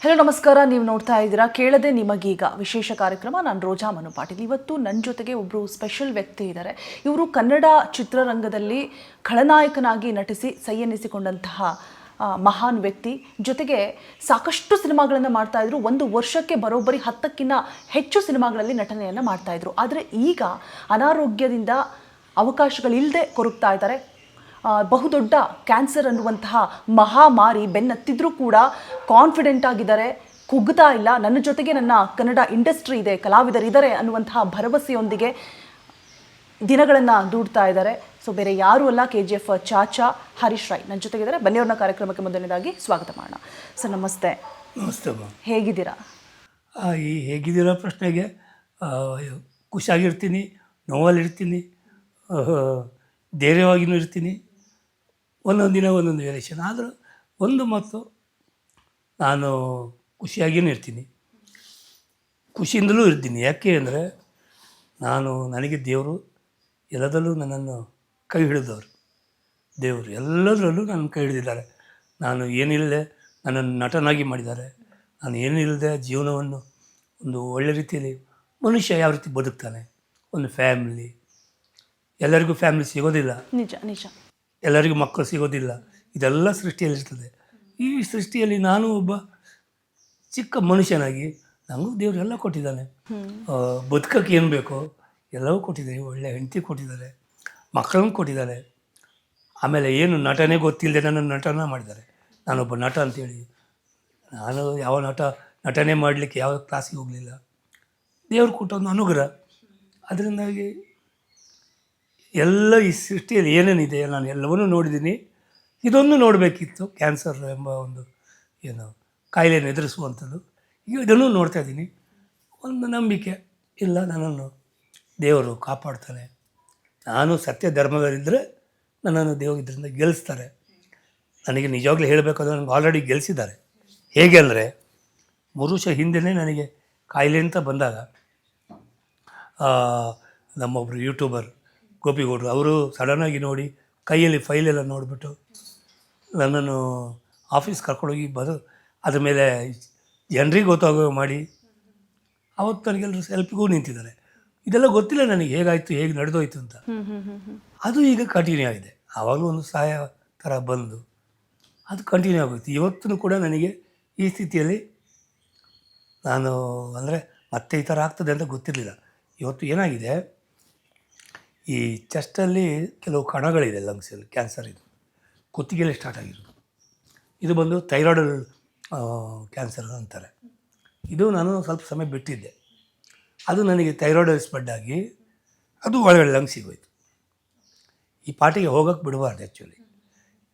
Hello ನಮಸ್ಕಾರ. ನೀವು ನೋಡ್ತಾ ಇದ್ದೀರಾ ಕೇಳದೆ ನಿಮಗೀಗ ವಿಶೇಷ ಕಾರ್ಯಕ್ರಮ. ನಾನು ರೋಜಾ ಮನು ಪಾಟೀಲ್. ಇವತ್ತು ನನ್ನ ಜೊತೆಗೆ ಒಬ್ಬರು ಸ್ಪೆಷಲ್ ವ್ಯಕ್ತಿ ಇದ್ದಾರೆ. ಇವರು ಕನ್ನಡ ಚಿತ್ರರಂಗದಲ್ಲಿ ಖಳನಾಯಕನಾಗಿ ನಟಿಸಿ ಸೈ ಎನ್ನಿಸಿಕೊಂಡಂತಹ ಮಹಾನ್ ವ್ಯಕ್ತಿ. ಜೊತೆಗೆ ಸಾಕಷ್ಟು ಸಿನಿಮಾಗಳನ್ನು ಮಾಡ್ತಾ ಇದ್ರು. ಒಂದು ವರ್ಷಕ್ಕೆ ಬರೋಬ್ಬರಿ 10ಕ್ಕಿಂತ ಹೆಚ್ಚು ಸಿನಿಮಾಗಳಲ್ಲಿ ನಟನೆಯನ್ನು ಮಾಡ್ತಾ ಇದ್ರು. ಆದರೆ ಈಗ ಅನಾರೋಗ್ಯದಿಂದ ಅವಕಾಶಗಳಿಲ್ಲದೆ ಕೊರಗ್ತಾ ಇದ್ದಾರೆ. ಬಹುದೊಡ್ಡ ಕ್ಯಾನ್ಸರ್ ಅನ್ನುವಂತಹ ಮಹಾಮಾರಿ ಬೆನ್ನತ್ತಿದ್ರೂ ಕೂಡ ಕಾನ್ಫಿಡೆಂಟ್ ಆಗಿದ್ದಾರೆ, ಕುಗ್ತಾ ಇಲ್ಲ. ನನ್ನ ಜೊತೆಗೆ ನನ್ನ ಕನ್ನಡ ಇಂಡಸ್ಟ್ರಿ ಇದೆ, ಕಲಾವಿದರಿದ್ದಾರೆ ಅನ್ನುವಂತಹ ಭರವಸೆಯೊಂದಿಗೆ ದಿನಗಳನ್ನು ದೂಡ್ತಾ ಇದ್ದಾರೆ. ಸೊ ಬೇರೆ ಯಾರೂ ಅಲ್ಲ, KGF ಚಾಚಾ ಹರೀಶ್ ರಾಯ್ ನನ್ನ ಜೊತೆಗಿದ್ದಾರೆ. ಬನ್ನಿಯವ್ರನ್ನ ಕಾರ್ಯಕ್ರಮಕ್ಕೆ ಮೊದಲನೇದಾಗಿ ಸ್ವಾಗತ ಮಾಡೋಣ. ಸರ್ ನಮಸ್ತೆ. ನಮಸ್ತೆ. ಹೇಗಿದ್ದೀರಾ? ಈ ಹೇಗಿದ್ದೀರಾ ಪ್ರಶ್ನೆಗೆ ಖುಷಿಯಾಗಿರ್ತೀನಿ, ನೋವಲ್ಲಿರ್ತೀನಿ, ಧೈರ್ಯವಾಗಿಯೂ ಇರ್ತೀನಿ. ಒಂದೊಂದು ದಿನ ಒಂದೊಂದು ವೇರಿಯೇಷನ್. ಆದರೂ ಒಂದು ಮತ್ತು ನಾನು ಖುಷಿಯಾಗಿಯೂ ಇರ್ತೀನಿ, ಖುಷಿಯಿಂದಲೂ ಇರ್ತೀನಿ. ಯಾಕೆ ಅಂದರೆ ನನಗೆ ದೇವರು ಎಲ್ಲದರಲ್ಲೂ ನನ್ನನ್ನು ಕೈ ಹಿಡಿದವರು. ದೇವರು ಎಲ್ಲದರಲ್ಲೂ ನನ್ನ ಕೈ ಹಿಡಿದಿದ್ದಾರೆ. ನಾನು ಏನಿಲ್ಲದೆ ನನ್ನನ್ನು ನಟನಾಗಿ ಮಾಡಿದ್ದಾರೆ. ನಾನು ಏನಿಲ್ಲದೆ ಜೀವನವನ್ನು ಒಂದು ಒಳ್ಳೆ ರೀತಿಯಲ್ಲಿ ಮನುಷ್ಯ ಯಾವ ರೀತಿ ಬದುಕ್ತಾನೆ, ಒಂದು ಫ್ಯಾಮಿಲಿ, ಎಲ್ಲರಿಗೂ ಫ್ಯಾಮಿಲಿ ಸಿಗೋದಿಲ್ಲ, ನಿಜ ನಿಜ, ಎಲ್ಲರಿಗೂ ಮಕ್ಕಳು ಸಿಗೋದಿಲ್ಲ. ಇದೆಲ್ಲ ಸೃಷ್ಟಿಯಲ್ಲಿರ್ತದೆ. ಈ ಸೃಷ್ಟಿಯಲ್ಲಿ ನಾನು ಒಬ್ಬ ಚಿಕ್ಕ ಮನುಷ್ಯನಾಗಿ ನನಗೂ ದೇವರು ಎಲ್ಲ ಕೊಟ್ಟಿದ್ದಾನೆ. ಬದುಕಕ್ಕೆ ಏನು ಬೇಕೋ ಎಲ್ಲವೂ ಕೊಟ್ಟಿದ್ದಾರೆ. ಒಳ್ಳೆ ಹೆಂಡತಿ ಕೊಟ್ಟಿದ್ದಾರೆ, ಮಕ್ಕಳನ್ನು ಕೊಟ್ಟಿದ್ದಾರೆ. ಆಮೇಲೆ ಏನು ನಟನೆ ಗೊತ್ತಿಲ್ಲದೆ ನನ್ನನ್ನು ನಟನ ಮಾಡಿದ್ದಾರೆ. ನಾನೊಬ್ಬ ನಟ ಅಂಥೇಳಿ ನಾನು ಯಾವ ನಟನೆ ಮಾಡಲಿಕ್ಕೆ ಯಾವ ಕ್ಲಾಸಿಗೆ ಹೋಗಲಿಲ್ಲ. ದೇವರು ಕೊಟ್ಟ ಒಂದು ಅನುಗ್ರಹ. ಅದರಿಂದಾಗಿ ಎಲ್ಲ ಈ ಸೃಷ್ಟಿಯಲ್ಲಿ ಏನೇನಿದೆ ನಾನು ಎಲ್ಲವನ್ನೂ ನೋಡಿದ್ದೀನಿ. ಇದೊಂದು ನೋಡಬೇಕಿತ್ತು, ಕ್ಯಾನ್ಸರ್ ಎಂಬ ಒಂದು ಕಾಯಿಲೆಯನ್ನು ಎದುರಿಸುವಂಥದ್ದು. ಈಗ ಇದನ್ನು ನೋಡ್ತಾ ಇದ್ದೀನಿ. ಒಂದು ನಂಬಿಕೆ ಇಲ್ಲ, ನನ್ನನ್ನು ದೇವರು ಕಾಪಾಡ್ತಾನೆ. ನಾನು ಸತ್ಯ ಧರ್ಮದಲ್ಲಿದ್ದರೆ ನನ್ನನ್ನು ದೇವರು ಇದರಿಂದ ಗೆಲ್ಲಿಸ್ತಾರೆ. ನನಗೆ ನಿಜವಾಗ್ಲೂ ಹೇಳಬೇಕಾದ್ರೆ ನನಗೆ ಆಲ್ರೆಡಿ ಗೆಲ್ಲಿಸಿದ್ದಾರೆ. ಹೇಗೆ ಅಂದರೆ 3 ವರ್ಷ ಹಿಂದೆಯೇ ನನಗೆ ಕಾಯಿಲೆ ಅಂತ ಬಂದಾಗ ನಮ್ಮೊಬ್ಬರು ಯೂಟ್ಯೂಬರ್ ಗೋಪಿಗೌಡರು ಅವರು ಸಡನ್ನಾಗಿ ನೋಡಿ ಕೈಯಲ್ಲಿ ಫೈಲೆಲ್ಲ ನೋಡಿಬಿಟ್ಟು ನನ್ನನ್ನು ಆಫೀಸ್ ಕರ್ಕೊಂಡೋಗಿ ಅದ್ರ ಮೇಲೆ ಜನರಿಗೆ ಗೊತ್ತಾಗೋ ಮಾಡಿ ಅವತ್ತು ನನಗೆಲ್ಲರೂ ಸೆಲ್ಫಿಗೂ ನಿಂತಿದ್ದಾರೆ. ಇದೆಲ್ಲ ಗೊತ್ತಿಲ್ಲ ನನಗೆ ಹೇಗಾಯಿತು, ಹೇಗೆ ನಡೆದೋಯ್ತು ಅಂತ. ಅದು ಈಗ ಕಂಟಿನ್ಯೂ ಆಗಿದೆ. ಆವಾಗಲೂ ಒಂದು ಸಹಾಯ ಥರ ಬಂದು ಅದು ಕಂಟಿನ್ಯೂ ಆಗೋಯ್ತು. ಇವತ್ತೂ ಕೂಡ ನನಗೆ ಈ ಸ್ಥಿತಿಯಲ್ಲಿ ನಾನು ಅಂದರೆ ಮತ್ತೆ ಈ ಥರ ಆಗ್ತದೆ ಅಂತ ಗೊತ್ತಿರಲಿಲ್ಲ. ಇವತ್ತು ಏನಾಗಿದೆ, ಈ ಚೆಸ್ಟಲ್ಲಿ ಕೆಲವು ಕಣಗಳಿದೆ, ಲಂಗ್ಸಲ್ಲಿ ಕ್ಯಾನ್ಸರ್. ಇದು ಕುತ್ತಿಗೆಯಲ್ಲಿ ಸ್ಟಾರ್ಟ್ ಆಗಿರೋದು. ಇದು ಬಂದು ಥೈರಾಯ್ಡ್ ಕ್ಯಾನ್ಸರ್ ಅಂತಾರೆ. ಇದು ನಾನು ಸ್ವಲ್ಪ ಸಮಯ ಬಿಟ್ಟಿದ್ದೆ. ಅದು ನನಗೆ ಥೈರಾಯ್ಡ್ ಸ್ಪ್ರೆಡ್ ಆಗಿ ಅದು ಒಳಗಡೆ ಲಂಗ್ಸಿಗೆ ಹೋಯಿತು. ಈ ಪಾರ್ಟಿಗೆ ಹೋಗೋಕ್ಕೆ ಬಿಡಬಾರ್ದು ಆ್ಯಕ್ಚುಲಿ.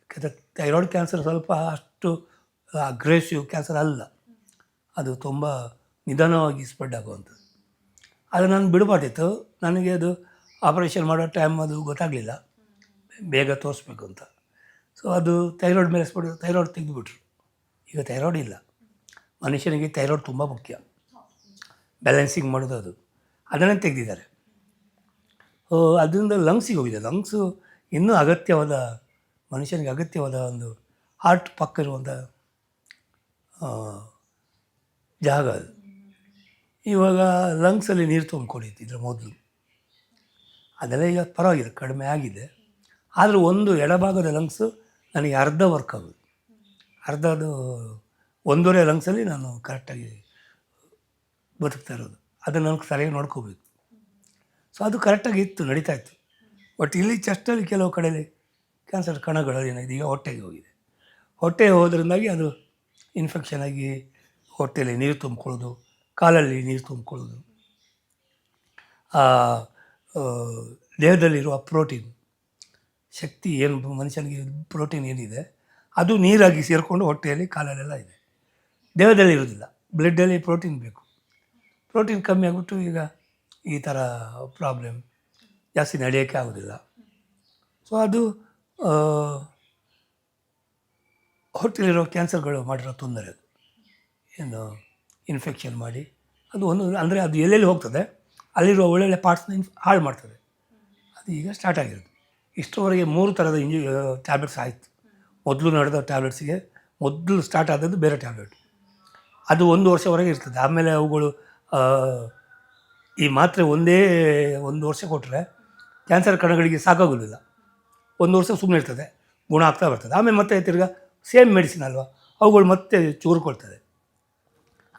ಯಾಕಂದರೆ ಥೈರಾಯ್ಡ್ ಕ್ಯಾನ್ಸರ್ ಸ್ವಲ್ಪ ಅಷ್ಟು ಅಗ್ರೆಸಿವ್ ಕ್ಯಾನ್ಸರ್ ಅಲ್ಲ, ಅದು ತುಂಬ ನಿಧಾನವಾಗಿ ಸ್ಪ್ರೆಡ್ ಆಗುವಂಥದ್ದು. ಅದು ನಾನು ಬಿಡಬಾರ್ದಿತ್ತು. ನನಗೆ ಅದು ಆಪರೇಷನ್ ಮಾಡೋ ಟೈಮ್ ಅದು ಗೊತ್ತಾಗಲಿಲ್ಲ, ಬೇಗ ತೋರಿಸ್ಬೇಕು ಅಂತ. ಸೊ ಅದು ಥೈರಾಯ್ಡ್ ಮೇಲೆ ಥೈರಾಯ್ಡ್ ತೆಗೆದುಬಿಟ್ರು. ಈಗ ಥೈರಾಯ್ಡ್ ಇಲ್ಲ. ಮನುಷ್ಯನಿಗೆ ಥೈರಾಯ್ಡ್ ತುಂಬ ಮುಖ್ಯ, ಬ್ಯಾಲೆನ್ಸಿಂಗ್ ಮಾಡೋದು. ಅದನ್ನೇ ತೆಗೆದಿದ್ದಾರೆ. ಅದರಿಂದ ಲಂಗ್ಸಿಗೆ ಹೋಗಿದೆ. ಲಂಗ್ಸು ಇನ್ನೂ ಅಗತ್ಯವಾದ, ಮನುಷ್ಯನಿಗೆ ಅಗತ್ಯವಾದ ಒಂದು ಹಾರ್ಟ್ ಪಕ್ಕ ಇರುವಂಥ ಜಾಗ ಅದು. ಇವಾಗ ಲಂಗ್ಸಲ್ಲಿ ನೀರು ತುಂಬಿಕೊಂಡಿದ್ದಿದ್ರೆ ಮೊದಲು, ಅದೆಲ್ಲ ಈಗ ಪರವಾಗಿಲ್ಲ, ಕಡಿಮೆ ಆಗಿದೆ. ಆದರೂ ಒಂದು ಎಡಭಾಗದ ಲಂಗ್ಸು ನನಗೆ ಅರ್ಧ ವರ್ಕ್ ಆಗೋದು. ಅದು 1.5 ಲಂಗ್ಸಲ್ಲಿ ನಾನು ಕರೆಕ್ಟಾಗಿ ಬದುಕ್ತಾ ಇರೋದು. ಅದನ್ನು ನನಗೆ ಸರಿಯಾಗಿ ನೋಡ್ಕೋಬೇಕು. ಸೊ ಅದು ಕರೆಕ್ಟಾಗಿ ಇತ್ತು, ನಡೀತಾ ಇತ್ತು. ಬಟ್ ಇಲ್ಲಿ ಚೆಸ್ಟಲ್ಲಿ ಕೆಲವು ಕಡೆಯಲ್ಲಿ ಕ್ಯಾನ್ಸರ್ ಕಣಗಳು ಏನಾಗಿದೆ, ಈಗ ಹೊಟ್ಟೆಗೆ ಹೋಗಿದೆ. ಹೊಟ್ಟೆ ಹೋದ್ರಿಂದಾಗಿ ಅದು ಇನ್ಫೆಕ್ಷನ್ ಆಗಿ ಹೊಟ್ಟೆಯಲ್ಲಿ ನೀರು ತುಂಬಿಕೊಳ್ಳೋದು, ಕಾಲಲ್ಲಿ ನೀರು ತುಂಬಿಕೊಳ್ಳೋದು, ದೇಹದಲ್ಲಿರುವ ಪ್ರೋಟೀನ್ ಶಕ್ತಿ ಏನು, ಮನುಷ್ಯನಿಗೆ ಪ್ರೋಟೀನ್ ಏನಿದೆ ಅದು ನೀರಾಗಿ ಸೇರಿಕೊಂಡು ಹೊಟ್ಟೆಯಲ್ಲಿ ಕಾಲಲ್ಲೆಲ್ಲ ಇದೆ, ದೇಹದಲ್ಲಿ ಇರೋದಿಲ್ಲ. ಬ್ಲಡ್ಡಲ್ಲಿ ಪ್ರೋಟೀನ್ ಬೇಕು. ಪ್ರೋಟೀನ್ ಕಮ್ಮಿ ಆಗಿಬಿಟ್ಟು ಈಗ ಈ ಥರ ಪ್ರಾಬ್ಲಮ್, ಜಾಸ್ತಿ ನಡೆಯೋಕ್ಕೆ ಆಗೋದಿಲ್ಲ. ಸೊ ಅದು ಹೊಟ್ಟೆಲಿರೋ ಕ್ಯಾನ್ಸರ್ಗಳು ಮಾಡಿರೋ ತೊಂದರೆ. ಅದು ಏನು ಇನ್ಫೆಕ್ಷನ್ ಮಾಡಿ ಅದು ಒಂದು ಅಂದರೆ ಅದು ಎಲ್ಲೆಲ್ಲಿ ಹೋಗ್ತದೆ ಅಲ್ಲಿರುವ ಒಳ್ಳೊಳ್ಳೆ ಪಾರ್ಟ್ಸ್ನ ಹಾಳು ಮಾಡ್ತದೆ. ಅದು ಈಗ ಸ್ಟಾರ್ಟ್ ಆಗಿರೋದು. ಇಷ್ಟರವರೆಗೆ 3 ಥರದ ಟ್ಯಾಬ್ಲೆಟ್ಸ್ ಆಯಿತು. ಮೊದಲು ನಡೆದ ಟ್ಯಾಬ್ಲೆಟ್ಸಿಗೆ ಮೊದಲು ಸ್ಟಾರ್ಟ್ ಆದದ್ದು ಬೇರೆ ಟ್ಯಾಬ್ಲೆಟ್. ಅದು 1 ವರ್ಷವರೆಗೆ ಇರ್ತದೆ. ಆಮೇಲೆ ಅವುಗಳು ಈ ಮಾತ್ರೆ ಒಂದೇ 1 ವರ್ಷ ಕೊಟ್ಟರೆ ಕ್ಯಾನ್ಸರ್ ಕಣಗಳಿಗೆ ಸಾಕಾಗೋದಿಲ್ಲ. 1 ವರ್ಷ ಸುಮ್ಮನೆ ಇರ್ತದೆ, ಗುಣ ಆಗ್ತಾ ಬರ್ತದೆ. ಆಮೇಲೆ ಮತ್ತೆ ತಿರ್ಗಾ ಸೇಮ್ ಮೆಡಿಸಿನ್ ಅಲ್ವಾ, ಅವುಗಳು ಮತ್ತೆ ಚೂರ್ಕೊಳ್ತದೆ.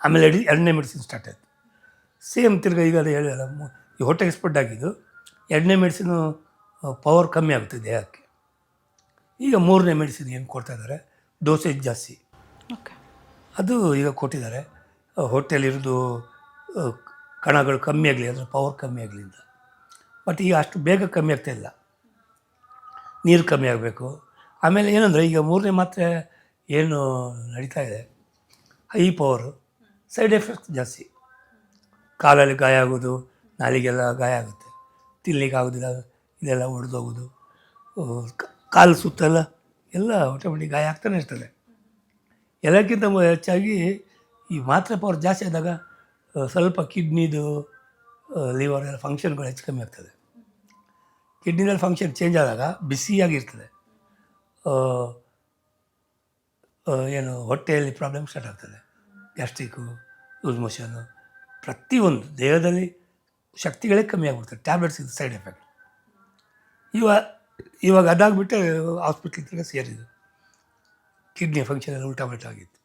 ಆಮೇಲೆ 2ನೇ ಮೆಡಿಸಿನ್ ಸ್ಟಾರ್ಟ್ ಆಯಿತು. ಸೇಮ್ ತಿರ್ಗಾ ಈಗ ಅದು ಹೇಳಿಲ್ಲ, ಈ ಹೊಟ್ಟೆಗೆ ಸ್ಪ್ರೆಡ್ ಆಗಿದ್ದು 2ನೇ ಮೆಡಿಸಿನು ಪವರ್ ಕಮ್ಮಿ ಆಗುತ್ತೆ ದೇಹಕ್ಕೆ. ಈಗ 3ನೇ ಮೆಡಿಸಿನ್ ಏನು ಕೊಡ್ತಾಯಿದ್ದಾರೆ, ಡೋಸೇಜ್ ಜಾಸ್ತಿ, ಓಕೆ. ಅದು ಈಗ ಕೊಟ್ಟಿದ್ದಾರೆ. ಹೊಟ್ಟೆಯಲ್ಲಿರೋದು ಕಣಗಳು ಕಮ್ಮಿ ಆಗಲಿ, ಅದರ ಪವರ್ ಕಮ್ಮಿ ಆಗಲಿ ಅಂತ. ಬಟ್ ಈಗ ಅಷ್ಟು ಬೇಗ ಕಮ್ಮಿ ಆಗ್ತಾಯಿಲ್ಲ, ನೀರು ಕಮ್ಮಿ ಆಗಬೇಕು. ಆಮೇಲೆ ಏನಂದರೆ ಈಗ 3ನೇ ಮಾತ್ರೆ ಏನು ನಡೀತಾ ಇದೆ, ಹೈ ಪವರು, ಸೈಡ್ ಎಫೆಕ್ಟ್ಸ್ ಜಾಸ್ತಿ. ಕಾಲಲ್ಲಿ ಗಾಯ ಆಗೋದು, ನಾಲಿಗೆಲ್ಲ ಗಾಯ ಆಗುತ್ತೆ, ತಿನ್ನಲಿಕ್ಕೆ ಆಗೋದಿಲ್ಲ, ಇದೆಲ್ಲ ಒಡೆದೋಗೋದು, ಕಾಲು ಸುತ್ತೆಲ್ಲ ಎಲ್ಲ ಆಟೋಮೆಟಿಕ್ ಗಾಯ ಆಗ್ತಾನೆ ಇರ್ತದೆ. ಎಲ್ಲಕ್ಕಿಂತ ಹೆಚ್ಚಾಗಿ ಈ ಮಾತ್ರೆ ಪವರ್ ಜಾಸ್ತಿ ಆದಾಗ ಸ್ವಲ್ಪ ಕಿಡ್ನಿದು, ಲಿವರ್ ಎಲ್ಲ ಫಂಕ್ಷನ್ಗಳು ಹೆಚ್ಚು ಕಮ್ಮಿ ಆಗ್ತದೆ. ಕಿಡ್ನಿನಲ್ಲಿ ಫಂಕ್ಷನ್ ಚೇಂಜ್ ಆದಾಗ ಬಿಸಿಯಾಗಿರ್ತದೆ, ಏನು ಹೊಟ್ಟೆಯಲ್ಲಿ ಪ್ರಾಬ್ಲಮ್ ಸ್ಟಾರ್ಟ್ ಆಗ್ತದೆ. ಗ್ಯಾಸ್ಟ್ರಿಕ್ಕು, ಲೂಸ್ ಮೋಷನ್ನು, ಪ್ರತಿಯೊಂದು ದೇಹದಲ್ಲಿ ಶಕ್ತಿಗಳೇ ಕಮ್ಮಿ ಆಗಿಬಿಡ್ತದೆ. ಟ್ಯಾಬ್ಲೆಟ್ಸ್ ಇದು ಸೈಡ್ ಎಫೆಕ್ಟ್. ಇವಾಗ ಅದಾಗ್ಬಿಟ್ಟು ಹಾಸ್ಪಿಟ್ಲಿಗೆ ಸೇರಿದ್ದು, ಕಿಡ್ನಿ ಫಂಕ್ಷನ್ ಎಲ್ಲ ಉಲ್ಟಾ ಆಗಿತ್ತು.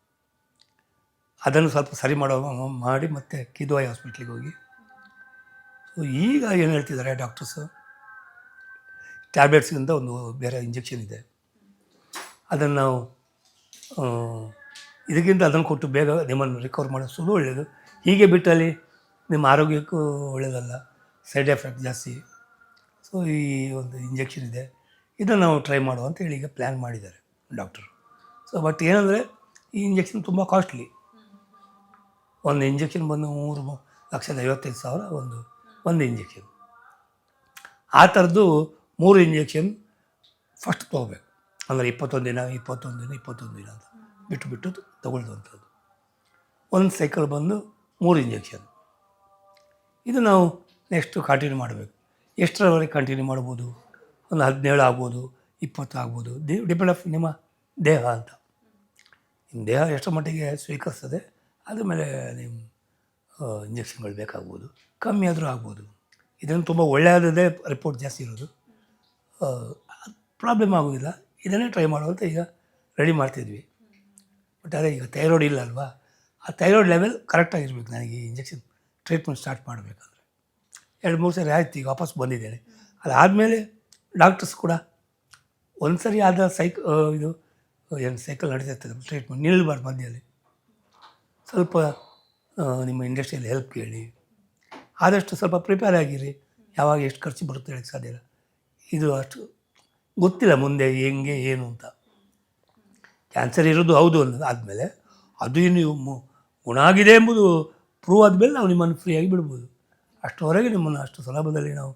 ಅದನ್ನು ಸ್ವಲ್ಪ ಸರಿ ಮಾಡಿ ಮತ್ತೆ ಕಿದ್ವಾಯಿ ಹಾಸ್ಪಿಟ್ಲಿಗೆ ಹೋಗಿ, ಸೊ ಈಗ ಏನು ಹೇಳ್ತಿದ್ದಾರೆ ಡಾಕ್ಟರ್ಸು, ಟ್ಯಾಬ್ಲೆಟ್ಸ್ಗಿಂತ ಒಂದು ಬೇರೆ ಇಂಜೆಕ್ಷನ್ ಇದೆ, ಅದನ್ನು ನಾವು ಇದಕ್ಕಿಂತ ಅದನ್ನು ಕೊಟ್ಟು ಬೇಗ ನಿಮ್ಮನ್ನು ರಿಕವರ್ ಮಾಡೋದು ಒಳ್ಳೆಯದು. ಹೀಗೆ ಬಿಟ್ಟಲ್ಲಿ ನಿಮ್ಮ ಆರೋಗ್ಯಕ್ಕೂ ಒಳ್ಳೆಯದಲ್ಲ, ಸೈಡ್ ಎಫೆಕ್ಟ್ ಜಾಸ್ತಿ. ಸೊ ಈ ಒಂದು ಇಂಜೆಕ್ಷನ್ ಇದೆ, ಇದನ್ನು ನಾವು ಟ್ರೈ ಮಾಡುವ ಅಂತ ಹೇಳಿ ಈಗ ಪ್ಲ್ಯಾನ್ ಮಾಡಿದ್ದಾರೆ ಡಾಕ್ಟರು. ಸೊ ಬಟ್ ಏನಂದರೆ ಈ ಇಂಜೆಕ್ಷನ್ ತುಂಬ ಕಾಸ್ಟ್ಲಿ. ಒಂದು ಇಂಜೆಕ್ಷನ್ ಬಂದು 3,55,000 ಒಂದು ಇಂಜೆಕ್ಷನ್. ಆ ಥರದ್ದು 3 ಇಂಜೆಕ್ಷನ್ ಫಸ್ಟ್ ತೊಗೋಬೇಕು. ಅಂದರೆ 21 ದಿನ ಅಂತ ಬಿಟ್ಟು ತಗೊಳ್ಳುವಂಥದ್ದು. ಒಂದು ಸೈಕಲ್ ಬಂದು 3 ಇಂಜೆಕ್ಷನ್. ಇದು ನಾವು ನೆಕ್ಸ್ಟು ಕಂಟಿನ್ಯೂ ಮಾಡಬೇಕು. ಎಷ್ಟರವರೆಗೆ ಕಂಟಿನ್ಯೂ ಮಾಡ್ಬೋದು, ಒಂದು 17 ಆಗ್ಬೋದು, 20 ಆಗ್ಬೋದು, ಡಿಪೆಂಡ್ ಆಫ್ ನಿಮ್ಮ ದೇಹ ಅಂತ. ನಿಮ್ಮ ದೇಹ ಎಷ್ಟು ಮಟ್ಟಿಗೆ ಸ್ವೀಕರಿಸ್ತದೆ ಅದ್ರ ಮೇಲೆ ನಿಮ್ಮ ಇಂಜೆಕ್ಷನ್ಗಳು ಬೇಕಾಗ್ಬೋದು, ಕಮ್ಮಿ ಆದರೂ ಆಗ್ಬೋದು. ಇದನ್ನು ತುಂಬ ಒಳ್ಳೆಯದೇ ರಿಪೋರ್ಟ್ ಜಾಸ್ತಿ ಇರೋದು, ಪ್ರಾಬ್ಲಮ್ ಆಗೋದಿಲ್ಲ. ಇದನ್ನೇ ಟ್ರೈ ಮಾಡುವಂತ ಈಗ ರೆಡಿ ಮಾಡ್ತಿದ್ವಿ. ಬಟ್ ಅದೇ ಈಗ ಥೈರಾಯ್ಡ್ ಇಲ್ಲ ಅಲ್ವಾ, ಆ ಥೈರಾಯ್ಡ್ ಲೆವೆಲ್ ಕರೆಕ್ಟಾಗಿರ್ಬೇಕು. ನನಗೆ ಈ ಇಂಜೆಕ್ಷನ್ ಟ್ರೀಟ್ಮೆಂಟ್ ಸ್ಟಾರ್ಟ್ ಮಾಡಬೇಕಂದ್ರೆ 2-3 ಸರಿ ಆಯ್ತು, ಈಗ ವಾಪಸ್ ಬಂದಿದ್ದೇನೆ. ಅದಾದಮೇಲೆ ಡಾಕ್ಟರ್ಸ್ ಕೂಡ ಒಂದು ಸರಿ ಆದ ಇದು ಏನು ಸೈಕಲ್ ನಡೀತಿರ್ತದೆ ಟ್ರೀಟ್ಮೆಂಟ್, ನಿಲ್ಲಬಾರ್ದು ಮಧ್ಯದಲ್ಲಿ. ಸ್ವಲ್ಪ ನಿಮ್ಮ ಇಂಡಸ್ಟ್ರಿಯಲ್ಲಿ ಹೆಲ್ಪ್ ಕೇಳಿ, ಆದಷ್ಟು ಸ್ವಲ್ಪ ಪ್ರಿಪೇರ್ ಆಗಿರಿ. ಯಾವಾಗ ಎಷ್ಟು ಖರ್ಚು ಬರುತ್ತೆ ಹೇಳಕ್ಕೆ ಸಾಧ್ಯ ಇಲ್ಲ. ಇದು ಅಷ್ಟು ಗೊತ್ತಿಲ್ಲ ಮುಂದೆ ಹೆಂಗೆ ಏನು ಅಂತ. ಕ್ಯಾನ್ಸರ್ ಇರೋದು ಹೌದು ಅನ್ನೋದು ಆದಮೇಲೆ ಅದು ನೀವು ಗುಣ ಆಗಿದೆ ಎಂಬುದು ಪ್ರೂವ್ ಆದಮೇಲೆ ನಾವು ನಿಮ್ಮನ್ನು ಫ್ರೀಯಾಗಿ ಬಿಡ್ಬೋದು. ಅಷ್ಟರವರೆಗೆ ನಿಮ್ಮನ್ನು ಅಷ್ಟು ಸುಲಭದಲ್ಲಿ ನಾವು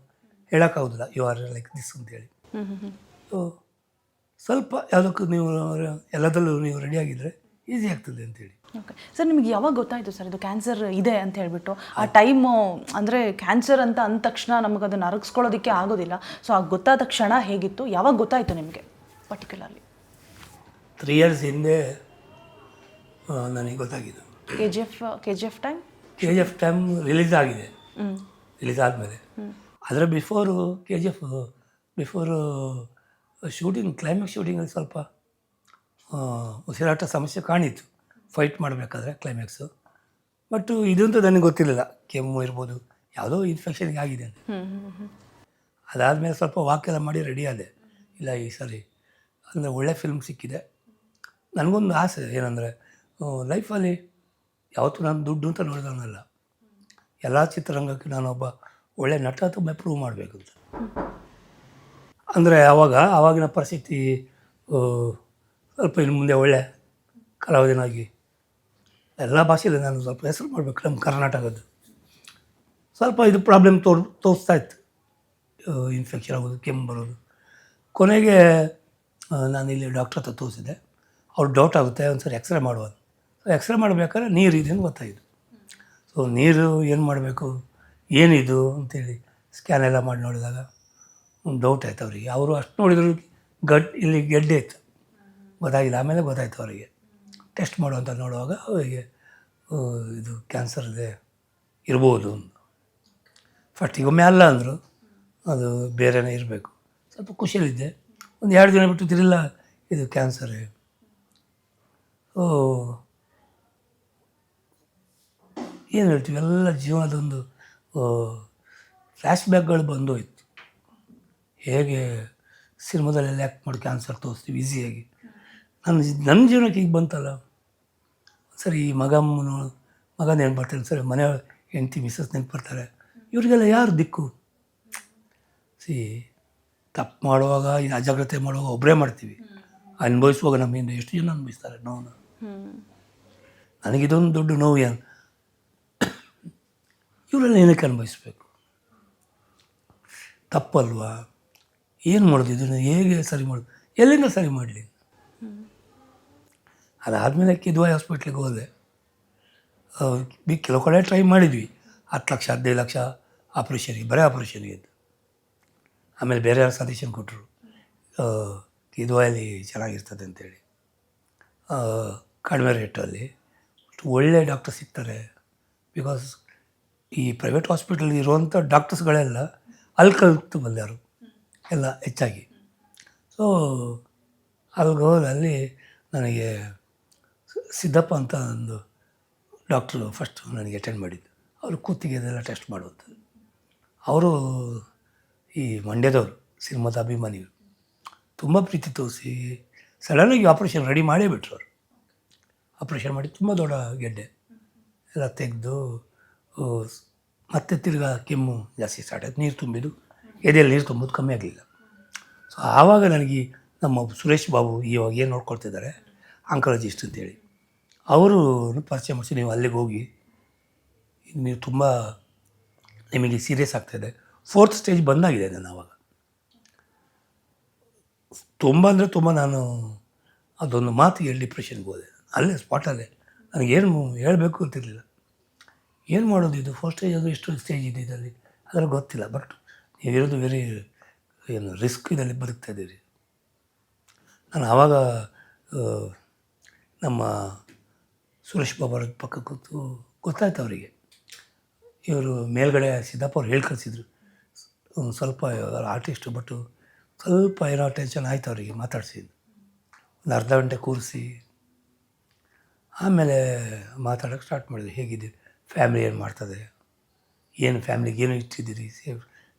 ಹೇಳೋಕ್ಕಾಗೋದಿಲ್ಲ, ಯು ಆರ್ ಲೈಕ್ ದಿಸ್ ಅಂತೇಳಿ. ಸೊ ಸ್ವಲ್ಪ ಯಾವುದಕ್ಕೂ ನೀವು ಎಲ್ಲದಲ್ಲೂ ನೀವು ರೆಡಿಯಾಗಿದ್ದರೆ ಈಸಿ ಆಗ್ತದೆ ಅಂತೇಳಿ. ಓಕೆ ಸರ್, ನಿಮಗೆ ಯಾವಾಗ ಗೊತ್ತಾಯಿತು ಸರ್ ಇದು ಕ್ಯಾನ್ಸರ್ ಇದೆ ಅಂತ ಹೇಳ್ಬಿಟ್ಟು? ಆ ಟೈಮು ಅಂದರೆ ಕ್ಯಾನ್ಸರ್ ಅಂತ ಅಂದ ತಕ್ಷಣ ನಮಗೆ ಅದನ್ನು ಅರಗಿಸ್ಕೊಳ್ಳೋದಕ್ಕೆ ಆಗೋದಿಲ್ಲ. ಸೊ ಆ ಗೊತ್ತಾದ ಕ್ಷಣ ಹೇಗಿತ್ತು, ಯಾವಾಗ ಗೊತ್ತಾಯಿತು ನಿಮಗೆ ಪರ್ಟಿಕ್ಯುಲರ್ಲಿ? 3 years ಹಿಂದೆ ನನಗೆ ಗೊತ್ತಾಗಿದ್ದು. K G F time release ಆಗಿದೆ. ರಿಲೀಸ್ ಆದಮೇಲೆ ಅದರ ಬಿಫೋರು ಬಿಫೋರು ಶೂಟಿಂಗ್, ಕ್ಲೈಮ್ಯಾಕ್ಸ್ ಶೂಟಿಂಗಲ್ಲಿ ಸ್ವಲ್ಪ ಉಸಿರಾಟ ಸಮಸ್ಯೆ ಕಾಣಿತ್ತು ಫೈಟ್ ಮಾಡಬೇಕಾದ್ರೆ ಕ್ಲೈಮ್ಯಾಕ್ಸು. ಬಟ್ ಇದಂತೂ ನನಗೆ ಗೊತ್ತಿರಲಿಲ್ಲ, ಕೆಮ್ಮು ಇರ್ಬೋದು, ಯಾವುದೋ ಇನ್ಫೆಕ್ಷನ್ಗೆ ಆಗಿದೆ ಅಂತ. ಅದಾದಮೇಲೆ ಸ್ವಲ್ಪ ವಾಕೆಲ್ಲ ಮಾಡಿ ರೆಡಿ ಆದೆ. ಇಲ್ಲ ಈ ಸರಿ ಅಂದರೆ ಒಳ್ಳೆ ಫಿಲ್ಮ್ ಸಿಕ್ಕಿದೆ. ನನಗೊಂದು ಆಸೆ ಏನಂದರೆ ಲೈಫಲ್ಲಿ ಯಾವತ್ತೂ ನಾನು ದುಡ್ಡು ಅಂತ ನೋಡಿದವನಲ್ಲ, ಎಲ್ಲ ಚಿತ್ರರಂಗಕ್ಕೆ ನಾನೊಬ್ಬ ಒಳ್ಳೆ ನಟ ತುಂಬ ಪ್ರೂವ್ ಮಾಡಬೇಕು ಅಂತ. ಅಂದರೆ ಆವಾಗಿನ ಪರಿಸ್ಥಿತಿ ಸ್ವಲ್ಪ ಇನ್ನು ಮುಂದೆ ಒಳ್ಳೆ ಕಲಾವಿದನಾಗಿ ಎಲ್ಲ ಭಾಷೆಯಲ್ಲಿ ನಾನು ಸ್ವಲ್ಪ ಹೆಸರು ಮಾಡಬೇಕು. ನಮ್ಮ ಕರ್ನಾಟಕದ್ದು ಸ್ವಲ್ಪ ಇದು ಪ್ರಾಬ್ಲಮ್ ತೋರಿಸ್ತಾ ಇತ್ತು, ಇನ್ಫೆಕ್ಷನ್ ಆಗೋದು, ಕೆಮ್ಮು ಬರೋದು. ಕೊನೆಗೆ ನಾನು ಇಲ್ಲಿ ಡಾಕ್ಟ್ರ್ ಹತ್ರ ತೋರಿಸಿದೆ. ಅವ್ರು ಡೌಟ್ ಆಗುತ್ತೆ, ಒಂದು ಸರಿ ಎಕ್ಸ್ರೇ ಮಾಡುವುದು. ಎಕ್ಸ್ರೇ ಮಾಡಬೇಕಾದ್ರೆ ನೀರು ಇದೆ ಅಂತ ಗೊತ್ತಾಯಿತು. ಸೊ ನೀರು ಏನು ಮಾಡಬೇಕು, ಏನಿದು ಅಂತೇಳಿ ಸ್ಕ್ಯಾನ್ ಎಲ್ಲ ಮಾಡಿ ನೋಡಿದಾಗ ಒಂದು ಡೌಟ್ ಆಯ್ತು ಅವರಿಗೆ. ಅವರು ಅಷ್ಟು ನೋಡಿದ್ರು ಇಲ್ಲಿ ಗೆಡ್ಡೆ ಇತ್ತು, ಗೊತ್ತಾಗಿಲ್ಲ. ಆಮೇಲೆ ಗೊತ್ತಾಯ್ತು ಅವರಿಗೆ. ಟೆಸ್ಟ್ ಮಾಡುವಂತ ನೋಡುವಾಗ ಅವರಿಗೆ ಇದು ಕ್ಯಾನ್ಸರ್ ಇದೆ ಇರ್ಬೋದು. ಫಸ್ಟಿಗೆ ಒಮ್ಮೆ ಅಲ್ಲ ಅಂದರು, ಅದು ಬೇರೆನೇ ಇರಬೇಕು. ಸ್ವಲ್ಪ ಖುಷಿಯಲ್ಲಿದ್ದೆ. ಒಂದು 2 ದಿನ ಬಿಟ್ಟು ತಿರ್ಗಿಲ್ಲ ಇದು ಕ್ಯಾನ್ಸರೇ. ಓ ಏನು ಹೇಳ್ತೀವಿ, ಎಲ್ಲ ಜೀವನದೊಂದು ಫ್ಲ್ಯಾಶ್ ಬ್ಯಾಕ್ಗಳು ಬಂದೋಯ್ತು. ಹೇಗೆ ಸಿನಿಮಾದಲ್ಲೆಲ್ಲ ಆ್ಯಕ್ಟ್ ಮಾಡಿ ಕ್ಯಾನ್ಸರ್ ತೋರಿಸ್ತೀವಿ ಈಸಿಯಾಗಿ, ನನ್ನ ಜೀವನಕ್ಕೆ ಈಗ ಬಂತಲ್ಲ. ಸರಿ ಮಗ ನೆನ್ಪು ಬರ್ತಾರೆ, ಸರಿ ಮನೆ ಹೆಂಡ್ತಿ ಮಿಸ್ಸಸ್ ನೆನ್ಪು ಬರ್ತಾರೆ. ಇವರಿಗೆಲ್ಲ ಯಾರು ದಿಕ್ಕು? ತಪ್ಪು ಮಾಡುವಾಗ ಅಜಾಗ್ರತೆ ಮಾಡುವಾಗ ಒಬ್ಬರೇ ಮಾಡ್ತೀವಿ, ಅನುಭವಿಸುವಾಗ ನಮ್ಮಿಂದ ಎಷ್ಟು ಜನ ಅನುಭವಿಸ್ತಾರೆ ನೋವು. ನನಗಿದೊಂದು ದೊಡ್ಡ ನೋವು. ಏನು ಇವರೆಲ್ಲ ಏನಕ್ಕೆ ಅನುಭವಿಸ್ಬೇಕು? ತಪ್ಪಲ್ವಾ? ಏನು ಮಾಡೋದು ಇದನ್ನು? ಹೇಗೆ ಸರಿ ಮಾಡೋದು? ಎಲ್ಲಿಂದ ಸರಿ ಮಾಡಲಿ? ಅದಾದಮೇಲೆ ಕಿದ್ವಾಯಿ ಹಾಸ್ಪಿಟ್ಲಿಗೆ ಹೋದೆ. ಕೆಲವು ಕಡೆ ಟ್ರೈ ಮಾಡಿದ್ವಿ, 10 ಲಕ್ಷ 15 ಲಕ್ಷ ಆಪ್ರೇಷನ್ಗೆ, ಬರೀ ಆಪ್ರೇಷನ್ಗೆ ಇದ್ದು. ಆಮೇಲೆ ಬೇರೆ ಯಾರು ಸಜೆಷನ್ ಕೊಟ್ಟರು, ಕಿದ್ವಾಯಲ್ಲಿ ಚೆನ್ನಾಗಿರ್ತದೆ ಅಂತೇಳಿ, ಕಡಿಮೆ ರೇಟಲ್ಲಿ ಒಳ್ಳೆ ಡಾಕ್ಟರ್ ಸಿಗ್ತಾರೆ. ಬಿಕಾಸ್ ಈ ಪ್ರೈವೇಟ್ ಹಾಸ್ಪಿಟಲ್ ಇರುವಂಥ ಡಾಕ್ಟರ್ಸ್ಗಳೆಲ್ಲ ಅಲ್ಲಿ ಕಲಿತು ಬಂದ್ಯಾರು ಎಲ್ಲ ಹೆಚ್ಚಾಗಿ. ಸೊ ಅಲ್ಲಿಗೆ ಹೋದ ಅಲ್ಲಿ ನನಗೆ ಸಿದ್ದಪ್ಪ ಅಂತ ಒಂದು ಡಾಕ್ಟ್ರು ಫಸ್ಟು ನನಗೆ ಅಟೆಂಡ್ ಮಾಡಿದ್ದು. ಅವರು ಕೂತಿಗೆ ಅದೆಲ್ಲ ಟೆಸ್ಟ್ ಮಾಡುವಂಥದ್ದು. ಅವರು ಈ ಮಂಡ್ಯದವರು, ಸಿನಿಮಾದ ಅಭಿಮಾನಿಗಳು. ತುಂಬ ಪ್ರೀತಿ ತೋರಿಸಿ ಸಡನ್ನಾಗಿ ಆಪ್ರೇಷನ್ ರೆಡಿ ಮಾಡೇ ಬಿಟ್ರು. ಅವರು ಆಪ್ರೇಷನ್ ಮಾಡಿ ತುಂಬ ದೊಡ್ಡ ಗೆಡ್ಡೆ ಎಲ್ಲ ತೆಗೆದು, ಮತ್ತೆ ತಿರ್ಗಾ ಕೆಮ್ಮು ಜಾಸ್ತಿ ಸ್ಟಾರ್ಟ್ ಆಯ್ತು. ನೀರು ತುಂಬಿದ್ದು, ಎದೆಯಲ್ಲಿ ನೀರು ತುಂಬೋದು ಕಮ್ಮಿ ಆಗಲಿಲ್ಲ. ಸೊ ಆವಾಗ ನನಗೆ ನಮ್ಮ ಸುರೇಶ್ ಬಾಬು ಇವಾಗ ಏನು ನೋಡ್ಕೊಳ್ತಿದ್ದಾರೆ ಆಂಕಾಲಜಿಸ್ಟ್ ಅಂತೇಳಿ, ಅವರು ಪರಿಚಯ ಮಾಡಿಸಿ, ನೀವು ಅಲ್ಲಿಗೆ ಹೋಗಿ, ನೀವು ತುಂಬ ನಿಮಗೆ ಸೀರಿಯಸ್ ಆಗ್ತಾಯಿದೆ, 4th ಸ್ಟೇಜ್ ಬಂದಾಗಿದೆ ನಾನು ಆವಾಗ. ತುಂಬ ಅಂದರೆ ತುಂಬ ನಾನು ಅದೊಂದು ಮಾತಿಗೆ ಡಿಪ್ರೆಷನ್ಗೆ ಹೋದೆ ಅಲ್ಲೇ ಸ್ಪಾಟಲ್ಲೇ. ನನಗೇನು ಹೇಳಬೇಕು ಅಂತಿರಲಿಲ್ಲ. ಏನು ಮಾಡೋದು ಇದು 4th ಸ್ಟೇಜ್ ಅದು ಎಷ್ಟು ಸ್ಟೇಜ್ ಇದೆ ಇದರಲ್ಲಿ ಅದರಲ್ಲಿ ಗೊತ್ತಿಲ್ಲ. ಬಟ್ ನೀವಿರೋದು ವೆರಿ ಏನು ರಿಸ್ಕ್ ಇದರಲ್ಲಿ ಬದುಕ್ತಾ ಇದ್ದೀರಿ. ನಾನು ಆವಾಗ ನಮ್ಮ ಸುರೇಶ್ ಬಾಬರ ಪಕ್ಕ ಕೂತು ಗೊತ್ತಾಯ್ತು ಅವರಿಗೆ. ಇವರು ಮೇಲ್ಗಡೆ ಸಿದ್ದಪ್ಪ ಅವ್ರು ಹೇಳಿ ಕಳಿಸಿದ್ರು, ಸ್ವಲ್ಪ ಆರ್ಟಿಸ್ಟು, ಬಟ್ಟು ಸ್ವಲ್ಪ ಏನೋ ಟೆನ್ಷನ್ ಆಯ್ತು ಅವರಿಗೆ. ಮಾತಾಡಿಸಿದ್ದು ಒಂದು ಅರ್ಧ ಗಂಟೆ ಕೂರಿಸಿ ಆಮೇಲೆ ಮಾತಾಡೋಕ್ಕೆ ಸ್ಟಾರ್ಟ್ ಮಾಡಿದ್ವಿ. ಹೇಗಿದೆ ಫ್ಯಾಮಿಲಿ, ಏನು ಮಾಡ್ತದೆ, ಏನು ಫ್ಯಾಮಿಲಿಗೆ ಏನು ಇಟ್ಟಿದ್ದೀರಿ,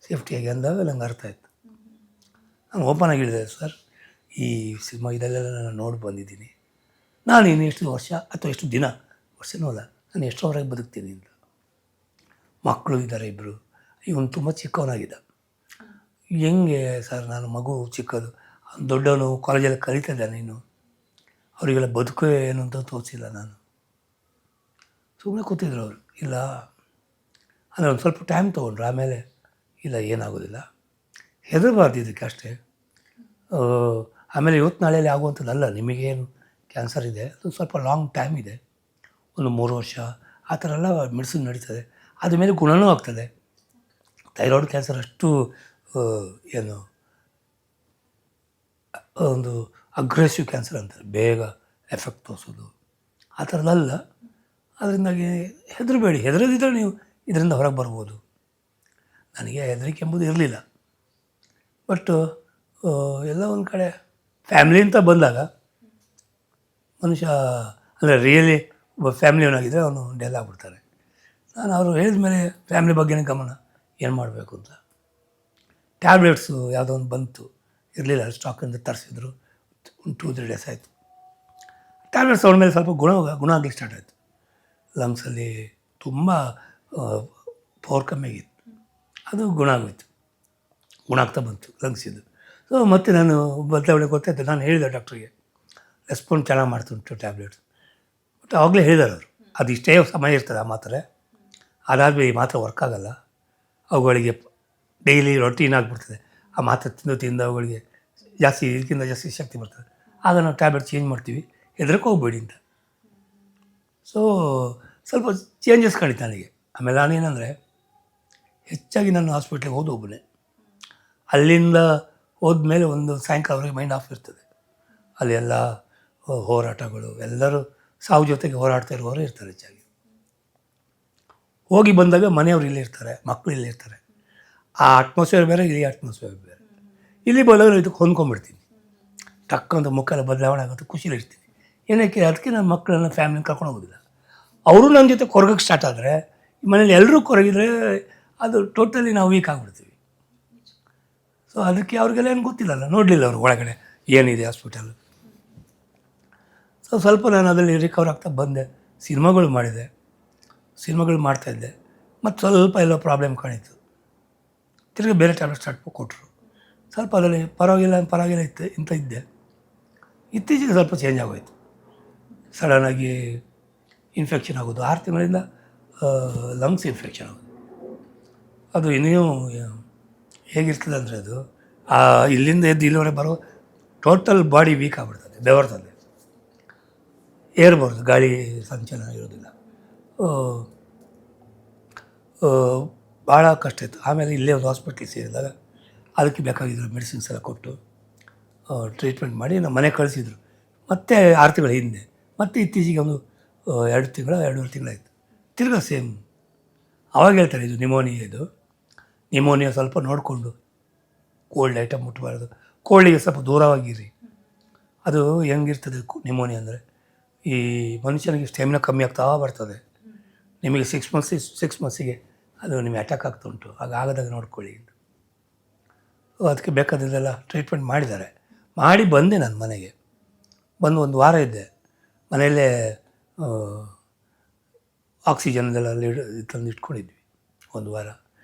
ಸೇಫ್ಟಿಯಾಗಿ ಅಂದಾಗ ನಂಗೆ ಅರ್ಥ ಆಯಿತು. ನಾನು ಓಪನ್ ಆಗಿ ಹೇಳಿದೆ, ಸರ್ ಈ ಸಿನಿಮಾ ಇದೆಲ್ಲ ನಾನು ನೋಡಿ ಬಂದಿದ್ದೀನಿ, ನಾನು ಇನ್ನು ಎಷ್ಟು ವರ್ಷ ಅಥವಾ ಎಷ್ಟು ದಿನ, ವರ್ಷನೂ ಅಲ್ಲ, ನಾನು ಎಷ್ಟರವರೆಗೆ ಬದುಕ್ತೀನಿ ಅಂತ. ಮಕ್ಕಳು ಇದ್ದಾರೆ 2, ಇವನು ತುಂಬ ಚಿಕ್ಕವನಾಗಿದ್ದ. ಹೆಂಗೆ ಸರ್, ನಾನು ಮಗು ಚಿಕ್ಕದು, ದೊಡ್ಡವನು ಕಾಲೇಜಲ್ಲಿ ಕಲಿತಾ ಇದ್ದಾನೆ, ಇನ್ನು ಅವರಿಗೆಲ್ಲ ಬದುಕು ಏನು ಅಂತ ತೋರಿಸಿಲ್ಲ. ನಾನು ಸುಮ್ಮನೆ ಕೂತಿದ್ರು ಅವರು. ಇಲ್ಲ ಅಂದರೆ ಒಂದು ಸ್ವಲ್ಪ ಟೈಮ್ ತೊಗೊಂಡ್ರು. ಆಮೇಲೆ ಇಲ್ಲ ಏನಾಗೋದಿಲ್ಲ, ಹೆದರಬಾರ್ದು ಇದಕ್ಕೆ ಅಷ್ಟೇ. ಆಮೇಲೆ ಇವತ್ತು ನಾಳೆಯಲ್ಲಿ ಆಗುವಂಥದ್ದಲ್ಲ, ನಿಮಗೇನು ಕ್ಯಾನ್ಸರ್ ಇದೆ ಅದು ಸ್ವಲ್ಪ ಲಾಂಗ್ ಟೈಮ್ ಇದೆ, ಒಂದು 3 ವರ್ಷ ಆ ಥರ ಎಲ್ಲ ಮೆಡಿಸಿನ್ ನಡೀತದೆ, ಅದ್ರ ಮೇಲೆ ಗುಣವೂ ಆಗ್ತದೆ. ಥೈರಾಯ್ಡ್ ಕ್ಯಾನ್ಸರ್ ಅಷ್ಟು ಏನು ಒಂದು ಅಗ್ರೆಸಿವ್ ಕ್ಯಾನ್ಸರ್ ಅಂತಾರೆ, ಬೇಗ ಎಫೆಕ್ಟ್ ತೋರಿಸೋದು ಆ ಥರದ್ದಲ್ಲ. ಅದರಿಂದಾಗಿ ಹೆದರಬೇಡಿ, ಹೆದರದಿದ್ದರೆ ನೀವು ಇದರಿಂದ ಹೊರಗೆ ಬರ್ಬೋದು. ನನಗೆ ಹೆದರಿಕೆ ಎಂಬುದು ಇರಲಿಲ್ಲ. ಬಟ್ಟು ಎಲ್ಲ ಒಂದು ಕಡೆ ಫ್ಯಾಮ್ಲಿ ಅಂತ ಬಂದಾಗ ಮನುಷ್ಯ ಅಂದರೆ ರಿಯಲಿ ಒಬ್ಬ ಫ್ಯಾಮ್ಲಿಯವನಾಗಿದ್ದರೆ ಅವನು ಡೆಲ್ ಆಗಿಬಿಡ್ತಾನೆ. ನಾನು ಅವರು ಹೇಳಿದ ಮೇಲೆ ಫ್ಯಾಮ್ಲಿ ಬಗ್ಗೆನೇ ಗಮನ, ಏನು ಮಾಡಬೇಕು ಅಂತ. ಟ್ಯಾಬ್ಲೆಟ್ಸು ಯಾವುದೋ ಒಂದು ಬಂತು, ಇರಲಿಲ್ಲ, ಸ್ಟಾಕಿಂದ ತರಿಸಿದ್ರು. ಒಂದು 2-3 ಡೇಸ್ ಆಯಿತು. ಟ್ಯಾಬ್ಲೆಟ್ಸ್ ತೊಗೊಂಡ ಮೇಲೆ ಸ್ವಲ್ಪ ಗುಣ ಆಗಲಿಕ್ಕೆ ಸ್ಟಾರ್ಟ್ ಆಯಿತು. ಲಂಗ್ಸಲ್ಲಿ ತುಂಬ ಪವರ್ ಕಮ್ಮಿ ಆಗಿತ್ತು, ಅದು ಗುಣ ಆಗೋಯ್ತು, ಗುಣ ಆಗ್ತಾ ಬಂತು ಲಂಗ್ಸಿದ್ದು. ಸೊ ಮತ್ತೆ ನಾನು ಬದಲಾವಣೆ ಗೊತ್ತಾಯ್ತು. ನಾನು ಹೇಳಿದೆ ಡಾಕ್ಟ್ರಿಗೆ, ರೆಸ್ಪಾನ್ಸ್ ಚೆನ್ನಾಗಿ ಮಾಡ್ತುಂಟು ಟ್ಯಾಬ್ಲೆಟ್ಸ್. ಬಟ್ ಆವಾಗಲೇ ಹೇಳಿದ್ದಾರೆ ಅವರು, ಅದು ಇಷ್ಟೇ ಸಮಯ ಇರ್ತದೆ ಆ ಮಾತ್ರೆ, ಅದಾದಮೇಲೆ ಈ ಮಾತ್ರೆ ವರ್ಕ್ ಆಗೋಲ್ಲ, ಅವುಗಳಿಗೆ ಡೈಲಿ ರೊಟೀನ್ ಆಗಿಬಿಡ್ತದೆ. ಆ ಮಾತ್ರೆ ತಿಂದು ಅವುಗಳಿಗೆ ಜಾಸ್ತಿ, ಇದಕ್ಕಿಂತ ಜಾಸ್ತಿ ಶಕ್ತಿ ಬರ್ತದೆ, ಆಗ ನಾವು ಟ್ಯಾಬ್ಲೆಟ್ ಚೇಂಜ್ ಮಾಡ್ತೀವಿ, ಹೆದರಕ್ಕೆ ಹೋಗ್ಬೇಡಿ ಅಂತ. ಸೊ ಸ್ವಲ್ಪ ಚೇಂಜಸ್ ಕಾಣಿತು ನನಗೆ. ಆಮೇಲೆ ನಾನೇನಂದರೆ ಹೆಚ್ಚಾಗಿ ನಾನು ಹಾಸ್ಪಿಟ್ಲಿಗೆ ಒಬ್ಬನೇ. ಅಲ್ಲಿಂದ ಹೋದ್ಮೇಲೆ ಒಂದು ಸಾಯಂಕಾಲವರೆಗೆ ಮೈಂಡ್ ಆಫ್ ಇರ್ತದೆ. ಅಲ್ಲಿ ಎಲ್ಲ ಹೋರಾಟಗಳು, ಎಲ್ಲರೂ ಸಾವು ಜೊತೆಗೆ ಹೋರಾಡ್ತಾ ಇರುವವರು ಇರ್ತಾರೆ ಹೆಚ್ಚಾಗಿ. ಹೋಗಿ ಬಂದಾಗ ಮನೆಯವ್ರು ಇಲ್ಲೇ ಇರ್ತಾರೆ, ಮಕ್ಕಳು ಇಲ್ಲೇ ಇರ್ತಾರೆ. ಆ ಅಟ್ಮಾಸ್ಫಿಯರ್ ಬೇರೆ, ಇಲ್ಲಿ ಅಟ್ಮಾಸ್ಫಿಯರ್ ಬೇರೆ. ಇಲ್ಲಿ ಬಂದಾಗ ಇದಕ್ಕೆ ಹೊಂದ್ಕೊಂಡ್ಬಿಡ್ತೀನಿ. ಟಕ್ಕಂತ ಮುಖ ಎಲ್ಲ ಬದಲಾವಣೆ ಆಗುತ್ತೆ, ಖುಷಿಲಿ ಇರ್ತೀನಿ. ಏನಕ್ಕೆ ಅದಕ್ಕೆ ನನ್ನ ಮಕ್ಕಳನ್ನ ಫ್ಯಾಮಿಲಿನ ಕರ್ಕೊಂಡು ಹೋಗೋದಿಲ್ಲ. ಅವರು ನನ್ನ ಜೊತೆ ಕೊರಗಕ್ಕೆ ಸ್ಟಾರ್ಟ್ ಆದರೆ, ಮನೇಲಿ ಎಲ್ಲರೂ ಕೊರಗಿದ್ರೆ ಅದು ಟೋಟಲಿ ನಾವು ವೀಕ್ ಆಗಿಬಿಡ್ತೀವಿ. ಸೊ ಅದಕ್ಕೆ ಅವ್ರಿಗೆಲ್ಲ ಏನು ಗೊತ್ತಿಲ್ಲಲ್ಲ, ನೋಡಲಿಲ್ಲ ಅವರು ಒಳಗಡೆ ಏನಿದೆ ಹಾಸ್ಪಿಟಲ್. ಸೊ ಸ್ವಲ್ಪ ನಾನು ಅದರಲ್ಲಿ ರಿಕವರ್ ಆಗ್ತಾ ಬಂದೆ. ಸಿನಿಮಾಗಳು ಮಾಡಿದೆ, ಸಿನಿಮಾಗಳು ಮಾಡ್ತಾಯಿದ್ದೆ. ಮತ್ತು ಸ್ವಲ್ಪ ಎಲ್ಲೋ ಪ್ರಾಬ್ಲಮ್ ಕಾಣಿತು, ತಿರುಗಿ ಬೇರೆ ಟ್ಯಾಬ್ಲೆಟ್ ಸ್ಟಾರ್ಟ್ ಕೊಟ್ಟರು. ಸ್ವಲ್ಪ ಅದರಲ್ಲಿ ಪರವಾಗಿಲ್ಲ ಇಂಥ ಇದ್ದೆ. ಇತ್ತೀಚೆಗೆ ಸ್ವಲ್ಪ ಚೇಂಜ್ ಆಗೋಯ್ತು. ಸಡನ್ನಾಗಿ ಇನ್ಫೆಕ್ಷನ್ ಆಗೋದು, 6 ತಿಂಗಳಿಂದ ಲಂಗ್ಸ್ ಇನ್ಫೆಕ್ಷನ್ ಆಗೋದು. ಅದು ಇನ್ನೂ ಹೇಗಿರ್ತದೆ ಅಂದರೆ ಅದು ಇಲ್ಲಿಂದ ಎದ್ದು ಇಲ್ಲಿವರೆಗೆ ಬರೋ ಟೋಟಲ್ ಬಾಡಿ ವೀಕ್ ಆಗಿಬಿಡ್ತದೆ, ಬೆವರ್ತದೆ, ಏರ್ ಬರೋದು, ಗಾಳಿ ಸಂಚಲನ ಇರೋದಿಲ್ಲ. ಭಾಳ ಕಷ್ಟ ಇತ್ತು. ಆಮೇಲೆ ಇಲ್ಲೇ ಒಂದು ಹಾಸ್ಪಿಟ್ಲಿಗೆ ಸೇರಿದಾಗ ಅದಕ್ಕೆ ಬೇಕಾಗಿದ್ದರು ಮೆಡಿಸಿನ್ಸ್ ಎಲ್ಲ ಕೊಟ್ಟು ಟ್ರೀಟ್ಮೆಂಟ್ ಮಾಡಿ ನಮ್ಮ ಮನೆ ಕಳಿಸಿದ್ರು. ಮತ್ತೆ 6 ತಿಂಗಳ ಹಿಂದೆ ಮತ್ತೆ ಇತ್ತೀಚೆಗೆ ಒಂದು 2-2.5 ತಿಂಗಳಾಯಿತು, ತಿರ್ಗಾ ಸೇಮ್. ಆವಾಗ ಹೇಳ್ತಾರೆ ಇದು ನಿಮೋನಿಯಾ ಸ್ವಲ್ಪ ನೋಡಿಕೊಂಡು ಕೋಲ್ಡ್ ಐಟಮ್ ಮುಟ್ಟಬಾರ್ದು, ಕೋಲ್ಡಿಗೆ ಸ್ವಲ್ಪ ದೂರವಾಗಿರಿ. ಅದು ಹೆಂಗಿರ್ತದೆ ನಿಮೋನಿಯಾ ಅಂದರೆ, ಈ ಮನುಷ್ಯನಿಗೆ ಸ್ಟೆಮಿನಾ ಕಮ್ಮಿ ಆಗ್ತಾ ಬರ್ತದೆ. ನಿಮಗೆ 6 ಮಂತ್ಸಿಗೆ ಅದು ನಿಮಗೆ ಅಟ್ಯಾಕ್ ಆಗ್ತಾ ಉಂಟು, ಆಗದಾಗ ನೋಡ್ಕೊಳ್ಳಿ. ಅದಕ್ಕೆ ಬೇಕಾದದೆಲ್ಲ ಟ್ರೀಟ್ಮೆಂಟ್ ಮಾಡಿದ್ದಾರೆ. ಮಾಡಿ ಬಂದೆ ನಾನು ಮನೆಗೆ. ಬಂದು 1 ವಾರ ಇದ್ದೆ ಮನೆಯಲ್ಲೇ. ಆಕ್ಸಿಜನ್ದೆಲ್ಲ ತಂದು ಇಟ್ಕೊಂಡಿದ್ವಿ 1 ವಾರ.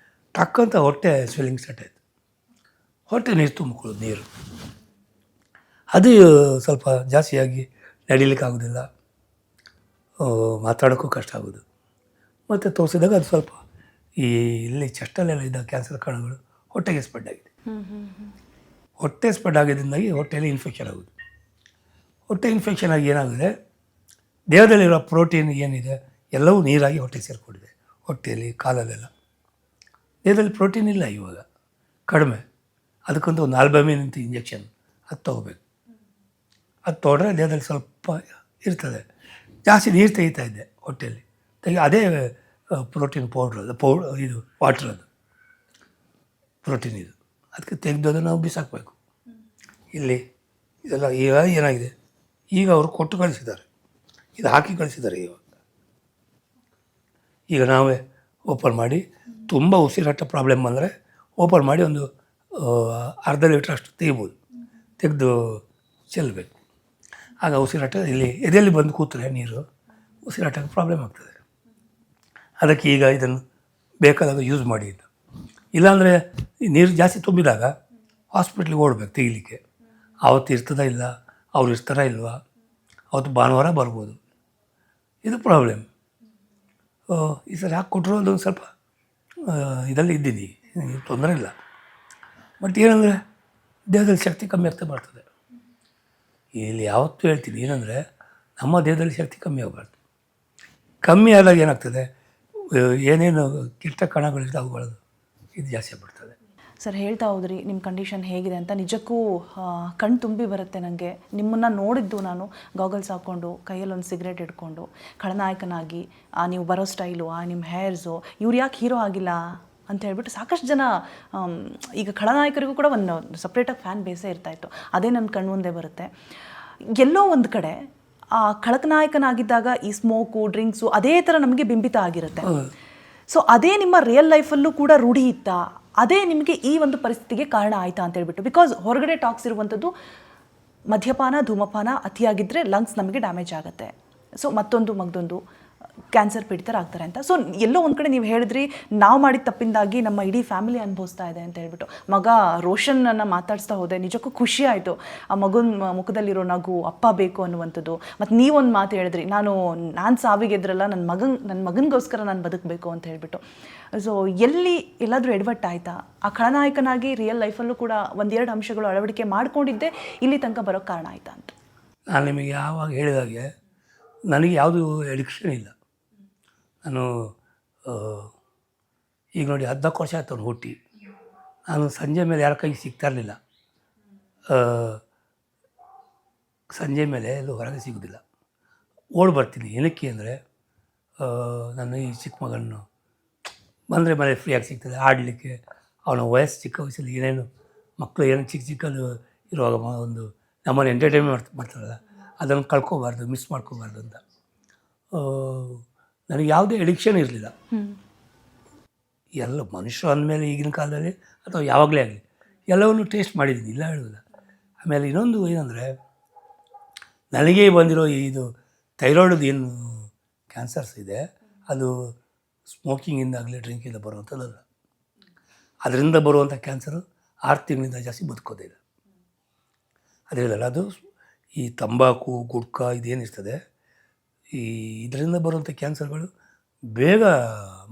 ಟಕ್ಕಂತ ಹೊಟ್ಟೆ ಸ್ವೆಲ್ಲಿಂಗ್ ಸ್ಟಾರ್ಟ್ ಆಯಿತು. ಹೊಟ್ಟೆ ನೀರು ತುಂಬಿಕೊಳ್ಳೋದು, ನೀರು ಅದು ಸ್ವಲ್ಪ ಜಾಸ್ತಿಯಾಗಿ ನಡಿಲಿಕ್ಕಾಗೋದಿಲ್ಲ, ಮಾತಾಡೋಕ್ಕೂ ಕಷ್ಟ ಆಗೋದು. ಮತ್ತು ತೋರಿಸಿದಾಗ ಅದು ಸ್ವಲ್ಪ ಇಲ್ಲಿ ಚೆಸ್ಟಲ್ಲೆಲ್ಲ ಇದ್ದ ಕ್ಯಾನ್ಸರ್ ಕಣಗಳು ಹೊಟ್ಟೆಗೆ ಸ್ಪ್ರೆಡ್ ಆಗಿದೆ. ಹೊಟ್ಟೆ ಸ್ಪ್ರೆಡ್ ಆಗಿದ್ದರಿಂದಾಗಿ ಹೊಟ್ಟೆಯಲ್ಲಿ ಇನ್ಫೆಕ್ಷನ್ ಆಗೋದು. ಹೊಟ್ಟೆ ಇನ್ಫೆಕ್ಷನ್ ಆಗಿ ಏನಾಗಿದೆ, ದೇಹದಲ್ಲಿರೋ ಪ್ರೋಟೀನ್ ಏನಿದೆ ಎಲ್ಲವೂ ನೀರಾಗಿ ಹೊಟ್ಟೆಗೆ ಸೇರಿಕೊಂಡಿದೆ. ಹೊಟ್ಟೆಯಲ್ಲಿ, ಕಾಲಲ್ಲೆಲ್ಲ ದೇಹದಲ್ಲಿ ಪ್ರೋಟೀನ್ ಇಲ್ಲ ಇವಾಗ, ಕಡಿಮೆ. ಅದಕ್ಕಂತ ಒಂದು ಆಲ್ಬಮಿನ್ ಅಂತ ಇಂಜೆಕ್ಷನ್ ಅದು ತೊಗೋಬೇಕು. ಅದು ತೊಗೊಂಡ್ರೆ ದೇಹದಲ್ಲಿ ಸ್ವಲ್ಪ ಇರ್ತದೆ. ಜಾಸ್ತಿ ನೀರು ತೆಗಿತಾ ಇದ್ದೆ ಹೊಟ್ಟೆಯಲ್ಲಿ, ಅದೇ ಪ್ರೋಟೀನ್ ಇದು ವಾಟ್ರ್, ಅದು ಪ್ರೋಟೀನ್ ಇದು. ಅದಕ್ಕೆ ತೆಗೆದೋದು ನಾವು ಬಿಸಾಕಬೇಕು. ಇಲ್ಲಿ ಇದೆಲ್ಲ ಈಗ ಏನಾಗಿದೆ, ಈಗ ಅವರು ಕೊಟ್ಟು ಕಳಿಸಿದ್ದಾರೆ, ಇದು ಹಾಕಿ ಕಳಿಸಿದ್ದಾರೆ. ಈಗ ನಾವೇ ಓಪನ್ ಮಾಡಿ, ತುಂಬ ಉಸಿರಾಟ ಪ್ರಾಬ್ಲಮ್ ಬಂದರೆ ಓಪನ್ ಮಾಡಿ ಒಂದು ಅರ್ಧ ಲೀಟ್ರ್ ಅಷ್ಟು ತೆಗಿಬೋದು, ತೆಗೆದು ಚೆಲ್ಲಬೇಕು. ಆಗ ಉಸಿರಾಟ ಇಲ್ಲಿ ಎದೆಯಲ್ಲಿ ಬಂದು ಕೂತರೆ ನೀರು ಉಸಿರಾಟಕ್ಕೆ ಪ್ರಾಬ್ಲಮ್ ಆಗ್ತದೆ. ಅದಕ್ಕೆ ಈಗ ಇದನ್ನು ಬೇಕಾದಾಗ ಯೂಸ್ ಮಾಡಿ. ಇಲ್ಲಾಂದರೆ ನೀರು ಜಾಸ್ತಿ ತುಂಬಿದಾಗ ಹಾಸ್ಪಿಟ್ಲಿಗೆ ಓಡಬೇಕು ತೆಗಿಲಿಕ್ಕೆ. ಆವತ್ತು ಇರ್ತದ ಇಲ್ಲ, ಅವ್ರು ಇರ್ತಾರ ಇಲ್ವಾ, ಅವತ್ತು ಭಾನುವಾರ ಬರ್ಬೋದು, ಇದು ಪ್ರಾಬ್ಲಮ್. ಈ ಸರಿ ಹಾಕಿ ಕೊಟ್ಟರು ಅದೊಂದು ಸ್ವಲ್ಪ ಇದರಲ್ಲಿ ಇದ್ದೀನಿ, ತೊಂದರೆ ಇಲ್ಲ. ಬಟ್ ಏನಂದರೆ ದೇಹದಲ್ಲಿ ಶಕ್ತಿ ಕಮ್ಮಿ ಆಗ್ತಾ ಬರ್ತದೆ. ಇಲ್ಲಿ ಯಾವತ್ತೂ ಹೇಳ್ತೀನಿ ಏನಂದರೆ, ನಮ್ಮ ದೇಹದಲ್ಲಿ ಶಕ್ತಿ ಕಮ್ಮಿ ಆಗಬಾರ್ದು. ಕಮ್ಮಿ ಆದಾಗ ಏನಾಗ್ತದೆ, ಏನೇನು ಕೆಟ್ಟ ಕಣಗಳಿರ್ತವೆ ಅವುಗಳದು ಇದು ಜಾಸ್ತಿ ಆಗ್ಬಿಡ್ತದೆ. ಸರ್ ಹೇಳ್ತಾ ಹೋದ್ರಿ ನಿಮ್ಮ ಕಂಡೀಷನ್ ಹೇಗಿದೆ ಅಂತ. ನಿಜಕ್ಕೂ ಕಣ್ಣು ತುಂಬಿ ಬರುತ್ತೆ ನನಗೆ. ನಿಮ್ಮನ್ನು ನೋಡಿದ್ದು ನಾನು ಗಾಗಲ್ಸ್ ಹಾಕ್ಕೊಂಡು, ಕೈಯಲ್ಲಿ ಒಂದು ಸಿಗರೇಟ್ ಹಿಡ್ಕೊಂಡು, ಖಳನಾಯಕನಾಗಿ ನೀವು ಬರೋ ಸ್ಟೈಲು, ನಿಮ್ಮ ಹೇರ್ಸು, ಇವ್ರು ಯಾಕೆ ಹೀರೋ ಆಗಿಲ್ಲ ಅಂತ ಹೇಳ್ಬಿಟ್ಟು ಸಾಕಷ್ಟು ಜನ, ಈಗ ಖಳನಾಯಕರಿಗೂ ಕೂಡ ಒಂದು ಸಪ್ರೇಟಾಗಿ ಫ್ಯಾನ್ ಬೇಸೇ ಇರ್ತಾಯಿತ್ತು. ಅದೇ ನನ್ನ ಕಣ್ಣು ಮುಂದೆ ಬರುತ್ತೆ. ಎಲ್ಲೋ ಒಂದು ಕಡೆ ಖಳನಾಯಕನಾಗಿದ್ದಾಗ ಈ ಸ್ಮೋಕು, ಡ್ರಿಂಕ್ಸು ಅದೇ ಥರ ನಮಗೆ ಬಿಂಬಿತ ಆಗಿರುತ್ತೆ. ಸೊ ಅದೇ ನಿಮ್ಮ ರಿಯಲ್ ಲೈಫಲ್ಲೂ ಕೂಡ ರೂಢಿ ಇತ್ತಾ? ಅದೇ ನಿಮಗೆ ಈ ಒಂದು ಪರಿಸ್ಥಿತಿಗೆ ಕಾರಣ ಆಯಿತಾ ಅಂತ ಹೇಳ್ಬಿಟ್ಟು? ಬಿಕಾಸ್ ಹೊರಗಡೆ ಟಾಕ್ಸ್ ಇರುವಂಥದ್ದು ಮದ್ಯಪಾನ, ಧೂಮಪಾನ ಅತಿಯಾಗಿದ್ದರೆ ಲಂಗ್ಸ್ ನಮಗೆ ಡ್ಯಾಮೇಜ್ ಆಗುತ್ತೆ. ಸೊ ಮಗದೊಂದು ಕ್ಯಾನ್ಸರ್ ಪೀಡಿತರಾಗ್ತಾರೆ ಅಂತ. ಸೊ ಎಲ್ಲೋ ಒಂದು ಕಡೆ ನೀವು ಹೇಳಿದ್ರಿ, ನಾವು ಮಾಡಿದ ತಪ್ಪಿಂದಾಗಿ ನಮ್ಮ ಇಡೀ ಫ್ಯಾಮಿಲಿ ಅನುಭವಿಸ್ತಾ ಇದೆ ಅಂತ ಹೇಳ್ಬಿಟ್ಟು. ಮಗ ರೋಷನನ್ನು ಮಾತಾಡಿಸ್ತಾ ಹೋದೆ, ನಿಜಕ್ಕೂ ಖುಷಿ ಆಯಿತು. ಆ ಮಗುನ ಮುಖದಲ್ಲಿರೋ ನಗು, ಅಪ್ಪ ಬೇಕು ಅನ್ನುವಂಥದ್ದು. ಮತ್ತು ನೀವೊಂದು ಮಾತು ಹೇಳಿದ್ರಿ, ನಾನು ಸಾವಿಗೆದ್ರಲ್ಲ, ನನ್ನ ಮಗನಿಗೋಸ್ಕರ ನಾನು ಬದುಕಬೇಕು ಅಂತ ಹೇಳ್ಬಿಟ್ಟು. ಸೊ ಎಲ್ಲಾದರೂ ಎಡವಟ್ಟಾಯ್ತಾ? ಆ ಖಳನಾಯಕನಾಗಿ ರಿಯಲ್ ಲೈಫಲ್ಲೂ ಕೂಡ 1-2 ಅಂಶಗಳು ಅಳವಡಿಕೆ ಮಾಡ್ಕೊಂಡಿದ್ದೆ ಇಲ್ಲಿ ತನಕ ಬರೋಕ್ಕೆ ಕಾರಣ ಆಯಿತಾ ಅಂತ? ನಾನು ನಿಮಗೆ ಯಾವಾಗ ಹೇಳಿದಾಗೆ ನನಗೆ ಯಾವುದೂ ಎಡಿಕ್ಷನ್ ಇಲ್ಲ. ನಾನು ಈಗ ನೋಡಿ 14 ವರ್ಷ ಆಯ್ತು ಅವ್ನು ಹುಟ್ಟಿ. ನಾನು ಸಂಜೆ ಮೇಲೆ ಯಾರ ಕೈಗೆ ಸಿಗ್ತಾ ಇರಲಿಲ್ಲ. ಸಂಜೆ ಮೇಲೆ ಎಲ್ಲೂ ಹೊರಗೆ ಸಿಗೋದಿಲ್ಲ, ಓಡಿ ಬರ್ತೀನಿ. ಏನಕ್ಕೆ ಅಂದರೆ ನನ್ನ ಈ ಚಿಕ್ಕ ಮಗನ್ನು ಬಂದರೆ ಮನೆ ಫ್ರೀಯಾಗಿ ಸಿಗ್ತದೆ ಆಡಲಿಕ್ಕೆ. ಅವನ ವಯಸ್ಸು ಚಿಕ್ಕ ವಯಸ್ಸಲ್ಲಿ ಏನೇನು ಮಕ್ಕಳು ಏನು ಚಿಕ್ಕ ಚಿಕ್ಕದು ಇರುವಾಗ ಒಂದು ನಮ್ಮನ್ನು ಎಂಟರ್ಟೈನ್ಮೆಂಟ್ ಮಾಡ್ತಾರಲ್ಲ, ಅದನ್ನು ಕಳ್ಕೊಬಾರ್ದು, ಮಿಸ್ ಮಾಡ್ಕೋಬಾರ್ದು ಅಂತ ನನಗೆ ಯಾವುದೇ ಎಡಿಕ್ಷನ್ ಇರಲಿಲ್ಲ. ಎಲ್ಲ ಮನುಷ್ಯರು ಅಂದಮೇಲೆ ಈಗಿನ ಕಾಲದಲ್ಲಿ ಅಥವಾ ಯಾವಾಗಲೇ ಆಗಲಿ ಎಲ್ಲವನ್ನು ಟೇಸ್ಟ್ ಮಾಡಿದ್ದೀನಿ, ಇಲ್ಲ ಹೇಳೋದಿಲ್ಲ. ಆಮೇಲೆ ಇನ್ನೊಂದು ಏನಂದರೆ, ನನಗೇ ಬಂದಿರೋ ಇದು ಥೈರಾಯ್ಡದು ಏನು ಕ್ಯಾನ್ಸರ್ಸ್ ಇದೆ, ಅದು ಸ್ಮೋಕಿಂಗಿಂದಾಗಲಿ ಡ್ರಿಂಕಿಂದ ಬರುವಂಥದ್ದಲ್ಲ. ಅದರಿಂದ ಬರುವಂಥ ಕ್ಯಾನ್ಸರು 6 ತಿಂಗಳಿಂದ ಜಾಸ್ತಿ ಬದುಕೋದಿಲ್ಲ. ಅದೇನಲ್ಲ, ಅದು ಈ ತಂಬಾಕು ಗುಟ್ಕಾ ಇದೇನಿರ್ತದೆ, ಈ ಇದರಿಂದ ಬರುವಂಥ ಕ್ಯಾನ್ಸರ್ಗಳು ಬೇಗ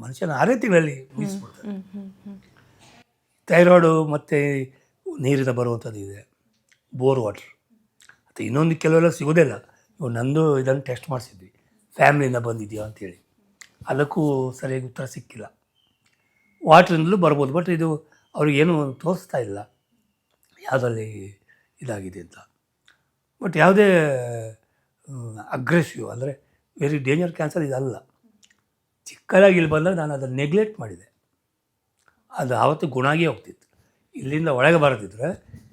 ಮನುಷ್ಯನ 6 ತಿಂಗಳಲ್ಲಿ ಮುಗಿಸ್ಬಿಡ್ತಾರೆ. ಥೈರಾಯ್ಡು ಮತ್ತು ನೀರಿಂದ ಬರುವಂಥದ್ದು ಇದೆ, ಬೋರ್ ವಾಟ್ರ್. ಮತ್ತು ಇನ್ನೊಂದು ಕೆಲವೆಲ್ಲ ಸಿಗೋದಿಲ್ಲ. ಇವಾಗ ನಂದು ಇದನ್ನು ಟೆಸ್ಟ್ ಮಾಡಿಸಿದ್ವಿ, ಫ್ಯಾಮ್ಲಿಯಿಂದ ಬಂದಿದೆಯಾ ಅಂಥೇಳಿ. ಅದಕ್ಕೂ ಸರಿಯಾಗಿ ಉತ್ತರ ಸಿಕ್ಕಿಲ್ಲ. ವಾಟ್ರಿಂದಲೂ ಬರ್ಬೋದು, ಬಟ್ ಇದು ಅವ್ರಿಗೇನು ತೋರಿಸ್ತಾ ಇಲ್ಲ ಯಾವುದಲ್ಲಿ ಇದಾಗಿದೆ ಅಂತ. ಬಟ್ ಯಾವುದೇ ಅಗ್ರೆಸಿವ್ ಅಂದರೆ ವೆರಿ ಡೇಂಜರ್ ಕ್ಯಾನ್ಸರ್ ಇದಲ್ಲ. ಚಿಕ್ಕದಾಗಿ ಇಲ್ಲಿ ಬಂದಾಗ ನಾನು ಅದನ್ನು ನೆಗ್ಲೆಕ್ಟ್ ಮಾಡಿದೆ. ಅದು ಆವತ್ತು ಗುಣ ಆಗೇ ಹೋಗ್ತಿತ್ತು. ಇಲ್ಲಿಂದ ಒಳಗೆ ಬರೋದಿದ್ರೆ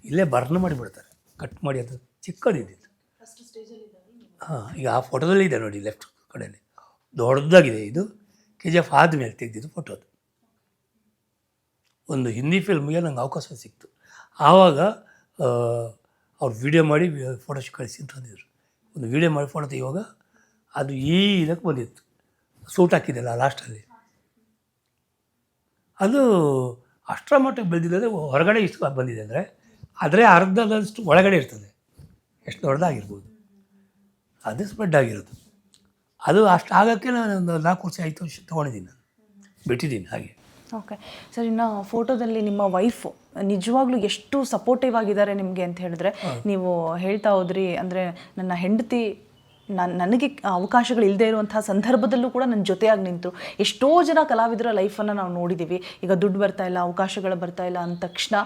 ಇಲ್ಲೇ ಬರ್ನ್ ಮಾಡಿಬಿಡ್ತಾರೆ, ಕಟ್ ಮಾಡಿ. ಅದು ಚಿಕ್ಕದಿದ್ದಿತ್ತು. ಈಗ ಆ ಫೋಟೋದಲ್ಲಿ ಇದೆ ನೋಡಿ, ಲೆಫ್ಟ್ ಕಡೆಯಲ್ಲಿ ದೊಡ್ಡದಾಗಿದೆ. ಇದು KGF ಆದಮೇಲೆ ತೆಗೆದಿದ್ದು ಫೋಟೋ. ಅದು ಒಂದು ಹಿಂದಿ ಫಿಲ್ಮ್ಗೆ ನಂಗೆ ಅವಕಾಶ ಸಿಕ್ತು. ಆವಾಗ ಅವ್ರು ವೀಡಿಯೋ ಮಾಡಿ ಫೋಟೋ ಕಳಿಸಿ ಅಂತಂದಿದ್ರು. ಒಂದು ವೀಡಿಯೋ ಮಾಡಿ ಫೋಟೋ ತೆಗೆಯುವಾಗ ಅದು ಈ ಇದಕ್ಕೆ ಬಂದಿತ್ತು, ಸೂಟ್ ಹಾಕಿದ್ದೆಲ್ಲ ಲಾಸ್ಟಲ್ಲಿ. ಅದು ಅಷ್ಟರ ಮಟ್ಟಿಗೆ ಬೆಳೆದಿದ್ದರೆ ಹೊರಗಡೆ ಇಷ್ಟು ಬಂದಿದೆ ಅಂದರೆ ಆದರೆ ಅರ್ಧದಷ್ಟು ಒಳಗಡೆ ಇರ್ತದೆ. ಎಷ್ಟು ದೊಡ್ಡದಾಗಿರ್ಬೋದು, ಅದು ಸ್ಪ್ರೆಡ್ ಆಗಿರೋದು. ಅದು ಅಷ್ಟು ಆಗೋಕ್ಕೆ ನಾನು ಒಂದು 4 ವರ್ಷ 5 ವರ್ಷ ತೊಗೊಂಡಿದ್ದೀನಿ, ನಾನು ಬಿಟ್ಟಿದ್ದೀನಿ ಹಾಗೆ. ಓಕೆ ಸರ್, ಇನ್ನು ಫೋಟೋದಲ್ಲಿ ನಿಮ್ಮ ವೈಫು ನಿಜವಾಗ್ಲೂ ಎಷ್ಟು ಸಪೋರ್ಟಿವ್ ಆಗಿದ್ದಾರೆ ನಿಮಗೆ ಅಂತ ಹೇಳಿದ್ರೆ, ನೀವು ಹೇಳ್ತಾ ಹೋದ್ರಿ ಅಂದರೆ ನನ್ನ ಹೆಂಡತಿ ನನಗೆ ಅವಕಾಶಗಳು ಇಲ್ಲದೆ ಇರುವಂತಹ ಸಂದರ್ಭದಲ್ಲೂ ಕೂಡ ನನ್ನ ಜೊತೆಯಾಗಿ ನಿಂತು. ಎಷ್ಟೋ ಜನ ಕಲಾವಿದರ ಲೈಫನ್ನು ನಾವು ನೋಡಿದ್ದೀವಿ. ಈಗ ದುಡ್ಡು ಬರ್ತಾ ಇಲ್ಲ, ಅವಕಾಶಗಳು ಬರ್ತಾ ಇಲ್ಲ ಅಂದ ತಕ್ಷಣ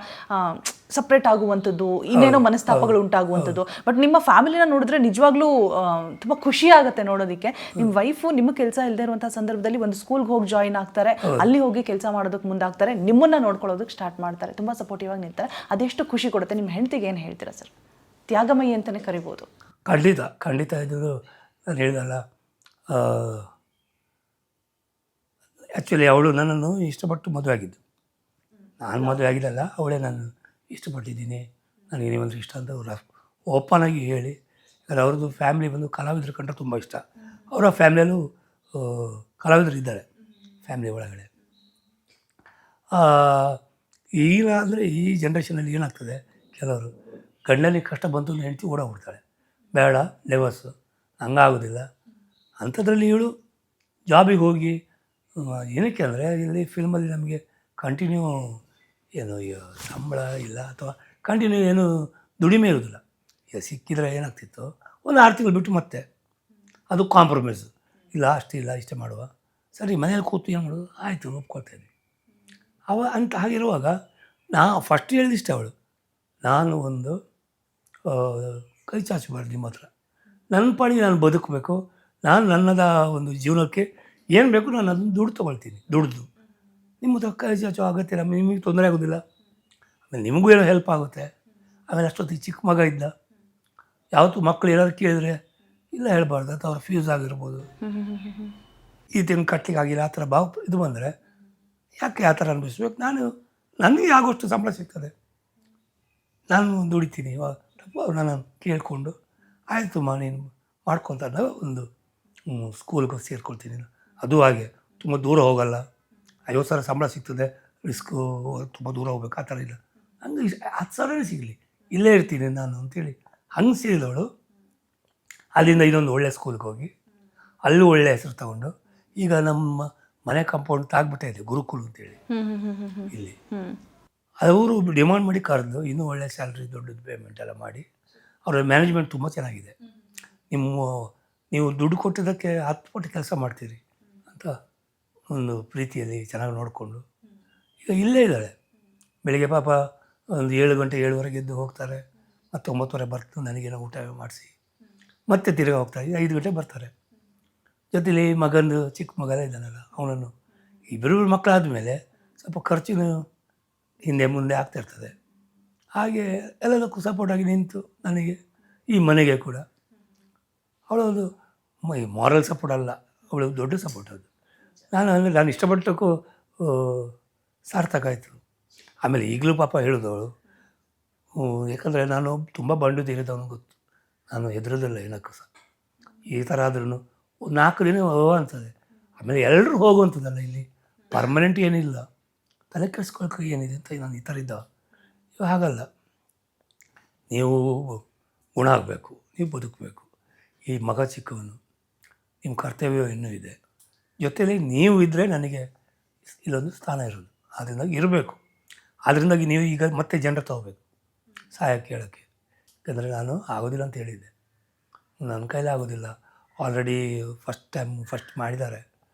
ಸಪ್ರೇಟ್ ಆಗುವಂಥದ್ದು, ಇನ್ನೇನೋ ಮನಸ್ತಾಪಗಳು ಉಂಟಾಗುವಂಥದ್ದು. ಬಟ್ ನಿಮ್ಮ ಫ್ಯಾಮಿಲಿನ ನೋಡಿದ್ರೆ ನಿಜವಾಗ್ಲೂ ತುಂಬ ಖುಷಿ ಆಗುತ್ತೆ ನೋಡೋದಕ್ಕೆ. ನಿಮ್ಮ ವೈಫು ನಿಮ್ಮ ಕೆಲಸ ಇಲ್ಲದೆ ಇರುವಂಥ ಸಂದರ್ಭದಲ್ಲಿ ಒಂದು ಸ್ಕೂಲ್ಗೆ ಹೋಗಿ ಜಾಯಿನ್ ಆಗ್ತಾರೆ, ಅಲ್ಲಿ ಹೋಗಿ ಕೆಲಸ ಮಾಡೋದಕ್ಕೆ ಮುಂದಾಗ್ತಾರೆ, ನಿಮ್ಮನ್ನು ನೋಡ್ಕೊಳ್ಳೋದಕ್ಕೆ ಸ್ಟಾರ್ಟ್ ಮಾಡ್ತಾರೆ, ತುಂಬ ಸಪೋರ್ಟಿವ್ ಆಗಿ ನಿಲ್ತಾರೆ. ಅದೆಷ್ಟು ಖುಷಿ ಕೊಡುತ್ತೆ. ನಿಮ್ಮ ಹೆಂಡತಿಗೆ ಏನು ಹೇಳ್ತೀರಾ ಸರ್? ತ್ಯಾಗಮಯಿ ಅಂತಲೇ ಕರಿಬೋದು. ಖಂಡಿತ ಇದು ನಾನು ಹೇಳಿದಲ್ಲ. ಆ್ಯಕ್ಚುಲಿ ಅವಳು ನನ್ನನ್ನು ಇಷ್ಟಪಟ್ಟು ಮದುವೆ ಆಗಿದ್ದು. ನಾನು ಮದುವೆ ಆಗಿದ್ದಲ್ಲ, ಅವಳೇ ನಾನು ಇಷ್ಟಪಟ್ಟಿದ್ದೀನಿ, ನನಗೆ ನೀವಂದ್ರೆ ಇಷ್ಟ ಅಂತ ಅವ್ರು ಓಪನ್ ಆಗಿ ಹೇಳಿ. ಯಾಕಂದರೆ ಅವ್ರದ್ದು ಫ್ಯಾಮಿಲಿ ಬಂದು ಕಲಾವಿದರು ಕಂಡ್ರೆ ತುಂಬ ಇಷ್ಟ. ಅವರ ಫ್ಯಾಮಿಲಿಯಲ್ಲೂ ಕಲಾವಿದರು ಇದ್ದಾರೆ ಫ್ಯಾಮಿಲಿ ಒಳಗಡೆ. ಈಗ ಅಂದರೆ ಈ ಜನ್ರೇಷನಲ್ಲಿ ಏನಾಗ್ತದೆ, ಕೆಲವರು ಗಂಡನಿಗೆ ಕಷ್ಟ ಬಂತು ಅಂತ ಹೆಂಡ್ತಿ ಓಡೋಗ್ಬಿಡ್ತಾಳೆ, ಬೇಡ ಲೆವಸ್ಸು, ಹಂಗಾಗೋದಿಲ್ಲ. ಅಂಥದ್ರಲ್ಲಿ ಇವಳು ಜಾಬಿಗೆ ಹೋಗಿ ಏನಕ್ಕೆ ಅಂದರೆ ಇಲ್ಲಿ ಫಿಲ್ಮಲ್ಲಿ ನಮಗೆ ಕಂಟಿನ್ಯೂ ಏನು ಸಂಬಳ ಇಲ್ಲ ಅಥವಾ ಕಂಟಿನ್ಯೂ ಏನು ದುಡಿಮೆ ಇರೋದಿಲ್ಲ. ಈಗ ಸಿಕ್ಕಿದ್ರೆ ಏನಾಗ್ತಿತ್ತು, ಒಂದು 6 ತಿಂಗಳು ಬಿಟ್ಟು ಮತ್ತೆ ಅದು ಕಾಂಪ್ರಮೈಸು. ಇಲ್ಲ ಅಷ್ಟಿಲ್ಲ, ಇಷ್ಟೇ ಮಾಡುವ, ಸರಿ ಮನೇಲಿ ಕೂತು ಏನು ಮಾಡೋದು, ಆಯಿತು ಒಪ್ಕೊಳ್ತಾಯಿದ್ವಿ. ಅಂತ ಹಾಗಿರುವಾಗ ಫಸ್ಟ್ ಹೇಳಿದಿಷ್ಟೇ ಅವಳು, ನಾನು ಒಂದು ಕೈ ಚಾಚಬಾರ್ದು ನಿಮ್ಮ ಹತ್ರ, ನನ್ನ ಪಾಡಿಗೆ ನಾನು ಬದುಕಬೇಕು, ನಾನು ನನ್ನದ ಒಂದು ಜೀವನಕ್ಕೆ ಏನು ಬೇಕು ನಾನು ಅದನ್ನು ದುಡ್ಡು ತೊಗೊಳ್ತೀನಿ, ದುಡ್ದು ನಿಮ್ಮ ಹತ್ರ ಕೈ ಚಾಚೋ ಅಗತ್ಯ ಇಲ್ಲ, ನಿಮಗೆ ತೊಂದರೆ ಆಗೋದಿಲ್ಲ, ಆಮೇಲೆ ನಿಮಗೂ ಏನೋ ಹೆಲ್ಪ್ ಆಗುತ್ತೆ. ಆಮೇಲೆ ಅಷ್ಟೊತ್ತಿಗೆ ಚಿಕ್ಕ ಮಗ ಇದ್ದ, ಯಾವತ್ತೂ ಮಕ್ಕಳು ಏನಾದ್ರು ಕೇಳಿದ್ರೆ ಇಲ್ಲ ಹೇಳಬಾರ್ದು, ಅಥವಾ ಅವ್ರ ಫ್ಯೂಸ್ ಆಗಿರ್ಬೋದು, ಈ ತಿಂಗಳು ಕಟ್ಲಿಕ್ಕೆ ಆಗಿಲ್ಲ, ಆ ಥರ ಇದು ಬಂದರೆ ಯಾಕೆ ಆ ಥರ ಅನ್ಭವಿಸ್ಬೇಕು, ನನಗೆ ಆಗೋಷ್ಟು ಸಂಬಳ ಸಿಗ್ತದೆ, ನಾನು ದುಡಿತೀನಿ. ನಾನು ಕೇಳಿಕೊಂಡು ಆಯಿತು ನೀನು ಮಾಡ್ಕೊತ ಒಂದು ಸ್ಕೂಲ್ಗೆ ಸೇರ್ಕೊಳ್ತೀನಿ. ಅದು ಹಾಗೆ ತುಂಬ ದೂರ ಹೋಗಲ್ಲ, 50,000 ಸಂಬಳ ಸಿಗ್ತದೆ, ರಿಸ್ಕು ತುಂಬ ದೂರ ಹೋಗ್ಬೇಕು ಆ ಥರ ಇಲ್ಲ. ಹಂಗೆ 10,000 ಸಿಗಲಿ, ಇಲ್ಲೇ ಇರ್ತೀನಿ ನಾನು ಅಂತೇಳಿ ಹಂಗೆ ಸೇರಿದವಳು. ಅಲ್ಲಿಂದ ಇನ್ನೊಂದು ಒಳ್ಳೆಯ ಸ್ಕೂಲ್ಗೆ ಹೋಗಿ ಅಲ್ಲೂ ಒಳ್ಳೆಯ ಹೆಸರು ತಗೊಂಡು ಈಗ ನಮ್ಮ ಮನೆ ಕಾಂಪೌಂಡ್ ತಾಗ್ಬಿಟ್ಟೆ ಇದೆ, ಗುರುಕುಲ್ ಅಂತೇಳಿ ಇಲ್ಲಿ. ಅವರು ಡಿಮಾಂಡ್ ಮಾಡಿ ಕರೆದು ಇನ್ನೂ ಒಳ್ಳೆ ಸ್ಯಾಲ್ರಿ, ದೊಡ್ಡದು ಪೇಮೆಂಟ್ ಎಲ್ಲ ಮಾಡಿ, ಅವರ ಮ್ಯಾನೇಜ್ಮೆಂಟ್ ತುಂಬ ಚೆನ್ನಾಗಿದೆ. ನೀವು ದುಡ್ಡು ಕೊಟ್ಟಿದ್ದಕ್ಕೆ 10 ಪಟ್ಟು ಕೆಲಸ ಮಾಡ್ತೀರಿ ಅಂತ ಒಂದು ಪ್ರೀತಿಯಲ್ಲಿ ಚೆನ್ನಾಗಿ ನೋಡಿಕೊಂಡು ಈಗ ಇಲ್ಲೇ ಇದ್ದಾಳೆ. ಬೆಳಿಗ್ಗೆ ಪಾಪ ಒಂದು 7 ಗಂಟೆ 7:30 ಎದ್ದು ಹೋಗ್ತಾರೆ, ಮತ್ತು 9:30 ಬರ್ತು ನನಗೇನೋ ಊಟ ಮಾಡಿಸಿ ಮತ್ತೆ ತಿರುಗಿ ಹೋಗ್ತಾರೆ, 5 ಗಂಟೆ ಬರ್ತಾರೆ. ಜೊತೆಲಿ ಮಗಂದು ಚಿಕ್ಕ ಮಗನೇ ಇದ್ದಾನಲ್ಲ, ಅವನನ್ನು ಇಬ್ಬರು ಮಕ್ಕಳಾದ ಮೇಲೆ ಸ್ವಲ್ಪ ಖರ್ಚಿನ ಹಿಂದೆ ಮುಂದೆ ಆಗ್ತಾಯಿರ್ತದೆ. ಹಾಗೆ ಎಲ್ಲದಕ್ಕೂ ಸಪೋರ್ಟಾಗಿ ನಿಂತು ನನಗೆ ಈ ಮನೆಗೆ ಕೂಡ ಅವಳೊಂದು ಮಾರಲ್ ಸಪೋರ್ಟ್ ಅಲ್ಲ, ಅವಳು ದೊಡ್ಡ ಸಪೋರ್ಟ್ ಅದು. ನಾನು ಇಷ್ಟಪಟ್ಟಕ್ಕೂ ಸಾರ್ಥಕ ಆಯಿತು. ಆಮೇಲೆ ಈಗಲೂ ಪಾಪ ಹೇಳೋದು ಅವಳು, ಯಾಕಂದರೆ ನಾನು ತುಂಬ ಬಂಡು ತೀರಿದವನು ಗೊತ್ತು, ನಾನು ಹೆದರೋದಿಲ್ಲ ಏನಕ್ಕೂ ಸಹ. ಈ ಥರ ಆದ್ರೂ 4 ದಿನ ಅಂತದೆ, ಆಮೇಲೆ ಎಲ್ಲರೂ ಹೋಗುವಂಥದ್ದಲ್ಲ, ಇಲ್ಲಿ ಪರ್ಮನೆಂಟ್ ಏನಿಲ್ಲ, ತಲೆ ಕೆಡಿಸ್ಕೊಳಕ್ಕೆ ಏನಿದೆ ಅಂತ ನಾನು ಈ ಥರ ಇದ್ದ. ಇವಾಗ ಹಾಗಲ್ಲ, ನೀವು ಗುಣ ಆಗಬೇಕು, ನೀವು ಬದುಕಬೇಕು. ಈ ಮಗ ಚಿಕ್ಕವನು, ನಿಮ್ಮ ಕರ್ತವ್ಯ ಇನ್ನೂ ಇದೆ, ಜೊತೆಯಲ್ಲಿ ನೀವು ಇದ್ದರೆ ನನಗೆ ಇಲ್ಲೊಂದು ಸ್ಥಾನ ಇರೋದು, ಅದರಿಂದಾಗಿ ಇರಬೇಕು. ಅದರಿಂದಾಗಿ ನೀವು ಈಗ ಮತ್ತೆ ಜನರು ತೊಗೋಬೇಕು ಸಹಾಯ ಕೇಳೋಕ್ಕೆ. ಯಾಕಂದರೆ ನಾನು ಆಗೋದಿಲ್ಲ ಅಂತ ಹೇಳಿದ್ದೆ, ನನ್ನ ಕೈಲೇ ಆಗೋದಿಲ್ಲ. ಆಲ್ರೆಡಿ ಫಸ್ಟ್ ಮಾಡಿದ್ದಾರೆ,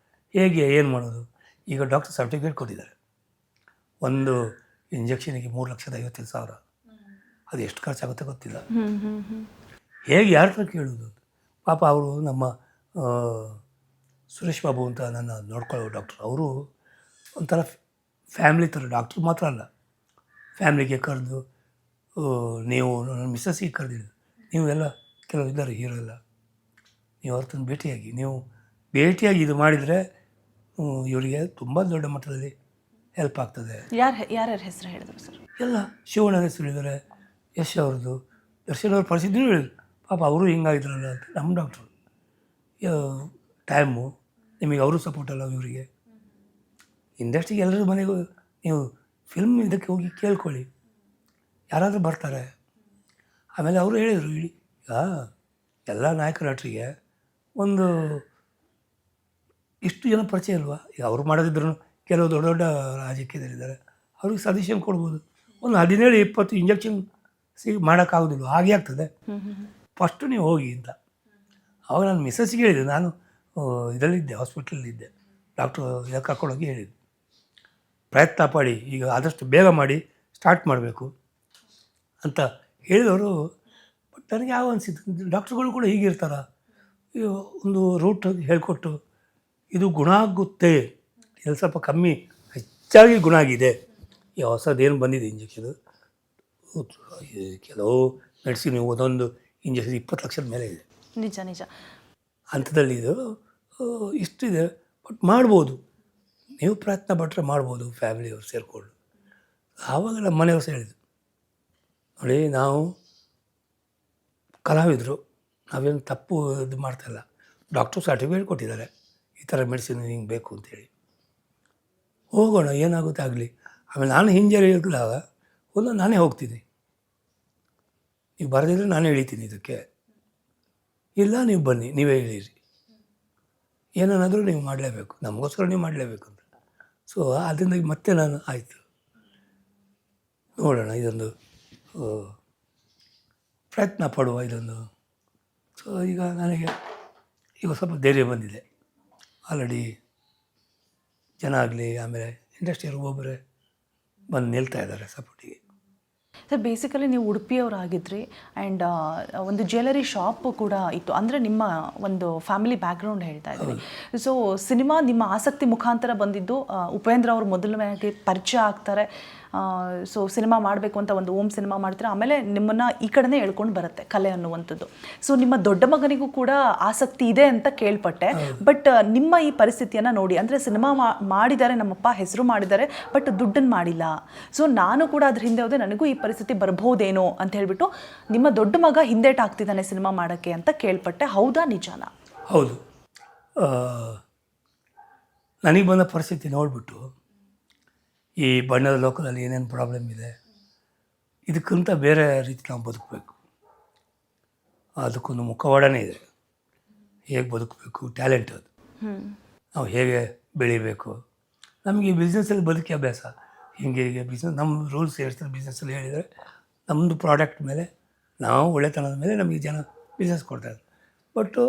ಹೇಗೆ ಏನು ಮಾಡೋದು? ಈಗ ಡಾಕ್ಟರ್ ಸರ್ಟಿಫಿಕೇಟ್ ಕೊಟ್ಟಿದ್ದಾರೆ, ಒಂದು ಇಂಜೆಕ್ಷನಿಗೆ 3,50,000. ಅದು ಎಷ್ಟು ಖರ್ಚಾಗುತ್ತೆ ಗೊತ್ತಿಲ್ಲ. ಹೇಗೆ ಯಾರ ಹತ್ರ ಕೇಳೋದು? ಪಾಪ ಅವರು ನಮ್ಮ ಸುರೇಶ್ ಬಾಬು ಅಂತ ನನ್ನ ನೋಡ್ಕೊಳ್ಳೋ ಡಾಕ್ಟ್ರು, ಅವರು ಒಂಥರ ಫ್ಯಾಮ್ಲಿ ಥರ ಡಾಕ್ಟ್ರು ಮಾತ್ರ ಅಲ್ಲ, ಫ್ಯಾಮ್ಲಿಗೆ ಕರೆದು, ನೀವು ನನ್ನ ಮಿಸ್ಸಸ್ಸಿಗೆ ಕರೆದಿದ್ದು, ನೀವು ಎಲ್ಲ ಕೆಲವು ಇದ್ದಾರೆ ಹೀರೋ ಎಲ್ಲ, ನೀವು ಅವ್ರನ್ನ ಭೇಟಿಯಾಗಿ ಇದು ಮಾಡಿದರೆ ಇವರಿಗೆ ತುಂಬ ದೊಡ್ಡ ಮಟ್ಟದಲ್ಲಿ ಹೆಲ್ಪ್ ಆಗ್ತದೆ. ಯಾರ್ಯಾರ ಹೆಸರು ಹೇಳಿದ್ರು ಸರ್? ಎಲ್ಲ ಶಿವಣ್ಣನ ಹೆಸರು ಹೇಳಿದ್ದಾರೆ, ಯಶ್ ಅವ್ರದ್ದು, ದರ್ಶನ್ ಅವ್ರ ಪರಿಸ್ಥಿತಿನೂ ಹೇಳಿದ್ರು. ಪಾಪ ಅವರು ಹಿಂಗಾಗಿದ್ರಲ್ಲ ಅಂತ. ನಮ್ಮ ಡಾಕ್ಟ್ರು ಟೈಮು ನಿಮಗೆ ಅವರು ಸಪೋರ್ಟ್ ಅಲ್ಲ ಇವರಿಗೆ. ಇಂಡಸ್ಟ್ರಿಗೆ ಎಲ್ಲರ ಮನೆಗೂ ನೀವು ಫಿಲ್ಮ್ ಇದಕ್ಕೆ ಹೋಗಿ ಕೇಳ್ಕೊಳ್ಳಿ, ಯಾರಾದರೂ ಬರ್ತಾರೆ. ಆಮೇಲೆ ಅವರು ಹೇಳಿದರು, ಈಗ ಎಲ್ಲ ನಾಯಕ ನಟರಿಗೆ ಒಂದು ಇಷ್ಟು ಜನ ಪರಿಚಯ ಅಲ್ವಾ? ಈಗ ಅವ್ರು ಮಾಡೋದಿದ್ರು ಕೆಲವು ದೊಡ್ಡ ದೊಡ್ಡ ರಾಜಕೀಯದಲ್ಲಿದ್ದಾರೆ, ಅವ್ರಿಗೆ ಸಜೆಷನ್ ಕೊಡ್ಬೋದು. ಒಂದು 17-20 ಇಂಜೆಕ್ಷನ್ ಮಾಡೋಕ್ಕಾಗೋದಿಲ್ಲ, ಹಾಗೆ ಆಗ್ತದೆ. ಫಸ್ಟು ನೀವು ಹೋಗಿ ಅಂತ. ಆವಾಗ ನಾನು ಮಿಸ್ಸಸ್ಸಿಗೆ ಹೇಳಿದೆ, ನಾನು ಇದರಲ್ಲಿದ್ದೆ, ಹಾಸ್ಪಿಟ್ಲಲ್ಲಿದ್ದೆ, ಡಾಕ್ಟ್ರು ಇದಕ್ಕೆ ಕರ್ಕೊಂಡೋಗಿ ಹೇಳಿದ್ದು, ಪ್ರಯತ್ನ ಪಡಿ, ಈಗ ಆದಷ್ಟು ಬೇಗ ಮಾಡಿ ಸ್ಟಾರ್ಟ್ ಮಾಡಬೇಕು ಅಂತ ಹೇಳಿದವರು. ಬಟ್ ನನಗೆ ಯಾವ ಅನಿಸಿತ್ತು, ಡಾಕ್ಟ್ರುಗಳು ಕೂಡ ಹೀಗಿರ್ತಾರ, ಒಂದು ರೂಟ್ ಹೇಳ್ಕೊಟ್ಟು ಇದು ಗುಣ ಆಗುತ್ತೆ, ಇಲ್ಲಿ ಸ್ವಲ್ಪ ಕಮ್ಮಿ ಹೆಚ್ಚಾಗಿ ಗುಣ ಆಗಿದೆ, ಈ ಹೊಸದೇನು ಬಂದಿದೆ ಇಂಜೆಕ್ಷನ್, ಕೆಲವು ಮೆಡಿಸಿನ್ ಒಂದೊಂದು ಇಂಜೆಕ್ಷನ್ 20 ಲಕ್ಷದ ಮೇಲೆ ಇದೆ. ನಿಜ ಅಂಥದ್ದಲ್ಲಿ ಇದು ಇಷ್ಟಿದೆ. ಬಟ್ ಮಾಡ್ಬೋದು, ನೀವು ಪ್ರಯತ್ನ ಪಟ್ಟರೆ ಮಾಡ್ಬೋದು, ಫ್ಯಾಮಿಲಿಯವ್ರು ಸೇರಿಕೊಂಡು. ಆವಾಗ ನಮ್ಮ ಮನೆಯವ್ರು ಸಹ ಹೇಳಿದರು, ನೋಡಿ ನಾವು ಕಲಾವಿದರು, ನಾವೇನು ತಪ್ಪು ಇದು ಮಾಡ್ತಾಯಿಲ್ಲ, ಡಾಕ್ಟ್ರು ಸರ್ಟಿಫಿಕೇಟ್ ಕೊಟ್ಟಿದ್ದಾರೆ, ಈ ಥರ ಮೆಡಿಸಿನ್ ಹಿಂಗೆ ಬೇಕು ಅಂತೇಳಿ, ಹೋಗೋಣ ಏನಾಗುತ್ತೆ ಆಗಲಿ. ಆಮೇಲೆ ನಾನು ಹಿಂಜರಿಯಾಗ ನಾನೇ ಹೋಗ್ತೀನಿ, ನೀವು ಬರೆದಿದ್ರೆ ನಾನೇ ಇಳಿತೀನಿ ಇದಕ್ಕೆ, ಇಲ್ಲ ನೀವು ಬನ್ನಿ, ನೀವೇ ಇಳೀರಿ, ಏನಾದರೂ ನೀವು ಮಾಡಲೇಬೇಕು, ನಮಗೋಸ್ಕರ ನೀವು ಮಾಡಲೇಬೇಕು ಅಂತ. ಸೊ ಅದರಿಂದ ಮತ್ತೆ ನಾನು ಆಯಿತು, ನೋಡೋಣ, ಇದೊಂದು ಪ್ರಯತ್ನ ಪಡುವ ಇದೊಂದು. ಸೊ ಈಗ ನನಗೆ ಈಗ ಸ್ವಲ್ಪ ಧೈರ್ಯ ಬಂದಿದೆ. ಆಲ್ರೆಡಿ ಜನ ಆಗಲಿ, ಆಮೇಲೆ ಇಂಡಸ್ಟ್ರಿಯವ್ರು ಒಬ್ಬೊಬ್ಬರೇ ಬಂದು ನಿಲ್ತಾ ಇದ್ದಾರೆ ಸಪೋರ್ಟಿಗೆ. ಸರ್, ಬೇಸಿಕಲಿ ನೀವು ಉಡುಪಿಯವರಾಗಿದ್ರಿ ಆ್ಯಂಡ್ ಒಂದು ಜ್ಯುವೆಲರಿ ಶಾಪು ಕೂಡ ಇತ್ತು, ಅಂದರೆ ನಿಮ್ಮ ಒಂದು ಫ್ಯಾಮಿಲಿ ಬ್ಯಾಕ್ಗ್ರೌಂಡ್ ಹೇಳ್ತಾ ಇದ್ದೀವಿ. ಸೊ ಸಿನಿಮಾ ನಿಮ್ಮ ಆಸಕ್ತಿ ಮುಖಾಂತರ ಬಂದಿದ್ದು, ಉಪೇಂದ್ರ ಅವರು ಮೊದಲನೇ ಪರಿಚಯ ಆಗ್ತಾರೆ. ಸೊ ಸಿನಿಮಾ ಮಾಡಬೇಕು ಅಂತ ಒಂದು ಓಮ್ ಸಿನಿಮಾ ಮಾಡ್ತೀರಾ, ಆಮೇಲೆ ನಿಮ್ಮನ್ನು ಈ ಕಡೆನೇ ಹೇಳ್ಕೊಂಡು ಬರುತ್ತೆ ಕಲೆ ಅನ್ನುವಂಥದ್ದು. ಸೊ ನಿಮ್ಮ ದೊಡ್ಡ ಮಗನಿಗೂ ಕೂಡ ಆಸಕ್ತಿ ಇದೆ ಅಂತ ಕೇಳ್ಪಟ್ಟೆ. ಬಟ್ ನಿಮ್ಮ ಈ ಪರಿಸ್ಥಿತಿಯನ್ನು ನೋಡಿ, ಅಂದರೆ ಸಿನಿಮಾ ಮಾಡಿದ್ದಾರೆ, ನಮ್ಮಪ್ಪ ಹೆಸರು ಮಾಡಿದ್ದಾರೆ, ಬಟ್ ದುಡ್ಡನ್ನು ಮಾಡಿಲ್ಲ. ಸೊ ನಾನು ಕೂಡ ಅದ್ರ ಹಿಂದೆ ಹೋದೆ, ನನಗೂ ಈ ಪರಿಸ್ಥಿತಿ ಬರ್ಬೋದೇನೋ ಅಂತ ಹೇಳ್ಬಿಟ್ಟು ನಿಮ್ಮ ದೊಡ್ಡ ಮಗ ಹಿಂದೇಟಾಗ್ತಿದ್ದಾನೆ ಸಿನಿಮಾ ಮಾಡೋಕ್ಕೆ ಅಂತ ಕೇಳ್ಪಟ್ಟೆ. ಹೌದಾ, ನಿಜಾನಾ? ಹೌದು, ನನಗೆ ಬಂದ ಪರಿಸ್ಥಿತಿ ನೋಡಿಬಿಟ್ಟು, ಈ ಬಣ್ಣದ ಲೋಕದಲ್ಲಿ ಏನೇನು ಪ್ರಾಬ್ಲಮ್ ಇದೆ, ಇದಕ್ಕಿಂತ ಬೇರೆ ರೀತಿ ನಾವು ಬದುಕಬೇಕು, ಅದಕ್ಕೊಂದು ಮುಖವಾಡನೇ ಇದೆ, ಹೇಗೆ ಬದುಕಬೇಕು, ಟ್ಯಾಲೆಂಟ್ ಅದು, ನಾವು ಹೇಗೆ ಬೆಳಿಬೇಕು. ನಮಗೆ ಈ ಬಿಸ್ನೆಸ್ಸಲ್ಲಿ ಬದುಕಿ ಅಭ್ಯಾಸ, ಹೀಗೆ ಬಿಸ್ನೆಸ್ ನಮ್ಮ ರೂಲ್ಸ್ ಹೇಳ್ತಾರೆ. ಬಿಸ್ನೆಸ್ಸಲ್ಲಿ ಹೇಳಿದರೆ ನಮ್ಮದು ಪ್ರಾಡಕ್ಟ್ ಮೇಲೆ, ನಾವು ಒಳ್ಳೆತನದ ಮೇಲೆ ನಮಗೆ ಜನ ಬಿಸ್ನೆಸ್ ಕೊಡ್ತಾರೆ. ಬಟ್ಟು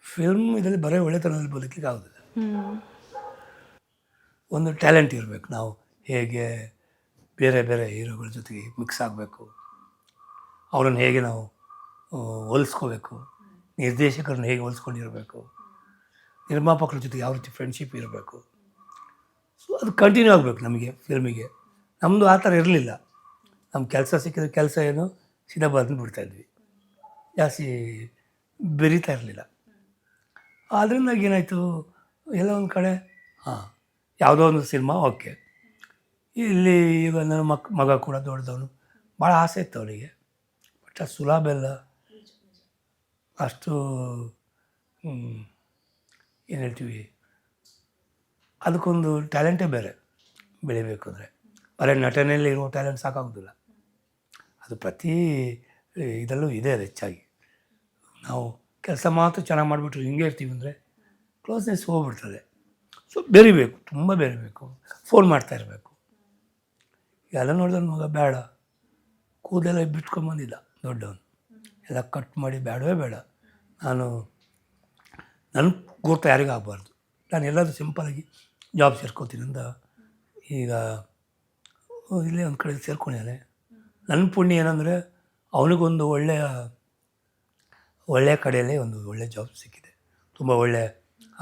ಫಿಲ್ಮ್ ಇದರಲ್ಲಿ ಬರೀ ಒಳ್ಳೆತನದಲ್ಲಿ ಬದುಕಲಿಕ್ಕೆ ಆಗೋದಿಲ್ಲ, ಒಂದು ಟ್ಯಾಲೆಂಟ್ ಇರಬೇಕು. ನಾವು ಹೇಗೆ ಬೇರೆ ಬೇರೆ ಹೀರೋಗಳ ಜೊತೆಗೆ ಮಿಕ್ಸ್ ಆಗಬೇಕು, ಅವರನ್ನು ಹೇಗೆ ನಾವು ಹೋಲಿಸ್ಕೋಬೇಕು, ನಿರ್ದೇಶಕರನ್ನ ಹೇಗೆ ಹೋಲಿಸ್ಕೊಂಡಿರಬೇಕು, ನಿರ್ಮಾಪಕರ ಜೊತೆ ಯಾವ ರೀತಿ ಫ್ರೆಂಡ್ಶಿಪ್ ಇರಬೇಕು. ಸೊ ಅದು ಕಂಟಿನ್ಯೂ ಆಗಬೇಕು ನಮಗೆ ಫಿಲ್ಮಿಗೆ. ನಮ್ಮದು ಆ ಥರ ಇರಲಿಲ್ಲ. ನಮ್ಮ ಕೆಲಸ ಸಿಕ್ಕಿದ ಕೆಲಸ ಏನು ಸೀದಾ ಬಂದುಬಿಡ್ತಾಯಿದ್ವಿ, ಜಾಸ್ತಿ ಬೆರೀತಾ ಇರಲಿಲ್ಲ. ಅದರಿಂದ ಏನಾಯಿತು, ಎಲ್ಲ ಒಂದು ಕಡೆ ಯಾವುದೋ ಒಂದು ಸಿನಿಮಾ ಓಕೆ. ಇಲ್ಲಿ ಈಗ ನನ್ನ ಮಗ ಕೂಡ ದೊಡ್ಡದವನು, ಭಾಳ ಆಸೆ ಇತ್ತು ಅವನಿಗೆ. ಬಟ್ ಅದು ಸುಲಭ ಇಲ್ಲ. ಅಷ್ಟು ಏನು ಹೇಳ್ತೀವಿ, ಅದಕ್ಕೊಂದು ಟ್ಯಾಲೆಂಟೇ ಬೇರೆ ಬೆಳಿಬೇಕು ಅಂದರೆ. ಬರೀ ನಟನೆಯಲ್ಲಿ ಇರೋ ಟ್ಯಾಲೆಂಟ್ ಸಾಕಾಗೋದಿಲ್ಲ. ಅದು ಪ್ರತಿ ಇದರಲ್ಲೂ ಇದೆ. ಅದು ಹೆಚ್ಚಾಗಿ ನಾವು ಕೆಲಸ ಮಾತ್ರ ಚೆನ್ನಾಗಿ ಮಾಡಿಬಿಟ್ರು ಹಿಂಗೆ ಇರ್ತೀವಿ ಅಂದರೆ ಕ್ಲೋಸ್ನೆಸ್ ಹೋಗ್ಬಿಡ್ತದೆ. ಸೊ ಬೆರಿಬೇಕು, ತುಂಬ ಬೆರಿಬೇಕು, ಫೋನ್ ಮಾಡ್ತಾ ಇರಬೇಕು. ಎಲ್ಲ ನೋಡಿದ್ರೆ ಮಗ ಬೇಡ, ಕೂದಲೆಲ್ಲ ಬಿಟ್ಕೊಂಬಂದಿದ್ದ ದೊಡ್ಡವನು, ಎಲ್ಲ ಕಟ್ ಮಾಡಿ ಬೇಡವೇ ಬೇಡ, ನನ್ನ ಗುರ್ತು ಯಾರಿಗೂ ಆಗಬಾರ್ದು, ನಾನು ಎಲ್ಲಾದರೂ ಸಿಂಪಲಾಗಿ ಜಾಬ್ ಸೇರ್ಕೋತೀನಿ ಅಂತ ಈಗ ಇಲ್ಲೇ ಒಂದು ಕಡೆ ಸೇರ್ಕೊಂಡಿದ್ದಾನೆ. ನನ್ನ ಪುಣ್ಯ ಏನಂದರೆ ಅವನಿಗೊಂದು ಒಳ್ಳೆಯ ಕಡೆಯಲ್ಲೇ ಒಂದು ಒಳ್ಳೆಯ ಜಾಬ್ ಸಿಕ್ಕಿದೆ. ತುಂಬ ಒಳ್ಳೆಯ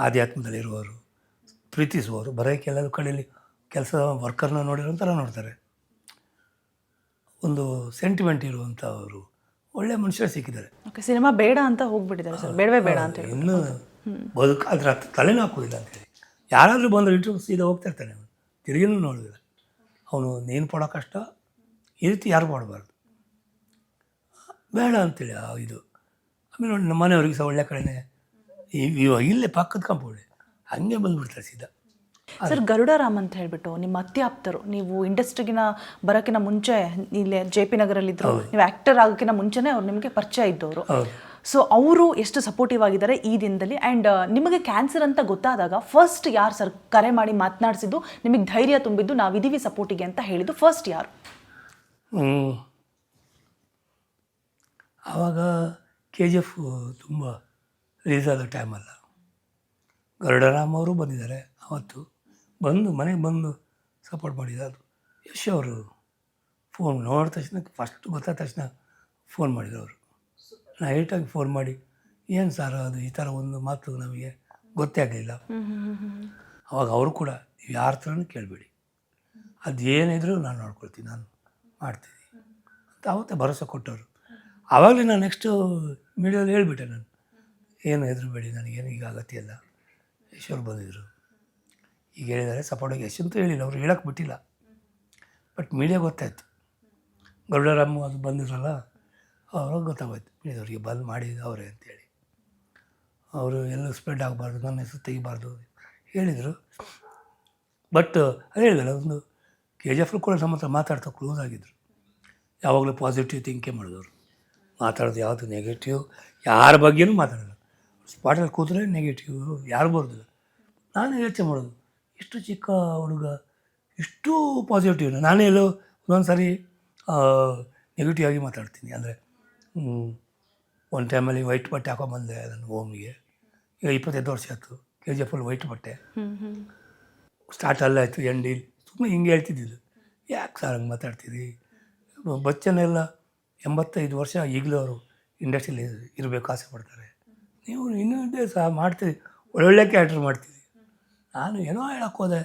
ಆಧ್ಯಾತ್ಮದಲ್ಲಿರುವವರು, ಪ್ರೀತಿಸುವವರು, ಬರೋಕ್ಕೆ ಎಲ್ಲರ ಕಡೆಯಲ್ಲಿ ಕೆಲಸ ವರ್ಕರ್ನ ನೋಡಿರೋ ಥರ ನೋಡ್ತಾರೆ. ಒಂದು ಸೆಂಟಿಮೆಂಟ್ ಇರುವಂಥವರು ಒಳ್ಳೆಯ ಮನುಷ್ಯರು ಸಿಕ್ಕಿದ್ದಾರೆ. ಓಕೆ, ಸಿನಿಮಾ ಬೇಡ ಅಂತ ಹೋಗ್ಬಿಟ್ಟಿದ್ದಾರೆ ಸರ್, ಬೇಡವೇ ಬೇಡ ಅಂತ ಹೇಳಿ. ಇನ್ನೂ ಅದ್ರ ತಲೆನೂ ಹಾಕೋದಿಲ್ಲ ಅಂತೇಳಿ ಯಾರಾದರೂ ಬಂದರೆ ಇಂಟರ್ವ್ಯೂ ಸೀದಾ ಹೋಗ್ತಾ ಇರ್ತಾನೆ. ಅವನು ತಿರುಗಿನೂ ನೋಡೋದಿಲ್ಲ. ಅವನು ನೀನು ಪಡೋ ಕಷ್ಟ ಈ ರೀತಿ ಯಾರು ಮಾಡಬಾರ್ದು, ಬೇಡ ಅಂತೇಳಿ ಇದು. ಆಮೇಲೆ ನೋಡಿ ನಮ್ಮ ಮನೆಯವ್ರಿಗೆ ಸಹ ಒಳ್ಳೆ ಕಡೆನೇ, ಇವಾಗ ಇಲ್ಲೇ ಪಕ್ಕದ ಕಾಂಪೌಂಡೆ, ಹಂಗೆ ಬಂದುಬಿಡ್ತಾರೆ ಸೀದಾ. ಸರ್, ಗರುಡರಾಮ್ ಅಂತ ಹೇಳ್ಬಿಟ್ಟು ನಿಮ್ಮ ಅತ್ಯಾಪ್ತರು, ನೀವು ಇಂಡಸ್ಟ್ರಿಗಿನ ಬರೋಕ್ಕಿಂತ ಮುಂಚೆ ಇಲ್ಲೇ JP ನಗರಲ್ಲಿದ್ದರು, ನೀವು ಆ್ಯಕ್ಟರ್ ಆಗೋಕ್ಕಿಂತ ಮುಂಚೆನೇ ಅವ್ರು ನಿಮಗೆ ಪರಿಚಯ ಇದ್ದವರು. ಸೊ ಅವರು ಎಷ್ಟು ಸಪೋರ್ಟಿವ್ ಆಗಿದ್ದಾರೆ ಈ ದಿನದಲ್ಲಿ. ಆ್ಯಂಡ್ ನಿಮಗೆ ಕ್ಯಾನ್ಸರ್ ಅಂತ ಗೊತ್ತಾದಾಗ ಫಸ್ಟ್ ಯಾರು ಸರ್ ಕರೆ ಮಾಡಿ ಮಾತನಾಡಿಸಿದ್ದು, ನಿಮಗೆ ಧೈರ್ಯ ತುಂಬಿದ್ದು, ನಾವಿದ್ದೀವಿ ಸಪೋರ್ಟಿಗೆ ಅಂತ ಹೇಳಿದ್ದು ಫಸ್ಟ್ ಯಾರು? ಆವಾಗ KGF ತುಂಬ ರಿಲೀಸ್ ಆದ ಟೈಮಲ್ಲ, ಗರುಡರಾಮ್ ಅವರು ಬಂದಿದ್ದಾರೆ. ಅವತ್ತು ಮನೆಗೆ ಬಂದು ಸಪೋರ್ಟ್ ಮಾಡಿದ್ದಾರೆ. ಯಶ್ ಅವರು ಫೋನ್ ನೋಡಿದ ತಕ್ಷಣ, ಫಸ್ಟ್ ಗೊತ್ತಾದ ತಕ್ಷಣ ಫೋನ್ ಮಾಡಿದ್ರು ಅವರು. ನೈಟಾಗಿ ಫೋನ್ ಮಾಡಿ, ಏನು ಸರ್ ಅದು ಈ ಥರ ಒಂದು ಮಾತು ನಮಗೆ ಗೊತ್ತೇ ಆಗಲಿಲ್ಲ. ಅವಾಗ ಅವರು ಕೂಡ ನೀವು ಯಾರ ಥರನೂ ಕೇಳಬೇಡಿ, ಅದು ಏನಿದ್ರು ನಾನು ನೋಡ್ಕೊಳ್ತೀನಿ, ನಾನು ಮಾಡ್ತೀನಿ ಅಂತ ಅವತ್ತೇ ಭರವಸೆ ಕೊಟ್ಟವರು. ಆವಾಗಲೇ ನಾನು ನೆಕ್ಸ್ಟು ಮೀಡಿಯಾದಲ್ಲಿ ಹೇಳಿಬಿಟ್ಟೆ, ನಾನು ಏನು ಹೆದರಬೇಡಿ, ನನಗೇನು ಈಗ ಅಗತ್ಯ ಇಲ್ಲ. ಯಶೋರು ಬಂದಿದ್ದರು, ಈಗ ಹೇಳಿದ್ದಾರೆ ಸಪೋರ್ಟಾಗಿ. ಯಶ್ ಅಂತೂ ಹೇಳಿಲ್ಲ, ಅವ್ರು ಹೇಳೋಕ್ಕೆ ಬಿಟ್ಟಿಲ್ಲ. ಬಟ್ ಮೀಡಿಯಾ ಗೊತ್ತಾಯಿತು, ಗರುಡರಾಮ್ ಅದು ಬಂದಿದ್ರಲ್ಲ, ಅವ್ರಿಗೆ ಗೊತ್ತಾಗೋಯ್ತು ಮೀಡಿಯಾದವ್ರಿಗೆ ಬಂದ್ ಮಾಡಿದ್ದು ಅವರೇ ಅಂತೇಳಿ. ಅವರು ಎಲ್ಲೂ ಸ್ಪ್ರೆಡ್ ಆಗಬಾರ್ದು, ನನ್ನ ಹೆಸರು ತೆಗಿಬಾರ್ದು ಹೇಳಿದರು. ಬಟ್ ಅದೇ ಹೇಳಿದಲ್ಲ, ಒಂದು KGF ಕೂಡ ನಮ್ಮ ಹತ್ರ ಮಾತಾಡ್ತಾ ಕ್ಲೋಸ್ ಆಗಿದ್ದರು. ಯಾವಾಗಲೂ ಪಾಸಿಟಿವ್ ಥಿಂಕೇ ಮಾಡಿದವರು, ಮಾತಾಡೋದು ಯಾವುದು ನೆಗೆಟಿವ್ ಯಾರ ಬಗ್ಗೆನೂ ಮಾತಾಡೋಲ್ಲ. ಸ್ಪಾಟಲ್ಲಿ ಕೂತ್ರೆ ನೆಗೆಟಿವ್ ಯಾರು ಬರೋದಿಲ್ಲ. ನಾನು ಯೋಚನೆ ಮಾಡೋದು, ಇಷ್ಟು ಚಿಕ್ಕ ಹುಡುಗ ಇಷ್ಟು ಪಾಸಿಟಿವ್. ನಾನೇ ಎಲ್ಲೋ ಒಂದೊಂದು ಸಾರಿ ನೆಗೆಟಿವ್ ಆಗಿ ಮಾತಾಡ್ತೀನಿ. ಅಂದರೆ ಒಂದು ಟೈಮಲ್ಲಿ ವೈಟ್ ಬಟ್ಟೆ ಹಾಕೊಂಬಂದೆ ನನ್ನ ಹೋಮಿಗೆ. ಈಗ 25 ವರ್ಷ ಆಯಿತು. KGF ವೈಟ್ ಬಟ್ಟೆ ಸ್ಟಾರ್ಟ್ ಅಲ್ಲಾಯಿತು, ಎಂಡಿ ಸುಮ್ಮನೆ ಹಿಂಗೆ ಹೇಳ್ತಿದ್ದಿದ್ದು. ಯಾಕೆ ಸರ್ ಹಂಗೆ ಮಾತಾಡ್ತೀರಿ? ಬಚ್ಚನೆಲ್ಲ 85 ವರ್ಷ ಈಗಲೂ ಅವರು ಇಂಡಸ್ಟ್ರಿಯಲ್ಲಿ ಇರಬೇಕು ಆಸೆ ಪಡ್ತಾರೆ. ನೀವು ಇನ್ನೂ ಸಹ ಮಾಡ್ತೀರಿ, ಒಳ್ಳೊಳ್ಳೆ ಕ್ಯಾರೆಕ್ಟರ್ ಮಾಡ್ತೀರಿ. ನಾನು ಏನೋ ಹೇಳಕ್ಕೆ ಹೋದೆ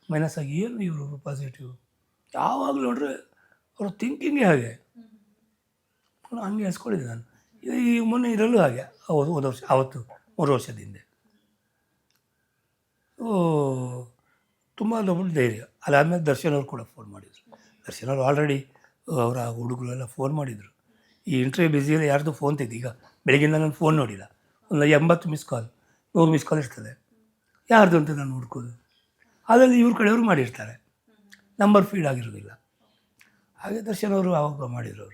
ಮೈನಸ್ ಆಗಿ, ಏನು ಇವರು ಪಾಸಿಟಿವ್, ಯಾವಾಗಲೂ ನೋಡ್ರೆ ಅವ್ರ ಥಿಂಕಿಂಗೇ ಹಾಗೆ. ಹಂಗೆ ಅನ್ಸ್ಕೊಂಡಿದ್ದೆ ನಾನು. ಈ ಮೊನ್ನೆ ಇದರಲ್ಲೂ ಹಾಗೆ, ಹೋದ ವರ್ಷ, ಅವತ್ತು 3 ವರ್ಷದ ಹಿಂದೆ ತುಂಬ ದೊಡ್ಡ ಧೈರ್ಯ. ಅದಾದಮೇಲೆ ದರ್ಶನ್ ಅವ್ರು ಕೂಡ ಫೋನ್ ಮಾಡಿದರು. ದರ್ಶನ್ ಅವರು ಆಲ್ರೆಡಿ ಅವರ ಹುಡುಗರೆಲ್ಲ ಫೋನ್ ಮಾಡಿದರು. ಈ ಇಂಟರ್ವ್ಯೂ ಬ್ಯುಸಿಯಲ್ಲಿ ಯಾರ್ದು ಫೋನ್ ತೆಗೆದು, ಈಗ ಬೆಳಗ್ಗಿಂದ ನಾನು ಫೋನ್ ನೋಡಿಲ್ಲ, ಒಂದು 80 ಮಿಸ್ ಕಾಲ್ 100 ಮಿಸ್ ಕಾಲ್ ಇರ್ತದೆ, ಯಾರ್ದು ಅಂತ ನಾನು ಹುಡ್ಕೋದು. ಅದರಲ್ಲಿ ಇವ್ರ ಕಡೆಯವರು ಮಾಡಿರ್ತಾರೆ, ನಂಬರ್ ಫೀಡ್ ಆಗಿರೋದಿಲ್ಲ. ಹಾಗೆ ದರ್ಶನ್ ಅವರು ಆವಾಗ ಮಾಡಿದರು.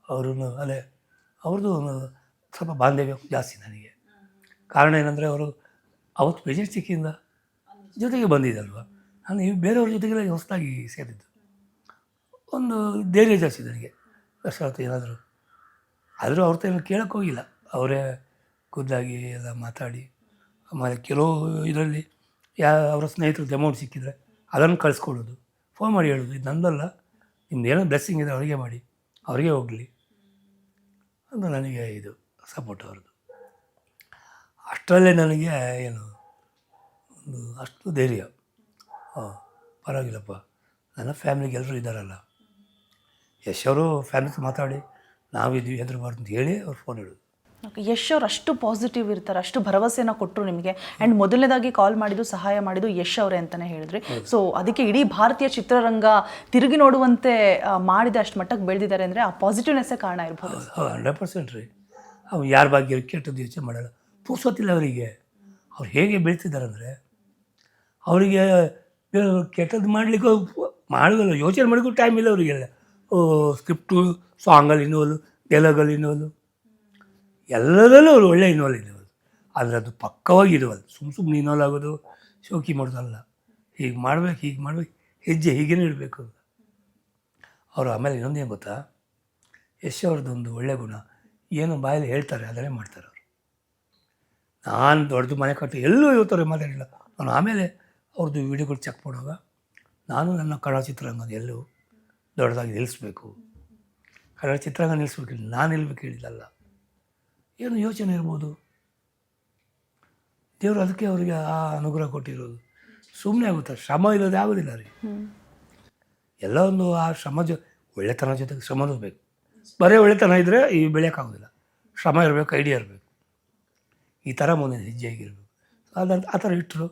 ಅವರು ಅಲ್ಲೇ ಅವ್ರದ್ದು ಸ್ವಲ್ಪ ಬಾಂಧವ್ಯ ಜಾಸ್ತಿ ನನಗೆ. ಕಾರಣ ಏನಂದರೆ, ಅವರು ಅವತ್ತು ಮೆಜೆಸ್ಟಿಕ್ಕಿಂದ ಜೊತೆಗೆ ಬಂದಿದ್ದಲ್ವ, ನಾನು ಬೇರೆಯವ್ರ ಜೊತೆಗೆಲ್ಲ ಹೊಸದಾಗಿ ಸೇರಿದ್ದು. ಒಂದು ಧೈರ್ಯ ಜಾಸ್ತಿ ನನಗೆ ದರ್ಶನ ಏನಾದರೂ. ಆದರೂ ಅವ್ರ ಹತ್ರ ಏನು ಕೇಳೋಕ್ಕೆ ಹೋಗಿಲ್ಲ, ಅವರೇ ಖುದ್ದಾಗಿ ಎಲ್ಲ ಮಾತಾಡಿ. ಆಮೇಲೆ ಕೆಲವು ಇದರಲ್ಲಿ ಅವರ ಸ್ನೇಹಿತರದ್ದು ಅಮೌಂಟ್ ಸಿಕ್ಕಿದರೆ ಅದನ್ನು ಕಳಿಸ್ಕೊಡೋದು, ಫೋನ್ ಮಾಡಿ ಹೇಳೋದು, ಇದು ನಂದಲ್ಲ, ನಿಮ್ದು ಏನೋ ಬ್ಲೆಸ್ಸಿಂಗ್ ಇದೆ ಅವರಿಗೆ ಮಾಡಿ, ಅವರಿಗೆ ಹೋಗಲಿ ಅಂತ ನನಗೆ ಇದು ಸಪೋರ್ಟ್ ಅವ್ರದ್ದು. ಅಷ್ಟರಲ್ಲೇ ನನಗೆ ಏನು ಒಂದು ಅಷ್ಟು ಧೈರ್ಯ. ಹಾಂ, ಪರವಾಗಿಲ್ಲಪ್ಪ, ನನ್ನ ಫ್ಯಾಮಿಲಿಗೆ ಎಲ್ಲರೂ ಇದ್ದಾರಲ್ಲ, ಯಶ್ ಅವರು ಫ್ಯಾಮಿಲಿ ಮಾತಾಡಿ ನಾವಿದ್ವಿ ಹೆದರಬಾರ್ದು ಅಂತ ಹೇಳಿ ಅವ್ರು ಫೋನ್ ಇಡೋದು. ಯಶ್ ಅವ್ರು ಅಷ್ಟು ಪಾಸಿಟಿವ್ ಇರ್ತಾರೆ, ಅಷ್ಟು ಭರವಸೆನ ಕೊಟ್ಟರು ನಿಮಗೆ. ಆ್ಯಂಡ್ ಮೊದಲನೇದಾಗಿ ಕಾಲ್ ಮಾಡಿದ್ದು, ಸಹಾಯ ಮಾಡಿದ್ದು ಯಶ್ ಅವರೇ ಅಂತಲೇ ಹೇಳಿದ್ರಿ. ಸೊ ಅದಕ್ಕೆ ಇಡೀ ಭಾರತೀಯ ಚಿತ್ರರಂಗ ತಿರುಗಿ ನೋಡುವಂತೆ ಮಾಡಿದೆ, ಅಷ್ಟು ಮಟ್ಟಕ್ಕೆ ಬೆಳೆದಿದ್ದಾರೆ ಅಂದರೆ ಆ ಪಾಸಿಟಿವ್ನೆಸ್ಸೇ ಕಾರಣ ಇರ್ಬೋದು. 100% ರೀ. ಅವ್ರು ಯಾರ ಬಗ್ಗೆ ಕೆಟ್ಟದ್ದು ಯೋಚನೆ ಮಾಡಲ್ಲ, ಪುರ್ಸೊತ್ತಿಲ್ಲ ಅವರಿಗೆ. ಅವ್ರು ಹೇಗೆ ಬೆಳೀತಿದ್ದಾರೆ ಅಂದರೆ ಅವರಿಗೆ ಕೆಟ್ಟದ್ದು ಮಾಡಲಿಕ್ಕೆ ಮಾಡೋದಲ್ಲ, ಯೋಚನೆ ಮಾಡೋಕ್ಕೂ ಟೈಮ್ ಇಲ್ಲ ಅವರಿಗೆಲ್ಲ. ಸ್ಕ್ರಿಪ್ಟು, ಸಾಂಗಲ್ಲಿ ಇನ್ವಾಲ್ವ್, ಡೈಲಾಗಲ್ಲಿ ಇನ್ವಾಲ್ವ್, ಎಲ್ಲದರಲ್ಲೂ ಅವರು ಒಳ್ಳೆ ಇನ್ವಾಲ್ವ್ ಇನ್ವಾಲ್ವ್. ಆದರೆ ಅದು ಪಕ್ಕವಾಗಿ ಇರುವಲ್ಲ, ಸುಮ್ಮನೆ ಇನ್ವಾಲ್ವ್ ಆಗೋದು, ಶೋಕಿ ಮಾಡೋದಲ್ಲ. ಹೀಗೆ ಮಾಡ್ಬೇಕು, ಹೆಜ್ಜೆ ಹೀಗೇನೇ ಇಡಬೇಕು ಅಂತ ಅವರು. ಆಮೇಲೆ ಇನ್ನೊಂದೇನು ಗೊತ್ತಾ, ಯಶ್ ಅವ್ರದ್ದೊಂದು ಒಳ್ಳೆ ಗುಣ, ಏನು ಬಾಯಲ್ಲಿ ಹೇಳ್ತಾರೆ ಅದನ್ನೇ ಮಾಡ್ತಾರೆ ಅವರು. ನಾನು ದೊಡ್ಡದು ಮನೆ ಕಟ್ಟಿ ಎಲ್ಲೂ ಇವತ್ತವ್ರಿಗೆ ಮಾತಾಡಿಲ್ಲ. ನಾನು ಆಮೇಲೆ ಅವ್ರದ್ದು ವೀಡಿಯೋಗಳು ಚೆಕ್ ಮಾಡುವಾಗ ನಾನು ನನ್ನ ಕನ್ನಡ ಚಿತ್ರರಂಗದ ಎಲ್ಲೂ ದೊಡ್ಡದಾಗಿ ನಿಲ್ಲಿಸ್ಬೇಕು, ಕನ್ನಡ ಚಿತ್ರರಂಗ ನಿಲ್ಲಿಸ್ಬೇಕಿಲ್ಲ, ನಾನು ನಿಲ್ಬೇಕು ಹೇಳಿದ್ದಲ್ಲ. ಏನು ಯೋಚನೆ ಇರ್ಬೋದು, ದೇವರು ಅದಕ್ಕೆ ಅವರಿಗೆ ಆ ಅನುಗ್ರಹ ಕೊಟ್ಟಿರೋದು. ಸುಮ್ಮನೆ ಆಗುತ್ತೆ, ಶ್ರಮ ಇಲ್ಲದೆ ಆಗೋದಿಲ್ಲ ರೀ. ಎಲ್ಲ ಒಂದು ಆ ಶ್ರಮ ಒಳ್ಳೆತನ ಜೊತೆಗೆ ಶ್ರಮನೂ ಬೇಕು. ಬರೀ ಒಳ್ಳೆತನ ಇದ್ದರೆ ಈ ಬೆಳೆಯೋಕ್ಕಾಗೋದಿಲ್ಲ, ಶ್ರಮ ಇರಬೇಕು, ಐಡಿಯಾ ಇರಬೇಕು, ಈ ಥರ ಮುಂದೆ ಹೆಜ್ಜೆ ಆಗಿರಬೇಕು. ಅದಂತ ಆ ಥರ ಇಟ್ಟರು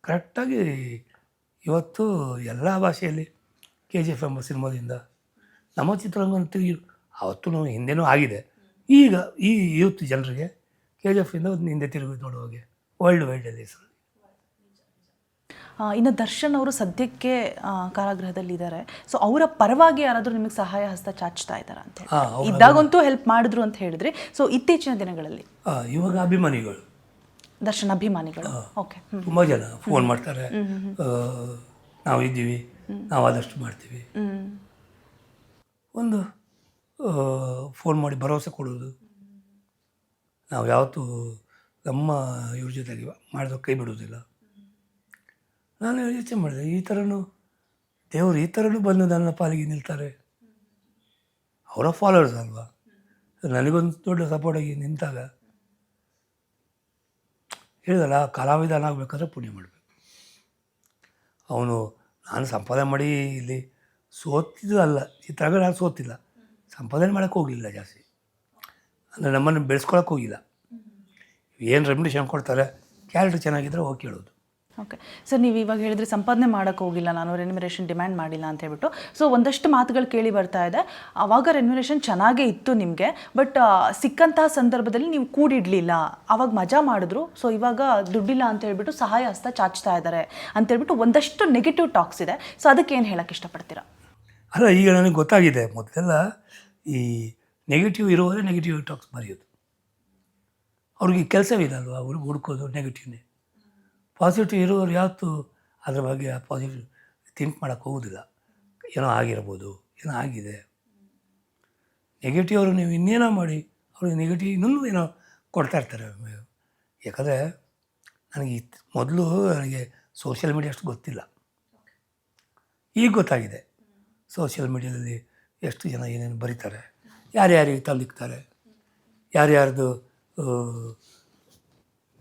ಕರೆಕ್ಟಾಗಿ. ಇವತ್ತು ಎಲ್ಲ ಭಾಷೆಯಲ್ಲಿ KGF ಎಂಬ ಸಿನಿಮಾದಿಂದ ನಮ್ಮ ಚಿತ್ರರಂಗ ತಿರುಗಿ, ಅವತ್ತು ಹಿಂದೆನೂ ಆಗಿದೆ. ಈಗ ಈ ಯೂತ್ ಜನರಿಗೆ KGF ಇಂದ ಒಂದು ಹಿಂದೆ ತಿರುಗಿ ನೋಡುವಾಗೆ ವರ್ಲ್ಡ್ ವೈಡಲ್ಲಿ ಹೆಸರು. ಇನ್ನು ದರ್ಶನ್ ಅವರು ಸದ್ಯಕ್ಕೆ ಕಾರಾಗೃಹದಲ್ಲಿದ್ದಾರೆ. ಸೊ ಅವರ ಪರವಾಗಿ ಯಾರಾದರೂ ನಿಮಗೆ ಸಹಾಯ ಹಸ್ತ ಚಾಚ್ತಾ ಇದ್ದಾರಾ ಅಂತ ಹೇಳಿ? ಇದ್ದಾಗಂತೂ ಹೆಲ್ಪ್ ಮಾಡಿದ್ರು ಅಂತ ಹೇಳಿದ್ರಿ. ಸೊ ಇತ್ತೀಚಿನ ದಿನಗಳಲ್ಲಿ ಇವಾಗ ಅಭಿಮಾನಿಗಳು, ದರ್ಶನ್ ಅಭಿಮಾನಿಗಳು ಓಕೆ, ತುಂಬ ಜನ ಫೋನ್ ಮಾಡ್ತಾರೆ, ನಾವು ಇದ್ದೀವಿ, ನಾವು ಆದಷ್ಟು ಮಾಡ್ತೀವಿ. ಒಂದು ಫೋನ್ ಮಾಡಿ ಭರವಸೆ ಕೊಡೋದು, ನಾವು ಯಾವತ್ತೂ ನಮ್ಮ ಇವ್ರ ಜೊತೆಗೆ ಮಾಡಿದ್ರೆ ಕೈ ಬಿಡೋದಿಲ್ಲ. ನಾನು ಯೋಚನೆ ಮಾಡಿದೆ, ಈ ಥರನೂ ದೇವರು ಈ ಥರನೂ ಬಂದು ನನ್ನ ಪಾಲಿಗೆ ನಿಲ್ತಾರೆ. ಅವರ ಫಾಲೋವರ್ಸ್ ಅಲ್ವಾ, ನನಗೊಂದು ದೊಡ್ಡ ಸಪೋರ್ಟಾಗಿ ನಿಂತಾಗ ಹೇಳಿದಲ್ಲ, ಕಲಾವಿದನಾಗಬೇಕಾದ್ರೆ ಪುಣ್ಯ ಮಾಡಬೇಕು. ಅವನು ನಾನು ಸಂಪಾದನೆ ಮಾಡಿ ಇಲ್ಲಿ ಸೋತಿದ್ದು ಅಲ್ಲ, ಚಿತ್ರರಂಗ ನಾನು ಸೋತಿಲ್ಲ, ಸಂಪಾದನೆ ಮಾಡೋಕ್ಕೆ ಹೋಗಲಿಲ್ಲ ಜಾಸ್ತಿ, ಅಂದರೆ ನಮ್ಮನ್ನು ಬೆಳೆಸ್ಕೊಳಕ್ಕೆ ಹೋಗಿಲ್ಲ. ಏನು ರೆಮ್ಯುನೇಷನ್ ಕೊಡ್ತಾರೆ, ಕ್ಯಾರೆಕ್ಟರ್ ಚೆನ್ನಾಗಿದ್ದರೆ ಹೋಗಿ ಕೇಳೋದು. ಓಕೆ ಸರ್, ನೀವು ಇವಾಗ ಹೇಳಿದ್ರೆ ಸಂಪಾದನೆ ಮಾಡೋಕ್ಕೆ ಹೋಗಿಲ್ಲ, ನಾನು ರೆನ್ಯುಮರೇಷನ್ ಡಿಮ್ಯಾಂಡ್ ಮಾಡಿಲ್ಲ ಅಂತ ಹೇಳ್ಬಿಟ್ಟು. ಸೊ ಒಂದಷ್ಟು ಮಾತುಗಳು ಕೇಳಿ ಬರ್ತಾ ಇದೆ, ಆವಾಗ ರೆನ್ಯುಮರೇಷನ್ ಚೆನ್ನಾಗೇ ಇತ್ತು ನಿಮಗೆ, ಬಟ್ ಸಿಕ್ಕಂತಹ ಸಂದರ್ಭದಲ್ಲಿ ನೀವು ಕೂಡಿಡಲಿಲ್ಲ, ಆವಾಗ ಮಜಾ ಮಾಡಿದ್ರು. ಸೊ ಇವಾಗ ದುಡ್ಡಿಲ್ಲ ಅಂತ ಹೇಳ್ಬಿಟ್ಟು ಸಹಾಯ ಹಸ್ತ ಚಾಚ್ತಾ ಇದ್ದಾರೆ ಅಂತ ಹೇಳ್ಬಿಟ್ಟು ಒಂದಷ್ಟು ನೆಗೆಟಿವ್ ಟಾಕ್ಸ್ ಇದೆ. ಸೊ ಅದಕ್ಕೆ ಏನು ಹೇಳೋಕ್ಕೆ ಇಷ್ಟಪಡ್ತೀರಾ? ಅಲ್ಲ, ಈಗ ನನಗೆ ಗೊತ್ತಾಗಿದೆ, ಮೊದಲೆಲ್ಲ ಈ ನೆಗೆಟಿವ್ ಇರುವವರೇ ನೆಗೆಟಿವ್ ಟಾಕ್ಸ್ ಬರೆಯೋದು, ಅವ್ರಿಗೆ ಕೆಲಸವಿಲ್ಲ ಅಲ್ವಾ, ಅವ್ರಿಗೆ ಹುಡ್ಕೋದು ನೆಗೆಟಿವ್ನೇ. ಪಾಸಿಟಿವ್ ಇರೋರು ಯಾವತ್ತೂ ಅದ್ರ ಬಗ್ಗೆ ಪಾಸಿಟಿವ್ ಥಿಂಕ್ ಮಾಡೋಕ್ಕೆ ಹೋಗೋದಿಲ್ಲ. ಏನೋ ಆಗಿರ್ಬೋದು, ಏನೋ ಆಗಿದೆ. ನೆಗೆಟಿವ್ ಅವರು ನೀವು ಇನ್ನೇನೋ ಮಾಡಿ ಅವ್ರಿಗೆ ನೆಗೆಟಿವ್ ಇನ್ನೂ ಏನೋ ಕೊಡ್ತಾ ಇರ್ತಾರೆ. ಯಾಕಂದರೆ ನನಗೆ ಮೊದಲು ನನಗೆ ಸೋಷಿಯಲ್ ಮೀಡಿಯಾ ಅಷ್ಟು ಗೊತ್ತಿಲ್ಲ, ಈಗ ಗೊತ್ತಾಗಿದೆ. ಸೋಷಿಯಲ್ ಮೀಡಿಯಾದಲ್ಲಿ ಎಷ್ಟು ಜನ ಏನೇನು ಬರೀತಾರೆ, ಯಾರ್ಯಾರಿಗೆ ತಲುಪ್ತಾರೆ, ಯಾರ್ಯಾರ್ದು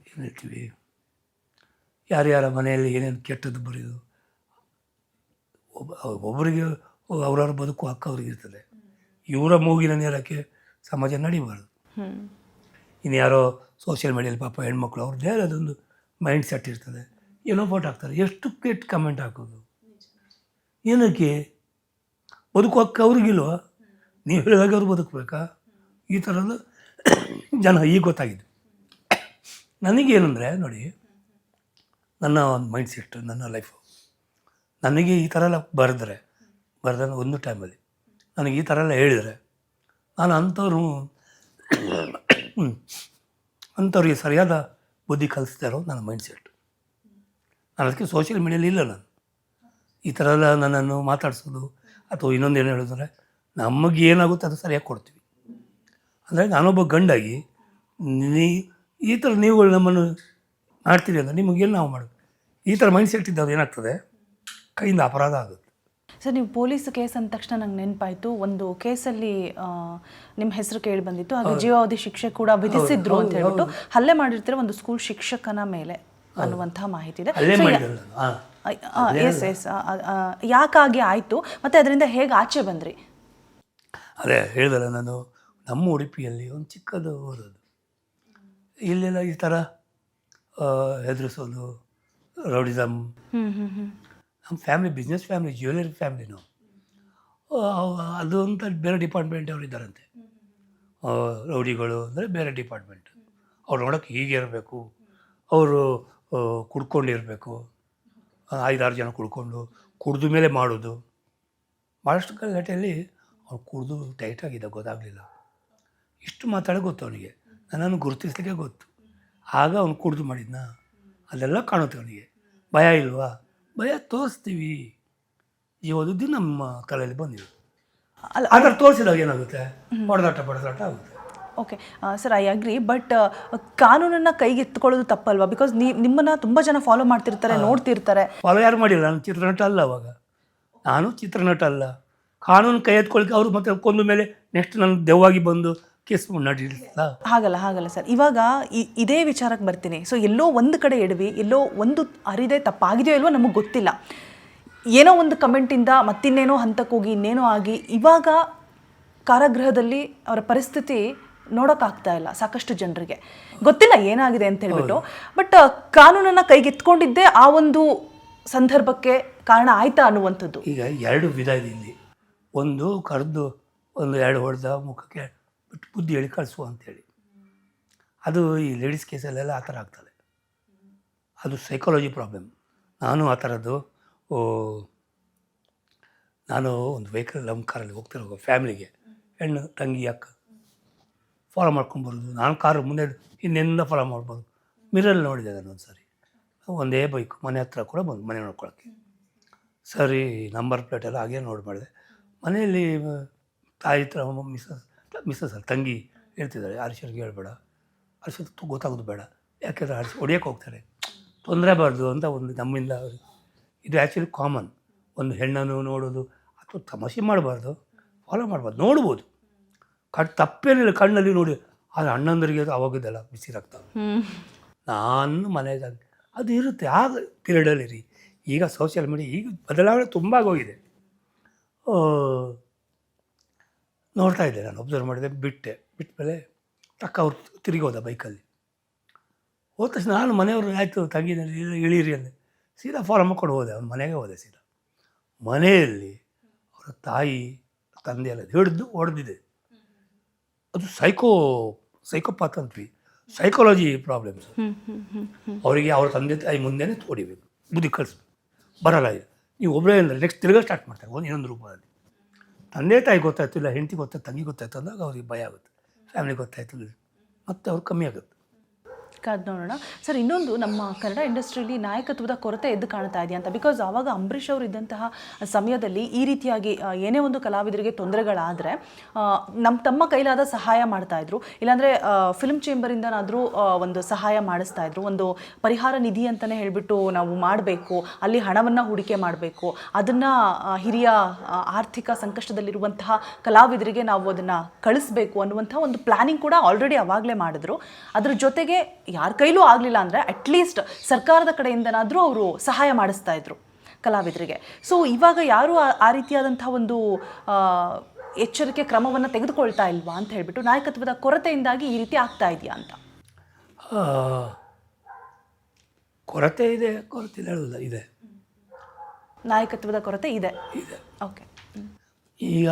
ಏನು ಹೇಳ್ತೀವಿ, ಯಾರ್ಯಾರ ಮನೆಯಲ್ಲಿ ಏನೇನು ಕೆಟ್ಟದ್ದು ಬರೆಯೋದು. ಒಬ್ಬರಿಗೆ ಅವ್ರವ್ರ ಬದುಕು ಹಕ್ಕು ಅವ್ರಿಗೆ ಇರ್ತದೆ. ಇವರ ಮೂಗಿನ ನೇರಕ್ಕೆ ಸಮಾಜ ನಡಿಬಾರ್ದು. ಇನ್ನು ಯಾರೋ ಸೋಷಿಯಲ್ ಮೀಡಿಯಲ್ಲಿ ಪಾಪ ಹೆಣ್ಮಕ್ಳು ಅವ್ರದ್ದೇ ಅದೊಂದು ಮೈಂಡ್ ಸೆಟ್ ಇರ್ತದೆ, ಏನೋ ಫೋಟೋ ಹಾಕ್ತಾರೆ, ಎಷ್ಟು ಕೆಟ್ಟ ಕಮೆಂಟ್ ಹಾಕೋದು, ಏನಕ್ಕೆ? ಬದುಕು ಹಕ್ಕು ಅವ್ರಿಗಿಲ್ವ? ನೀವು ಹೇಳಿದಾಗ ಅವ್ರು ಬದುಕಬೇಕಾ? ಈ ಥರದ್ದು ಜನ ಈಗ ಗೊತ್ತಾಗಿದ್ದು. ನನಗೇನೆಂದರೆ ನೋಡಿ, ನನ್ನ ಒಂದು ಮೈಂಡ್ ಸೆಟ್ಟು, ನನ್ನ ಲೈಫು, ನನಗೆ ಈ ಥರ ಎಲ್ಲ ಬರೆದ್ರೆ ಒಂದು ಟೈಮಲ್ಲಿ ನನಗೆ ಈ ಥರ ಎಲ್ಲ ಹೇಳಿದರೆ ನಾನು ಅಂಥವ್ರಿಗೆ ಸರಿಯಾದ ಬುದ್ಧಿ ಕಲಿಸ್ತಾ ಇರೋ ನನ್ನ ಮೈಂಡ್ ಸೆಟ್ಟು. ನಾನು ಅದಕ್ಕೆ ಸೋಷಿಯಲ್ ಮೀಡಿಯಲ್ಲಿ ಇಲ್ಲ. ನಾನು ಈ ಥರ ಎಲ್ಲ ನನ್ನನ್ನು ಮಾತಾಡ್ಸೋದು ಅಥವಾ ಇನ್ನೊಂದೇನು ಹೇಳಿದ್ರೆ, ನಮಗೆ ಏನಾಗುತ್ತೆ ಅದು ಸರಿಯಾಗಿ ಕೊಡ್ತೀವಿ. ಅಂದರೆ ನಾನೊಬ್ಬ ಗಂಡಾಗಿ ಈ ಥರ ನೀವುಗಳು ನಮ್ಮನ್ನು ಮಾಡ್ತೀರಿ ಅಂದರೆ ನಿಮಗೇನು ನಾವು ಮಾಡಬೇಕು? ಈ ಥರ ಮೈಂಡ್ ಸೆಟ್ ಇದ್ದವ್ರು ಏನಾಗ್ತದೆ, ಕೈಯಿಂದ ಅಪರಾಧ ಆಗುತ್ತೆ. ಸರ್, ನೀವು ಪೊಲೀಸ್ ಕೇಸ್ ಅಂದ ತಕ್ಷಣ ನಂಗೆ ನೆನಪಾಯಿತು, ಒಂದು ಕೇಸಲ್ಲಿ ನಿಮ್ಮ ಹೆಸರು ಕೇಳಿ ಬಂದಿತ್ತು, ಹಾಗೆ ಜೀವಾವಧಿ ಶಿಕ್ಷೆ ಕೂಡ ವಿಧಿಸಿದ್ರು ಅಂತ ಹೇಳ್ಬಿಟ್ಟು ಹಲ್ಲೆ ಮಾಡಿರ್ತೀರ ಒಂದು ಸ್ಕೂಲ್ ಶಿಕ್ಷಕನ ಮೇಲೆ. ಅನ್ನುವಂಥ ಮಾಹಿತಿ ಇದೆ. ಅಲ್ಲೇ ಮಾಡಿದ್ರಲ್ಲ ಹಾಂ. ಎಸ್ ಎಸ್ ಯಾಕಾಗಿ ಆಯಿತು ಮತ್ತು ಅದರಿಂದ ಹೇಗೆ ಆಚೆ ಬಂದ್ರಿ? ಅದೇ ಹೇಳಿದಲ್ಲ ನಾನು, ನಮ್ಮ ಉಡುಪಿಯಲ್ಲಿ ಒಂದು ಚಿಕ್ಕದು ಓದೋದು, ಇಲ್ಲೆಲ್ಲ ಈ ಥರ ಹೆದರಿಸೋದು, ರೌಡಿಸಮ್. ನಮ್ಮ family business family, jewellery family ನಾವು. ಅದು ಅಂತ ಬೇರೆ ಡಿಪಾರ್ಟ್ಮೆಂಟ್ ಅವರು ಇದ್ದಾರಂತೆ, ರೌಡಿಗಳು ಅಂದರೆ ಬೇರೆ ಡಿಪಾರ್ಟ್ಮೆಂಟ್. ಅವ್ರು ನೋಡೋಕ್ಕೆ ಹೀಗೆ ಇರಬೇಕು, ಅವರು ಕುಡ್ಕೊಂಡಿರಬೇಕು, 5-6 ಜನ ಕುಡಿದ ಮೇಲೆ ಮಾಡೋದು. ಭಾಳಷ್ಟು ಗಲಾಟೆಯಲ್ಲಿ ಅವ್ನು ಕುಡಿದು ಟೈಟಾಗಿದೆ, ಗೊತ್ತಾಗಲಿಲ್ಲ. ಇಷ್ಟು ಮಾತಾಡೋ ಗೊತ್ತು ಅವನಿಗೆ, ನನ್ನನ್ನು ಗುರುತಿಸ್ಲಿಕ್ಕೆ ಗೊತ್ತು. ಆಗ ಅವ್ನು ಕುಡಿದು ಮಾಡಿದ್ನ ಅದೆಲ್ಲ ಕಾಣುತ್ತೆ ಅವನಿಗೆ. ಭಯ ಇಲ್ವಾ? ಭಯ ತೋರಿಸ್ತೀವಿ, ಈ ಓದಿದ್ದು ನಮ್ಮ ತಲೆಯಲ್ಲಿ ಬಂದಿದೆ. ಆ ಥರ ತೋರಿಸಿದಾಗ ಏನಾಗುತ್ತೆ, ಹೊಡೆದಾಟ ಆಗುತ್ತೆ. Okay sir, I agree. But ಕಾನೂನನ್ನು ಕೈಗೆ ಎತ್ಕೊಳ್ಳೋದು ತಪ್ಪಲ್ವಾ? ಬಿಕಾಸ್ ನಿಮ್ಮನ್ನು ತುಂಬ ಜನ ಫಾಲೋ ಮಾಡ್ತಿರ್ತಾರೆ, ನೋಡ್ತಿರ್ತಾರೆ. ಫಾಲೋ ಯಾರು ಮಾಡಿಲ್ಲ, ನಾನು ಚಿತ್ರನಟ ಅಲ್ಲ. ಅವಾಗ ನಾನು ಚಿತ್ರನಟ ಅಲ್ಲ. ಕಾನೂನು ಕೈ ಎತ್ಕೊಳ್ಕೆ ಅವರು ಮತ್ತೆ ಕೊಂದ ಮೇಲೆ ನೆಕ್ಸ್ಟ್ ನಾನು ದೆವ್ವಾಗಿ ಬಂದು ಕೇಸ್ ನಡೀಲಿಲ್ಲ. ಹಾಗಲ್ಲ ಸರ್. ಇವಾಗ ಇದೇ ವಿಚಾರಕ್ಕೆ ಬರ್ತೀನಿ. ಸೊ ಎಲ್ಲೋ ಒಂದು ಕಡೆ ಎಡವಿ, ಎಲ್ಲೋ ಒಂದು ಅರಿದೇ ತಪ್ಪಾಗಿದೆಯೋ ಇಲ್ವೋ ನಮಗೆ ಗೊತ್ತಿಲ್ಲ. ಏನೋ ಒಂದು ಕಮೆಂಟಿಂದ ಮತ್ತಿನ್ನೇನೋ ಹಂತಕ್ಕೆ ಹೋಗಿ ಇನ್ನೇನೋ ಆಗಿ ಇವಾಗ ಕಾರಾಗೃಹದಲ್ಲಿ ಅವರ ಪರಿಸ್ಥಿತಿ ನೋಡೋಕ್ಕಾಗ್ತಾ ಇಲ್ಲ ಸಾಕಷ್ಟು ಜನರಿಗೆ. ಗೊತ್ತಿಲ್ಲ ಏನಾಗಿದೆ ಅಂತ ಹೇಳ್ಬಿಟ್ಟು. ಬಟ್ ಕಾನೂನನ್ನು ಕೈಗೆತ್ಕೊಂಡಿದ್ದೇ ಆ ಒಂದು ಸಂದರ್ಭಕ್ಕೆ ಕಾರಣ ಆಯ್ತಾ ಅನ್ನುವಂಥದ್ದು. ಈಗ 2 ವಿಧ ಇದೆ ಇಲ್ಲಿ. ಒಂದು ಕರೆದು 1-2 ಹೊಡೆದ ಮುಖಕ್ಕೆ ಬಿಟ್ಟು ಬುದ್ಧಿ ಹೇಳಿ ಕಳಿಸು ಅಂತೇಳಿ. ಅದು ಈ ಲೇಡೀಸ್ ಕೇಸಲ್ಲೆಲ್ಲ ಆ ಥರ ಆಗ್ತದೆ. ಅದು ಸೈಕಾಲಜಿ ಪ್ರಾಬ್ಲಮ್. ನಾನು ಆ ಥರದ್ದು ನಾನು ಒಂದು ವೆಹಿಕಲ್ ನಮ್ಮ ಕಾರಲ್ಲಿ ಹೋಗ್ತಿರೋ ಫ್ಯಾಮಿಲಿಗೆ ಹೆಣ್ಣು ತಂಗಿ ಅಕ್ಕ ಫಾಲೋ ಮಾಡ್ಕೊಂಬರೋದು. ನಾನು ಕಾರು ಮುಂದೆ ಹಿಂದೆಂದ ಫಾಲೋ ಮಾಡ್ಬೋದು. ಮಿರಲ್ಲಿ ನೋಡಿದೆ ನಾನು ಒಂದು ಸಾರಿ. ಒಂದೇ ಬೈಕು ಮನೆ ಹತ್ರ ಕೂಡ ಬಂದು ಮನೆ ನೋಡ್ಕೊಳಕ್ಕೆ. ಸರಿ, ನಂಬರ್ ಪ್ಲೇಟೆಲ್ಲ ಹಾಗೇ ನೋಡಿ ಮಾಡಿದೆ. ಮನೆಯಲ್ಲಿ ತಾಯಿ ಹತ್ರ ಮಿಸ್ಸಸ್ ತಂಗಿ ಹೇಳ್ತಿದ್ದಾಳೆ, ಹರ್ಷರ್ಗೆ ಹೇಳ್ಬೇಡ, ಹರ್ಷ ಗೊತ್ತಾಗೋದು ಬೇಡ, ಯಾಕೆಂದರೆ ಹರ್ಷ ಹೊಡಿಯೋಕ್ಕೆ ಹೋಗ್ತಾರೆ, ತೊಂದರೆ ಬಾರ್ದು ಅಂತ ಒಂದು ನಮ್ಮಿಂದ. ಇದು ಆ್ಯಕ್ಚುಲಿ ಕಾಮನ್. ಒಂದು ಹೆಣ್ಣನ್ನು ನೋಡೋದು ಅಥವಾ ತಮಾಷೆ ಮಾಡಬಾರ್ದು, ಫಾಲೋ ಮಾಡಬಾರ್ದು, ನೋಡ್ಬೋದು. ತಪ್ಪೇನಿಲ್ಲ, ಕಣ್ಣಲ್ಲಿ ನೋಡಿ. ಆದರೆ ಅಣ್ಣಂದರಿಗೆ ಅವಾಗಿದ್ದೆಲ್ಲ ಬಿಸಿರಾಗ್ತವೆ. ನಾನು ಮನೆಗೆ ಅದು ಇರುತ್ತೆ ಆಗ ಪೀರಿಯಡಲ್ಲಿ ರೀ. ಈಗ ಸೋಷಿಯಲ್ ಮೀಡಿಯಾ ಈಗ ಬದಲಾವಣೆ ತುಂಬ ಆಗೋಗಿದೆ. ನೋಡ್ತಾ ಇದ್ದೆ, ನಾನು ಅಬ್ಸರ್ವ್ ಮಾಡಿದೆ. ಬಿಟ್ಟ ಮೇಲೆ ಅವ್ರು ತಿರುಗಿ ಹೋದ ಬೈಕಲ್ಲಿ. ಹೋದ ತಕ್ಷಣ ನಾನು ಮನೆಯವರು ಆಯಿತು ತಂಗಿನಲ್ಲಿ ಇಳೀರಿ ಅಂದೆ. ಸೀದಾ ಫಾಲೋ ಮಾಡ್ಕೊಂಡು ಹೋದೆ, ಅವ್ನ ಮನೆಗೆ ಹೋದೆ. ಸೀದಾ ಮನೆಯಲ್ಲಿ ಅವರ ತಾಯಿ ತಂದೆ ಎಲ್ಲ ಹಿಡಿದು ಹೊಡೆದಿದೆ. ಅದು ಸೈಕೋಪಾತ್ ಅಂತೀವಿ, ಸೈಕಾಲಜಿ ಪ್ರಾಬ್ಲಮ್ಸ್. ಅವರಿಗೆ ಅವ್ರ ತಂದೆ ತಾಯಿ ಮುಂದೆನೇ ತೋಡಿಬೇಕು, ಬುದ್ಧಿ ಕಳಿಸ್ಬೇಕು. ಬರಲ್ಲ ಇದು, ನೀವು ಒಬ್ಬರೇ ಅಂದರೆ ನೆಕ್ಸ್ಟ್ ತಿರ್ಗಾ ಸ್ಟಾರ್ಟ್ ಮಾಡ್ತಾರೆ ಇನ್ನೊಂದು ರೂಪದಲ್ಲಿ. ತಂದೆ ತಾಯಿ ಗೊತ್ತಾಯ್ತು, ಇಲ್ಲ ಹೆಂಡತಿ ಗೊತ್ತಾಯ್ತು, ತಂಗಿ ಗೊತ್ತಾಯ್ತು ಅಂದಾಗ ಅವ್ರಿಗೆ ಭಯ ಆಗುತ್ತೆ. ಫ್ಯಾಮಿಲಿ ಗೊತ್ತಾಯ್ತು, ಮತ್ತು ಅವ್ರು ಕಮ್ಮಿ ಆಗುತ್ತೆ. ಕಾದು ನೋಡೋಣ ಸರ್. ಇನ್ನೊಂದು, ನಮ್ಮ ಕನ್ನಡ ಇಂಡಸ್ಟ್ರಿಯಲ್ಲಿ ನಾಯಕತ್ವದ ಕೊರತೆ ಎದ್ದು ಕಾಣ್ತಾ ಇದೆಯಾ ಅಂತ. ಬಿಕಾಸ್ ಆವಾಗ ಅಂಬರೀಷ್ ಅವರು ಇದ್ದಂತಹ ಸಮಯದಲ್ಲಿ ಈ ರೀತಿಯಾಗಿ ಏನೇ ಒಂದು ಕಲಾವಿದರಿಗೆ ತೊಂದರೆಗಳಾದರೆ ತಮ್ಮ ಕೈಲಾದ ಸಹಾಯ ಮಾಡ್ತಾಯಿದ್ರು. ಇಲ್ಲಾಂದರೆ ಫಿಲ್ಮ್ ಚೇಂಬರಿಂದನಾದರೂ ಒಂದು ಸಹಾಯ ಮಾಡಿಸ್ತಾ ಇದ್ರು. ಒಂದು ಪರಿಹಾರ ನಿಧಿ ಅಂತಲೇ ಹೇಳಿಬಿಟ್ಟು ನಾವು ಮಾಡಬೇಕು, ಅಲ್ಲಿ ಹಣವನ್ನು ಹೂಡಿಕೆ ಮಾಡಬೇಕು, ಅದನ್ನು ಹಿರಿಯ ಆರ್ಥಿಕ ಸಂಕಷ್ಟದಲ್ಲಿರುವಂತಹ ಕಲಾವಿದರಿಗೆ ನಾವು ಅದನ್ನು ಕಳಿಸ್ಬೇಕು ಅನ್ನುವಂಥ ಒಂದು ಪ್ಲ್ಯಾನಿಂಗ್ ಕೂಡ ಆಲ್ರೆಡಿ ಅವಾಗಲೇ ಮಾಡಿದ್ರು. ಅದ್ರ ಜೊತೆಗೆ ಯಾರ ಕೈಲೂ ಆಗಲಿಲ್ಲ ಅಂದರೆ ಅಟ್ಲೀಸ್ಟ್ ಸರ್ಕಾರದ ಕಡೆಯಿಂದನಾದರೂ ಅವರು ಸಹಾಯ ಮಾಡಿಸ್ತಾ ಇದ್ರು ಕಲಾವಿದರಿಗೆ. ಸೊ ಇವಾಗ ಯಾರೂ ಆ ರೀತಿಯಾದಂಥ ಒಂದು ಎಚ್ಚರಿಕೆ ಕ್ರಮವನ್ನು ತೆಗೆದುಕೊಳ್ತಾ ಇಲ್ವಾ ಅಂತ ಹೇಳ್ಬಿಟ್ಟು, ನಾಯಕತ್ವದ ಕೊರತೆಯಿಂದಾಗಿ ಈ ರೀತಿ ಆಗ್ತಾ ಇದೆಯಾ ಅಂತ. ಕೊರತೆ ಇದೆ, ಕೊರತೆ ಇದೆ, ನಾಯಕತ್ವದ ಕೊರತೆ ಇದೆ. ಓಕೆ, ಈಗ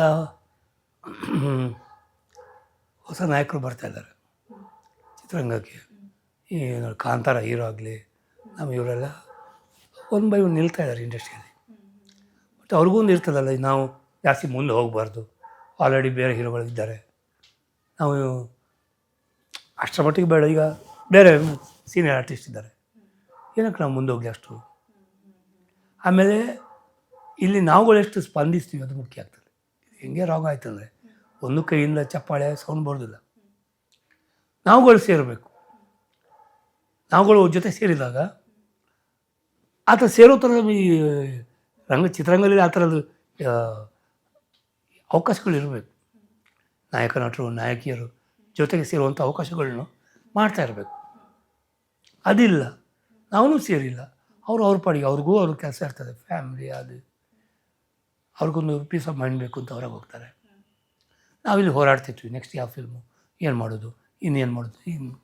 ಹೊಸ ನಾಯಕರು ಬರ್ತಾ ಇದ್ದಾರೆ ಚಿತ್ರರಂಗಕ್ಕೆ. ಈ ಕಾಂತಾರ ಹೀರೋ ಆಗಲಿ, ನಮ್ಮ ಇವರೆಲ್ಲ 1 ಬೈ 1 ನಿಲ್ತಾ ಇದ್ದಾರೆ ಇಂಡಸ್ಟ್ರಿಯಲ್ಲಿ. ಬಟ್ ಅವ್ರಿಗೂ ಒಂದು ಇರ್ತದಲ್ಲ, ನಾವು ಜಾಸ್ತಿ ಮುಂದೆ ಹೋಗಬಾರ್ದು, ಆಲ್ರೆಡಿ ಬೇರೆ ಹೀರೋಗಳಿದ್ದಾರೆ, ನಾವು ಅಷ್ಟರ ಮಟ್ಟಿಗೆ ಬೇಡ, ಈಗ ಬೇರೆ ಸೀನಿಯರ್ ಆರ್ಟಿಸ್ಟ್ ಇದ್ದಾರೆ, ಏನಕ್ಕೆ ನಾವು ಮುಂದೆ ಹೋಗಲಿ ಅಷ್ಟು. ಆಮೇಲೆ ಇಲ್ಲಿ ನಾವುಗಳು ಎಷ್ಟು ಸ್ಪಂದಿಸ್ತೀವಿ ಅದು ಮುಖ್ಯ ಆಗ್ತದೆ. ಹೆಂಗೆ ರೋಗ ಆಯ್ತು ಅಂದರೆ ಒಂದು ಕೈಯಿಂದ ಚಪ್ಪಾಳೆ ಸೌಂಡ್ ಬರೋದಿಲ್ಲ. ನಾವುಗಳು ಸೇರಬೇಕು. ನಾವುಗಳು ಜೊತೆ ಸೇರಿದಾಗ ಆ ಥರ ಸೇರೋ ಥರ ಈ ಚಿತ್ರರಂಗದಲ್ಲಿ ಆ ಥರದ್ದು ಅವಕಾಶಗಳಿರಬೇಕು. ನಾಯಕ ನಟರು, ನಾಯಕಿಯರು ಜೊತೆಗೆ ಸೇರುವಂಥ ಅವಕಾಶಗಳನ್ನು ಮಾಡ್ತಾ ಇರಬೇಕು. ಅದಿಲ್ಲ. ನಾವೂ ಸೇರಿಲ್ಲ. ಅವರು ಅವ್ರ ಪಾಡಿಗೆ ಅವ್ರಿಗೂ ಅವ್ರ ಕೆಲಸ ಇರ್ತದೆ, ಫ್ಯಾಮಿಲಿ ಅದು, ಅವ್ರಿಗೊಂದು ಪೀಸ್ ಆಫ್ ಮೈಂಡ್ ಬೇಕು ಅಂತ ಹೊರಗೆ ಹೋಗ್ತಾರೆ. ನಾವಿಲ್ಲಿ ಹೋರಾಡ್ತಿದ್ವಿ, ನೆಕ್ಸ್ಟ್ ಯಾವ ಫಿಲ್ಮು, ಏನು ಮಾಡೋದು, ಇನ್ನೇನು ಮಾಡೋದು, ಇನ್ನು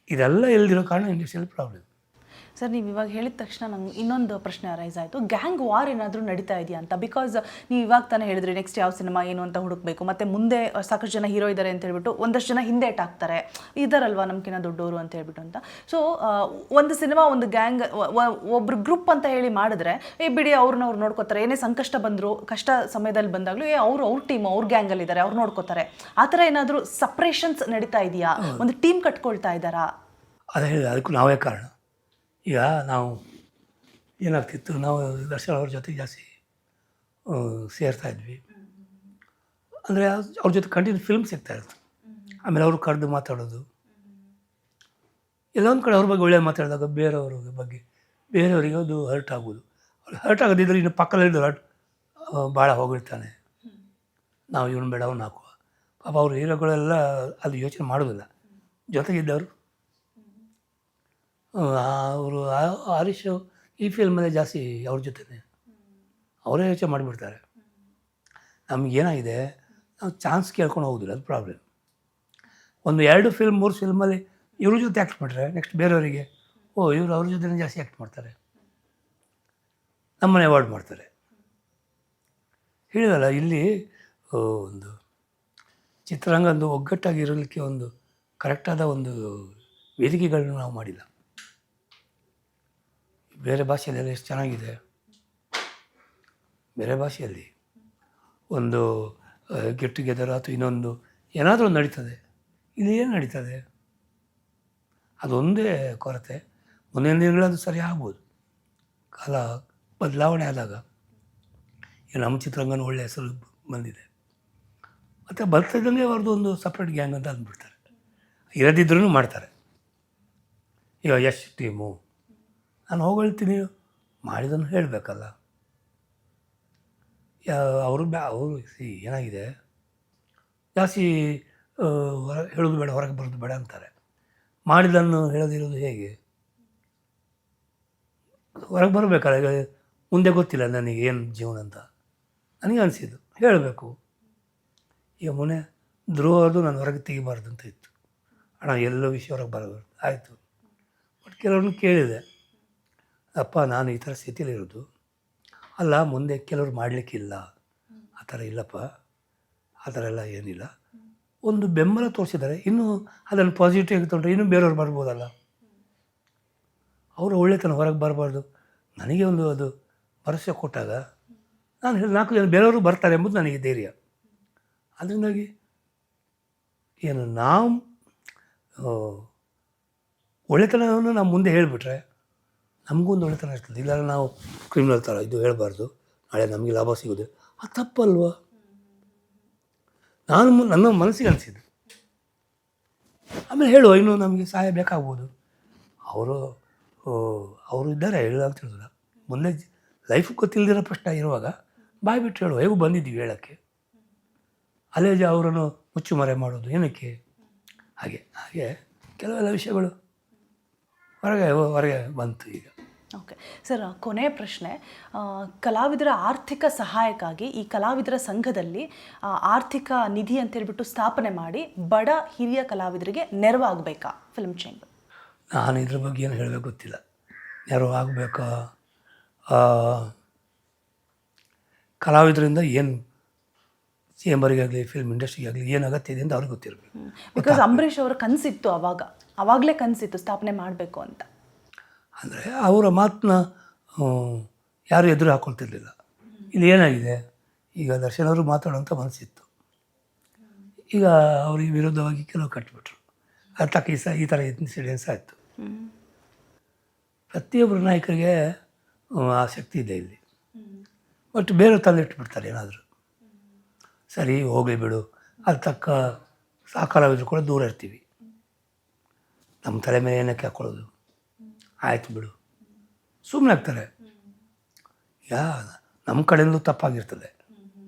ಇದೆಲ್ಲ ಇಲ್ದಿರೋ ಕಾರಣ ಇಂಡಸ್ಟ್ರಿಯಲ್ಲಿ ಪ್ರಾಬ್ಲಮ್. ಸರ್, ನೀವು ಇವಾಗ ಹೇಳಿದ ತಕ್ಷಣ ನಂಗೆ ಇನ್ನೊಂದು ಪ್ರಶ್ನೆ ಅರೈಸ್ ಆಯಿತು. ಗ್ಯಾಂಗ್ ವಾರ್ ಏನಾದರೂ ನಡೀತಾ ಇದೆಯಾ ಅಂತ. ಬಿಕಾಸ್ ನೀವು ಇವಾಗ ತಾನೇ ಹೇಳಿದ್ರಿ ನೆಕ್ಸ್ಟ್ ಯಾವ ಸಿನಿಮಾ ಏನು ಅಂತ ಹುಡುಕಬೇಕು, ಮತ್ತು ಮುಂದೆ ಸಾಕಷ್ಟು ಜನ ಹೀರೋ ಇದ್ದಾರೆ ಅಂತ ಹೇಳ್ಬಿಟ್ಟು ಒಂದಷ್ಟು ಜನ ಹಿಂದೆ ಇಟ್ಟಾಕ್ತಾರೆ, ಇದ್ದಾರಲ್ವ ನಮ್ಗಿನ್ನ ದೊಡ್ಡವರು ಅಂತ ಹೇಳ್ಬಿಟ್ಟು ಅಂತ. ಸೊ ಒಂದು ಸಿನಿಮಾ ಒಂದು ಗ್ಯಾಂಗ್ ಒಬ್ರು ಗ್ರೂಪ್ ಅಂತ ಹೇಳಿ ಮಾಡಿದ್ರೆ ಬಿಡಿ ಅವ್ರನ್ನ ಅವ್ರು ನೋಡ್ಕೋತಾರೆ, ಏನೇ ಸಂಕಷ್ಟ ಬಂದರು, ಕಷ್ಟ ಸಮಯದಲ್ಲಿ ಬಂದಾಗಲೂ ಅವ್ರ ಟೀಮ್ ಅವ್ರ ಗ್ಯಾಂಗಲ್ಲಿದ್ದಾರೆ, ಅವ್ರು ನೋಡ್ಕೋತಾರೆ. ಆ ಥರ ಏನಾದರೂ ಸಪ್ರೇಷನ್ಸ್ ನಡೀತಾ ಇದೆಯಾ? ಒಂದು ಟೀಮ್ ಕಟ್ಕೊಳ್ತಾ ಇದ್ದಾರಾ? ಅದೇ ಹೇಳಿದೆ, ಅದಕ್ಕೂ ನಾವೇ ಕಾರಣ. ಈಗ ನಾವು ಏನಾಗ್ತಿತ್ತು, ನಾವು ದರ್ಶನ್ ಅವ್ರ ಜೊತೆ ಜಾಸ್ತಿ ಸೇರ್ತಾಯಿದ್ವಿ. ಅಂದರೆ ಅವ್ರ ಜೊತೆ ಕಂಟಿನ್ಯೂ ಫಿಲ್ಮ್ ಸಿಗ್ತಾಯಿತ್ತು. ಆಮೇಲೆ ಅವರು ಕರೆದು ಮಾತಾಡೋದು, ಎಲ್ಲೊಂದು ಕಡೆ ಅವ್ರ ಬಗ್ಗೆ ಒಳ್ಳೆ ಮಾತಾಡಿದಾಗ ಬೇರೆಯವ್ರ ಬಗ್ಗೆ ಬೇರೆಯವರಿಗೆ ಅದು ಹರ್ಟ್ ಆಗೋದು. ಅವ್ರು ಹರ್ಟ್ ಆಗೋದಿದ್ರೆ ಇನ್ನು ಪಕ್ಕದಲ್ಲಿದ್ದು ಹರ್ಟ್ ಭಾಳ ಹೋಗಿರ್ತಾನೆ, ನಾವು ಇವನು ಬೇಡ ಅವ್ನು ಹಾಕುವ. ಪಾಪ ಅವ್ರ ಹೀರೋಗಳೆಲ್ಲ ಅದು ಯೋಚನೆ ಮಾಡೋದಿಲ್ಲ. ಜೊತೆಗಿದ್ದವರು ಅವರು ಹರೀಶ್ ಈ ಫಿಲ್ಮಲ್ಲೇ ಜಾಸ್ತಿ ಅವ್ರ ಜೊತೆನೇ ಅವರೇ ಯೋಚನೆ ಮಾಡಿಬಿಡ್ತಾರೆ. ನಮಗೇನಾಗಿದೆ, ನಾವು ಚಾನ್ಸ್ ಕೇಳ್ಕೊಂಡು ಹೋಗೋದಿಲ್ಲ, ಅದು ಪ್ರಾಬ್ಲಮ್. ಒಂದು 2 ಫಿಲ್ಮ್ 3 ಫಿಲ್ಮಲ್ಲಿ ಇವ್ರ ಜೊತೆ ಆ್ಯಕ್ಟ್ ಮಾಡಿದ್ರೆ ನೆಕ್ಸ್ಟ್ ಬೇರೆಯವರಿಗೆ ಇವರು ಅವ್ರ ಜೊತೆನೇ ಜಾಸ್ತಿ ಆ್ಯಕ್ಟ್ ಮಾಡ್ತಾರೆ, ನಮ್ಮನ್ನು ಅವಾಯ್ಡ್ ಮಾಡ್ತಾರೆ. ಹೇಳಿದಲ್ಲ, ಇಲ್ಲಿ ಒಂದು ಚಿತ್ರರಂಗ ಒಂದು ಒಗ್ಗಟ್ಟಾಗಿರಲಿಕ್ಕೆ ಒಂದು ಕರೆಕ್ಟಾದ ಒಂದು ವೇದಿಕೆಗಳನ್ನ ನಾವು ಮಾಡಿಲ್ಲ. ಬೇರೆ ಭಾಷೆಯಲ್ಲೆಲ್ಲ ಎಷ್ಟು ಚೆನ್ನಾಗಿದೆ. ಬೇರೆ ಭಾಷೆಯಲ್ಲಿ ಒಂದು ಗೆಟ್ ಟುಗೆದರ್ ಅಥವಾ ಇನ್ನೊಂದು ಏನಾದರೂ ಒಂದು ನಡೀತದೆ, ಇಲ್ಲಿ ಏನು ನಡೀತದೆ, ಅದೊಂದೇ ಕೊರತೆ. ಮುಂದಿನ ದಿನಗಳದ್ದು ಸರಿ ಆಗ್ಬೋದು, ಕಾಲ ಬದಲಾವಣೆ ಆದಾಗ. ಈಗ ನಮ್ಮ ಚಿತ್ರರಂಗನ ಒಳ್ಳೆಯ ಹೆಸರು ಬಂದಿದೆ, ಮತ್ತು ಬರ್ತಿದ್ದಂಗೆ ಅವ್ರದ್ದು ಒಂದು ಸಪ್ರೇಟ್ ಗ್ಯಾಂಗ್ ಅಂತ ಅಂದ್ಬಿಡ್ತಾರೆ, ಇರದಿದ್ರೂ ಮಾಡ್ತಾರೆ. ಈಗ ಯಶ್ ಟೀಮು, ನಾನು ಹೊಗಳ್ತೀನಿ, ಮಾಡಿದನ್ನು ಹೇಳಬೇಕಲ್ಲ. ಅವರು ಏನಾಗಿದೆ, ಜಾಸ್ತಿ ಹೇಳೋದು ಬೇಡ, ಹೊರಗೆ ಬರೋದು ಬೇಡ ಅಂತಾರೆ. ಮಾಡಿದನ್ನು ಹೇಳೋದಿರೋದು ಹೇಗೆ, ಹೊರಗೆ ಬರಬೇಕಲ್ಲ. ಈಗ ಮುಂದೆ ಗೊತ್ತಿಲ್ಲ ನನಗೆ ಏನು ಜೀವನ ಅಂತ, ನನಗೆ ಅನಿಸಿದ್ದು ಹೇಳಬೇಕು. ಈಗ ಮೊನ್ನೆ ಧ್ರುವದು ನಾನು ಹೊರಗೆ ತೆಗಿಬಾರ್ದು ಅಂತ ಇತ್ತು, ಅಣ್ಣ ಎಲ್ಲೋ ವಿಷಯ ಹೊರಗೆ ಬರಬಾರ್ದು ಆಯಿತು. ಬಟ್ ಕೆಲವ್ರನ್ನ ಕೇಳಿದೆ, ಅಪ್ಪ ನಾನು ಈ ಥರ ಸ್ಥಿತಿಲಿರೋದು ಅಲ್ಲ, ಮುಂದೆ ಕೆಲವ್ರು ಮಾಡಲಿಕ್ಕಿಲ್ಲ, ಆ ಥರ ಇಲ್ಲಪ್ಪ, ಆ ಥರ ಎಲ್ಲ ಏನಿಲ್ಲ. ಒಂದು ಬೆಂಬಲ ತೋರಿಸಿದ್ದಾರೆ, ಇನ್ನೂ ಅದನ್ನು ಪಾಸಿಟಿವ್ ಆಗಿ ತೊಗೊಂಡ್ರೆ ಇನ್ನೂ ಬೇರೆಯವ್ರು ಬರ್ಬೋದಲ್ಲ. ಅವರು ಒಳ್ಳೆತನ ಹೊರಗೆ ಬರಬಾರ್ದು. ನನಗೆ ಒಂದು ಅದು ಭರವಸೆ ಕೊಟ್ಟಾಗ ನಾನು 4 ಜನ ಬೇರೆಯವರು ಬರ್ತಾರೆ ಎಂಬುದು ನನಗೆ ಧೈರ್ಯ. ಅದರಿಂದಾಗಿ ಏನು ನಾವು ಒಳ್ಳೆತನವನ್ನು ನಾವು ಮುಂದೆ ಹೇಳಿಬಿಟ್ರೆ ನಮಗೂ ಒಂದು ಒಳ್ಳೆತನ ಇರ್ತದೆ. ಇಲ್ಲ ನಾವು ಕ್ರಿಮಿನಲ್ ಥರ ಇದು ಹೇಳಬಾರ್ದು, ನಾಳೆ ನಮಗೆ ಲಾಭ ಸಿಗೋದು, ಅದು ತಪ್ಪಲ್ವ. ನನ್ನ ಮನಸ್ಸಿಗೆ ಅನಿಸಿದ್ದು. ಆಮೇಲೆ ಹೇಳುವ, ಇನ್ನೂ ನಮಗೆ ಸಹಾಯ ಬೇಕಾಗ್ಬೋದು. ಅವರು ಇದ್ದಾರೆ, ಹೇಳ ಅಂತ ಹೇಳಿದ್ರೆ ಮುಂದೆ ಲೈಫ್ ಗೊತ್ತಿಲ್ಲದಿರೋ ಪ್ರಶ್ನೆ ಇರುವಾಗ ಬಾಯಿ ಬಿಟ್ಟು ಹೇಳುವ, ಹೇಗೂ ಬಂದಿದ್ದೀವಿ ಹೇಳೋಕ್ಕೆ. ಅಲ್ಲೇ ಅವರನ್ನು ಮುಚ್ಚುಮರೆ ಮಾಡೋದು ಏನಕ್ಕೆ, ಹಾಗೆ ಕೆಲವೆಲ್ಲ ವಿಷಯಗಳು ಹೊರಗೆ ಬಂತು ಈಗ. ಓಕೆ ಸರ್, ಕೊನೆಯ ಪ್ರಶ್ನೆ. ಕಲಾವಿದರ ಆರ್ಥಿಕ ಸಹಾಯಕ್ಕಾಗಿ ಈ ಕಲಾವಿದರ ಸಂಘದಲ್ಲಿ ಆರ್ಥಿಕ ನಿಧಿ ಅಂತೇಳ್ಬಿಟ್ಟು ಸ್ಥಾಪನೆ ಮಾಡಿ ಬಡ ಹಿರಿಯ ಕಲಾವಿದರಿಗೆ ನೆರವಾಗಬೇಕಾ ಫಿಲ್ಮ್ ಚೇಂಬರ್? ನಾನು ಇದ್ರ ಬಗ್ಗೆ ಏನು ಹೇಳಬೇಕು ಗೊತ್ತಿಲ್ಲ. ನೆರವು ಆಗಬೇಕಾ, ಕಲಾವಿದರಿಂದ ಏನು ಚೇಂಬರಿಗಾಗಲಿ ಫಿಲ್ಮ್ ಇಂಡಸ್ಟ್ರಿಗಾಗಲಿ ಏನು ಅಗತ್ಯ ಇದೆ ಅಂತ ಅವ್ರಿಗೆ ಗೊತ್ತಿರಬೇಕು. ಬಿಕಾಸ್ ಅಂಬರೀಷ್ ಅವರ ಕನಸಿತ್ತು, ಅವಾಗಲೇ ಕನಸಿತ್ತು ಸ್ಥಾಪನೆ ಮಾಡಬೇಕು ಅಂತ. ಅಂದರೆ ಅವರ ಮಾತನ್ನ ಯಾರು ಎದುರು ಹಾಕ್ಕೊಳ್ತಿರ್ಲಿಲ್ಲ. ಇಲ್ಲಿ ಏನಾಗಿದೆ, ಈಗ ದರ್ಶನ್ ಅವರು ಮಾತಾಡೋಂಥ ಮನಸ್ಸಿತ್ತು, ಈಗ ಅವ್ರಿಗೆ ವಿರೋಧವಾಗಿ ಕೆಲವು ಕಟ್ಟಿಬಿಟ್ರು. ಅದಕ್ಕೆ ಈ ಥರ ಇನ್ಸಿಡೆನ್ಸ್ ಆಯಿತು. ಪ್ರತಿಯೊಬ್ಬರು ನಾಯಕರಿಗೆ ಆ ಶಕ್ತಿ ಇದೆ ಇಲ್ಲಿ, ಬಟ್ ಬೇರೆ ತಂದಿಟ್ಬಿಡ್ತಾರೆ ಏನಾದರೂ. ಸರಿ ಹೋಗಲಿ ಬಿಡು, ಅದು ತಕ್ಕ ಸಾಕಾರವಿದ್ರು ಕೂಡ ದೂರ ಇರ್ತೀವಿ, ನಮ್ಮ ತಲೆ ಮೇಲೆ ಏನಕ್ಕೆ ಹಾಕ್ಕೊಳ್ಳೋದು, ಆಯಿತು ಬಿಡು, ಸುಮ್ಮನೆ ಆಗ್ತಾರೆ. ಈಗ ನಮ್ಮ ಕಡೆಯಲ್ಲೂ ತಪ್ಪಾಗಿರ್ತದೆ.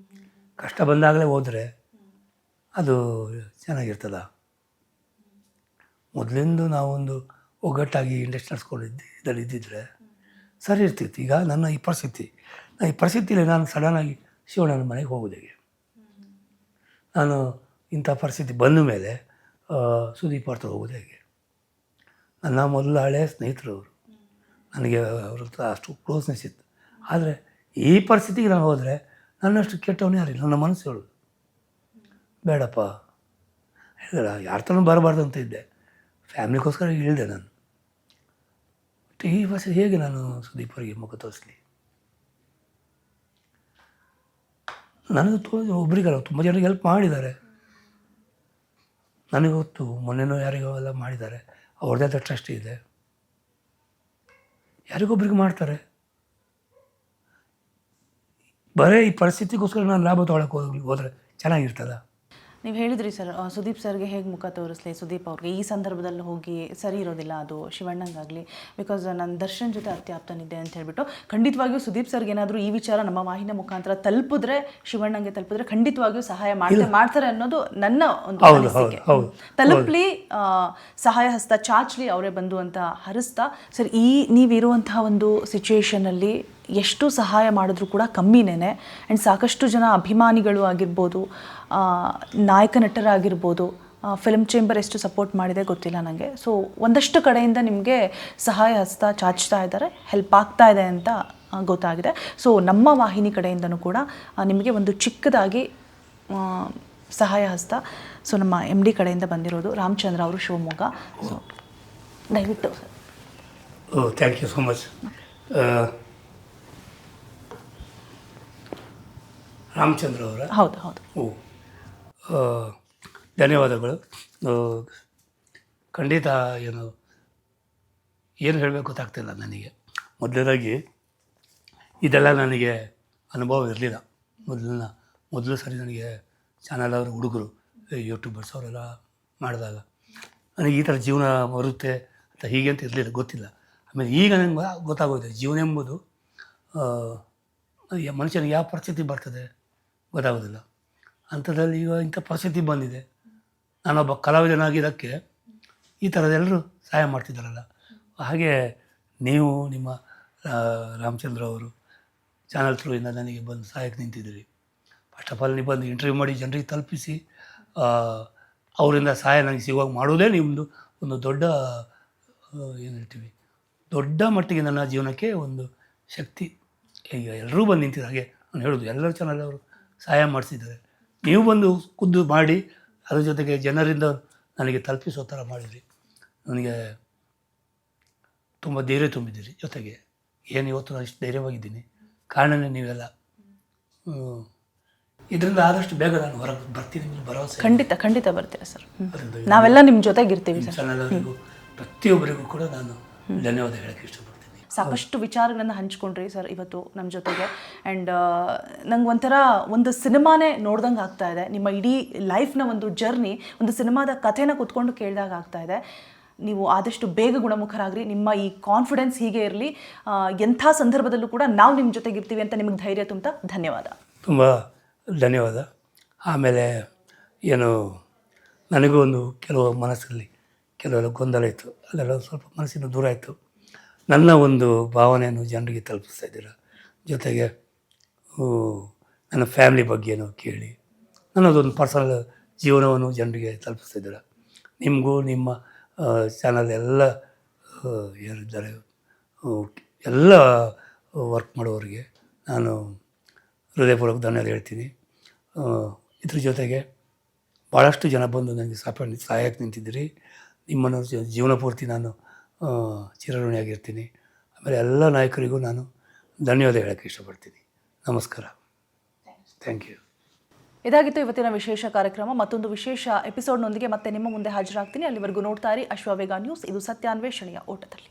ಕಷ್ಟ ಬಂದಾಗಲೇ ಹೋದರೆ ಅದು ಚೆನ್ನಾಗಿರ್ತದ. ಮೊದಲಿಂದ ನಾವೊಂದು ಒಗ್ಗಟ್ಟಾಗಿ ಇಂಡಸ್ಟ್ರಿ ಇದರಲ್ಲಿ ಇದ್ದಿದ್ರೆ ಸರಿ ಇರ್ತಿತ್ತು. ಈಗ ನನ್ನ ಈ ಪರಿಸ್ಥಿತಿಯಲ್ಲಿ ನಾನು ಸಡನ್ನಾಗಿ ಶಿವಣ್ಣನ ಮನೆಗೆ ಹೋಗೋದು ಹೇಗೆ? ನಾನು ಇಂಥ ಪರಿಸ್ಥಿತಿ ಬಂದ ಮೇಲೆ ಸುದೀಪ್ ಹತ್ರ ಹೋಗೋದು ಹೇಗೆ? ನನ್ನ ಮೊದಲ ಹಳೆಯ ಸ್ನೇಹಿತರು ಅವರು, ನನಗೆ ಅವ್ರ ಹತ್ರ ಅಷ್ಟು ಕ್ಲೋಸ್ನೆಸ್ ಇತ್ತು. ಆದರೆ ಈ ಪರಿಸ್ಥಿತಿಗೆ ನಾನು ಹೋದರೆ ನನ್ನಷ್ಟು ಕೆಟ್ಟವನೇ ಯಾರಿಲ್ಲ. ನನ್ನ ಮನಸ್ಸು ಹೇಳೋದು ಬೇಡಪ್ಪ, ಹೇಳಿದ್ರೆ ಯಾರ ಥರ ಬರಬಾರ್ದು ಅಂತ ಇದ್ದೆ. ಫ್ಯಾಮಿಲಿಗೋಸ್ಕರ ಇಳಿದೆ ನಾನು. ಬಟ್ ಈ ಪರಿಸ್ಥಿತಿ ಹೇಗೆ ನಾನು ಸುದೀಪ್ ಅವರಿಗೆ ಮುಖ ತೋರಿಸಲಿ? ನನಗೆ ಒಬ್ರಿಗಲ್ಲ, ತುಂಬ ಜನರಿಗೆ ಹೆಲ್ಪ್ ಮಾಡಿದ್ದಾರೆ. ನನಗೆ ಗೊತ್ತು, ಮೊನ್ನೆನೂ ಯಾರಿಗೋ ಎಲ್ಲ ಮಾಡಿದ್ದಾರೆ. ಅವ್ರದ್ದೇ ಆದ ಟ್ರಸ್ಟ್ ಇದೆ, ಯಾರಿಗೊಬ್ರಿಗೆ ಮಾಡ್ತಾರೆ. ಬರೀ ಈ ಪರಿಸ್ಥಿತಿಗೋಸ್ಕರ ನಾನು ಲಾಭ ತೊಗೊಳಕ್ಕೆ ಹೋದರೆ ಚೆನ್ನಾಗಿರ್ತದ? ನೀವು ಹೇಳಿದ್ರಿ ಸರ್, ಸುದೀಪ್ ಸರ್ಗೆ ಹೇಗೆ ಮುಖ ತೋರಿಸ್ಲಿ, ಸುದೀಪ್ ಅವ್ರಿಗೆ ಈ ಸಂದರ್ಭದಲ್ಲಿ ಹೋಗಿ ಸರಿ ಇರೋದಿಲ್ಲ ಅದು ಶಿವಣ್ಣಂಗಾಗಲಿ, ಬಿಕಾಸ್ ನಾನು ದರ್ಶನ್ ಜೊತೆ ಅತ್ಯಾಪ್ತನಿದ್ದೆ ಅಂತ ಹೇಳ್ಬಿಟ್ಟು. ಖಂಡಿತವಾಗಿಯೂ ಸುದೀಪ್ ಸರ್ಗೆ ಏನಾದರೂ ಈ ವಿಚಾರ ನಮ್ಮ ವಾಹಿನಿಯ ಮುಖಾಂತರ ತಲುಪಿದ್ರೆ, ಶಿವಣ್ಣಂಗೆ ತಲುಪಿದ್ರೆ ಖಂಡಿತವಾಗಿಯೂ ಸಹಾಯ ಮಾಡ್ತಾರೆ ಅನ್ನೋದು ನನ್ನ ಒಂದು ಅನಿಸಿಕೆ. ತಲುಪಲಿ, ಸಹಾಯ ಹಸ್ತ ಚಾಚಲಿ, ಅವರೇ ಬಂದು ಅಂತ ಹರಿಸ್ತಾ. ಸರ್, ಈ ನೀವಿರುವಂತಹ ಒಂದು ಸಿಚುವೇಶನಲ್ಲಿ ಎಷ್ಟು ಸಹಾಯ ಮಾಡಿದ್ರೂ ಕೂಡ ಕಮ್ಮಿನೇ. ಆ್ಯಂಡ್ ಸಾಕಷ್ಟು ಜನ ಅಭಿಮಾನಿಗಳು ಆಗಿರ್ಬೋದು, ನಾಯಕ ನಟರಾಗಿರ್ಬೋದು, ಫಿಲ್ಮ್ ಚೇಂಬರ್ ಎಷ್ಟು ಸಪೋರ್ಟ್ ಮಾಡಿದೆ ಗೊತ್ತಿಲ್ಲ ನನಗೆ. ಸೊ ಒಂದಷ್ಟು ಕಡೆಯಿಂದ ನಿಮಗೆ ಸಹಾಯ ಹಸ್ತ ಚಾಚ್ತಾ ಇದ್ದಾರೆ, ಹೆಲ್ಪ್ ಆಗ್ತಾ ಇದೆ ಅಂತ ಗೊತ್ತಾಗಿದೆ. ಸೊ ನಮ್ಮ ವಾಹಿನಿ ಕಡೆಯಿಂದನೂ ಕೂಡ ನಿಮಗೆ ಒಂದು ಚಿಕ್ಕದಾಗಿ ಸಹಾಯ ಹಸ್ತ ನಮ್ಮ MD ಕಡೆಯಿಂದ ಬಂದಿರೋದು, ರಾಮಚಂದ್ರ ಅವರು, ಶಿವಮೊಗ್ಗ. ಸೊ ದಯವಿಟ್ಟು sir. Thank you so much. Ramachandra ಅವರ? ಹೌದು ಹೌದು. ಧನ್ಯವಾದಗಳು. ಖಂಡಿತ ಏನು ಹೇಳಬೇಕು ಗೊತ್ತಾಗ್ತಿಲ್ಲ ನನಗೆ. ಮೊದಲನೇದಾಗಿ ಇದೆಲ್ಲ ನನಗೆ ಅನುಭವ ಇರಲಿಲ್ಲ. ಮೊದಲು ಸರಿ ನನಗೆ ಚಾನಲ್ ಅವರು ಹುಡುಗರು ಯೂಟ್ಯೂಬರ್ಸ್ ಅವರೆಲ್ಲ ಮಾಡಿದಾಗ ನನಗೆ ಈ ಥರ ಜೀವನ ಬರುತ್ತೆ ಅಂತ ಹೀಗೆ ಅಂತ ಇರಲಿಲ್ಲ, ಗೊತ್ತಿಲ್ಲ. ಆಮೇಲೆ ಈಗ ನನಗೆ ಗೊತ್ತಾಗೋಗಿದೆ, ಜೀವನ ಎಂಬುದು ಮನುಷ್ಯನಿಗೆ ಯಾವ ಪರಿಸ್ಥಿತಿ ಬರ್ತದೆ ಗೊತ್ತಾಗೋದಿಲ್ಲ. ಅಂಥದ್ರಲ್ಲಿ ಈಗ ಇಂಥ ಪರಿಸ್ಥಿತಿ ಬಂದಿದೆ. ನಾನೊಬ್ಬ ಕಲಾವಿದನಾಗಿದ್ದಕ್ಕೆ ಈ ಥರದ್ದೆಲ್ಲರೂ ಸಹಾಯ ಮಾಡ್ತಿದ್ದಾರಲ್ಲ. ಹಾಗೆ ನೀವು ನಿಮ್ಮ ರಾಮಚಂದ್ರ ಅವರು ಚಾನಲ್ ಥ್ರೂಯಿಂದ ನನಗೆ ಬಂದು ಸಹಾಯಕ್ಕೆ ನಿಂತಿದ್ದೀರಿ. ಫಸ್ಟ್ ಆಫ್ ಆಲ್ ನೀವು ಬಂದು ಇಂಟರ್ವ್ಯೂ ಮಾಡಿ ಜನರಿಗೆ ತಲುಪಿಸಿ ಅವರಿಂದ ಸಹಾಯ ನನಗೆ ಸಿಗುವಾಗ ಮಾಡೋದೇ ನಿಮ್ಮದು ಒಂದು ದೊಡ್ಡ ಏನು ಹೇಳ್ತೀವಿ, ದೊಡ್ಡ ಮಟ್ಟಿಗೆ ನನ್ನ ಜೀವನಕ್ಕೆ ಒಂದು ಶಕ್ತಿ. ಈಗ ಎಲ್ಲರೂ ಬಂದು ನಿಂತಿದ್ದಾರೆ. ಹಾಗೆ ನಾನು ಹೇಳೋದು, ಎಲ್ಲರ ಚಾನಲ್ ಅವರು ಸಹಾಯ ಮಾಡಿಸಿದ್ದಾರೆ. ನೀವು ಬಂದು ಖುದ್ದು ಮಾಡಿ ಅದ್ರ ಜೊತೆಗೆ ಜನರಿಂದ ನನಗೆ ತಲುಪಿಸೋ ಥರ ಮಾಡಿದ್ರಿ. ನನಗೆ ತುಂಬ ಧೈರ್ಯ ತುಂಬಿದ್ದೀರಿ. ಜೊತೆಗೆ ಏನು ಇವತ್ತು ನಾನು ಇಷ್ಟು ಧೈರ್ಯವಾಗಿದ್ದೀನಿ ಕಾರಣನೇ ನೀವೆಲ್ಲ. ಇದರಿಂದ ಆದಷ್ಟು ಬೇಗ ನಾನು ಹೊರಗೆ ಬರ್ತೀನಿ, ಭರವಸೆ. ಖಂಡಿತ ಬರ್ತೀರಾ ಸರ್. ನಾವೆಲ್ಲ ನಿಮ್ಮ ಜೊತೆಗಿರ್ತೀವಿ ಸರ್. ಚಾನಲ್ ಅವರಿಗೂ ಪ್ರತಿಯೊಬ್ಬರಿಗೂ ಕೂಡ ನಾನು ಧನ್ಯವಾದ ಹೇಳೋಕ್ಕೆ ಇಷ್ಟಪಡ್ತೀನಿ. ಸಾಕಷ್ಟು ವಿಚಾರಗಳನ್ನು ಹಂಚ್ಕೊಂಡ್ರಿ ಸರ್ ಇವತ್ತು ನಮ್ಮ ಜೊತೆಗೆ. ಆ್ಯಂಡ್ ನಂಗೆ ಒಂದು ಸಿನಿಮಾನೇ ನೋಡ್ದಂಗೆ ಆಗ್ತಾ ಇದೆ. ನಿಮ್ಮ ಇಡೀ ಲೈಫ್ನ ಒಂದು ಜರ್ನಿ, ಒಂದು ಸಿನಿಮಾದ ಕಥೆನ ಕೂತ್ಕೊಂಡು ಕೇಳಿದಾಗ ಆಗ್ತಾ ಇದೆ. ನೀವು ಆದಷ್ಟು ಬೇಗ ಗುಣಮುಖರಾಗ್ರಿ. ನಿಮ್ಮ ಈ ಕಾನ್ಫಿಡೆನ್ಸ್ ಹೀಗೆ ಇರಲಿ. ಎಂಥ ಸಂದರ್ಭದಲ್ಲೂ ಕೂಡ ನಾವು ನಿಮ್ಮ ಜೊತೆಗಿರ್ತೀವಿ ಅಂತ ನಿಮಗೆ ಧೈರ್ಯ ತುಂಬ. ಧನ್ಯವಾದ. ತುಂಬ ಧನ್ಯವಾದ. ಆಮೇಲೆ ಏನು ನನಗೂ ಒಂದು ಕೆಲವು ಮನಸ್ಸಲ್ಲಿ ಕೆಲವೆಲ್ಲ ಗೊಂದಲ ಇತ್ತು, ಅದೆಲ್ಲ ಸ್ವಲ್ಪ ಮನಸ್ಸಿನ ದೂರ ಆಯಿತು. ನನ್ನ ಒಂದು ಭಾವನೆಯನ್ನು ಜನರಿಗೆ ತಲುಪಿಸ್ತಾ ಇದ್ದೀರ. ಜೊತೆಗೆ ನನ್ನ ಫ್ಯಾಮ್ಲಿ ಬಗ್ಗೆನೂ ಕೇಳಿ ನನ್ನದೊಂದು ಪರ್ಸನಲ್ ಜೀವನವನ್ನು ಜನರಿಗೆ ತಲುಪಿಸ್ತಾ ಇದ್ದೀರ. ನಿಮಗೂ ನಿಮ್ಮ ಚಾನಲ್ ಎಲ್ಲ ಯಾರಿದ್ದಾರೆ ಎಲ್ಲ ವರ್ಕ್ ಮಾಡೋರಿಗೆ ನಾನು ಹೃದಯಪೂರ್ವಕ ಧನ್ಯವಾದ ಹೇಳ್ತೀನಿ. ಇದ್ರ ಜೊತೆಗೆ ಭಾಳಷ್ಟು ಜನ ಬಂದು ನನಗೆ ಸಹಾಯಕ್ಕೆ ನಿಂತಿದ್ದೀರಿ. ನಿಮ್ಮನ್ನು ಜೀವನ ಪೂರ್ತಿ ನಾನು ಚಿರಋಣಿಯಾಗಿರ್ತೀನಿ. ಆಮೇಲೆ ಎಲ್ಲ ನಾಯಕರಿಗೂ ನಾನು ಧನ್ಯವಾದ ಹೇಳೋಕ್ಕೆ ಇಷ್ಟಪಡ್ತೀನಿ. ನಮಸ್ಕಾರ. Thank you. ಇದಾಗಿತ್ತು ಇವತ್ತಿನ ವಿಶೇಷ ಕಾರ್ಯಕ್ರಮ. ಮತ್ತೊಂದು ವಿಶೇಷ ಎಪಿಸೋಡ್ನೊಂದಿಗೆ ಮತ್ತೆ ನಿಮ್ಮ ಮುಂದೆ ಹಾಜರಾಗ್ತೀನಿ. ಅಲ್ಲಿವರೆಗೂ ನೋಡ್ತಾ ಇರಿ ಅಶ್ವವೇಗ ನ್ಯೂಸ್. ಇದು ಸತ್ಯಾನ್ವೇಷಣೆಯ ಓಟದಲ್ಲಿ.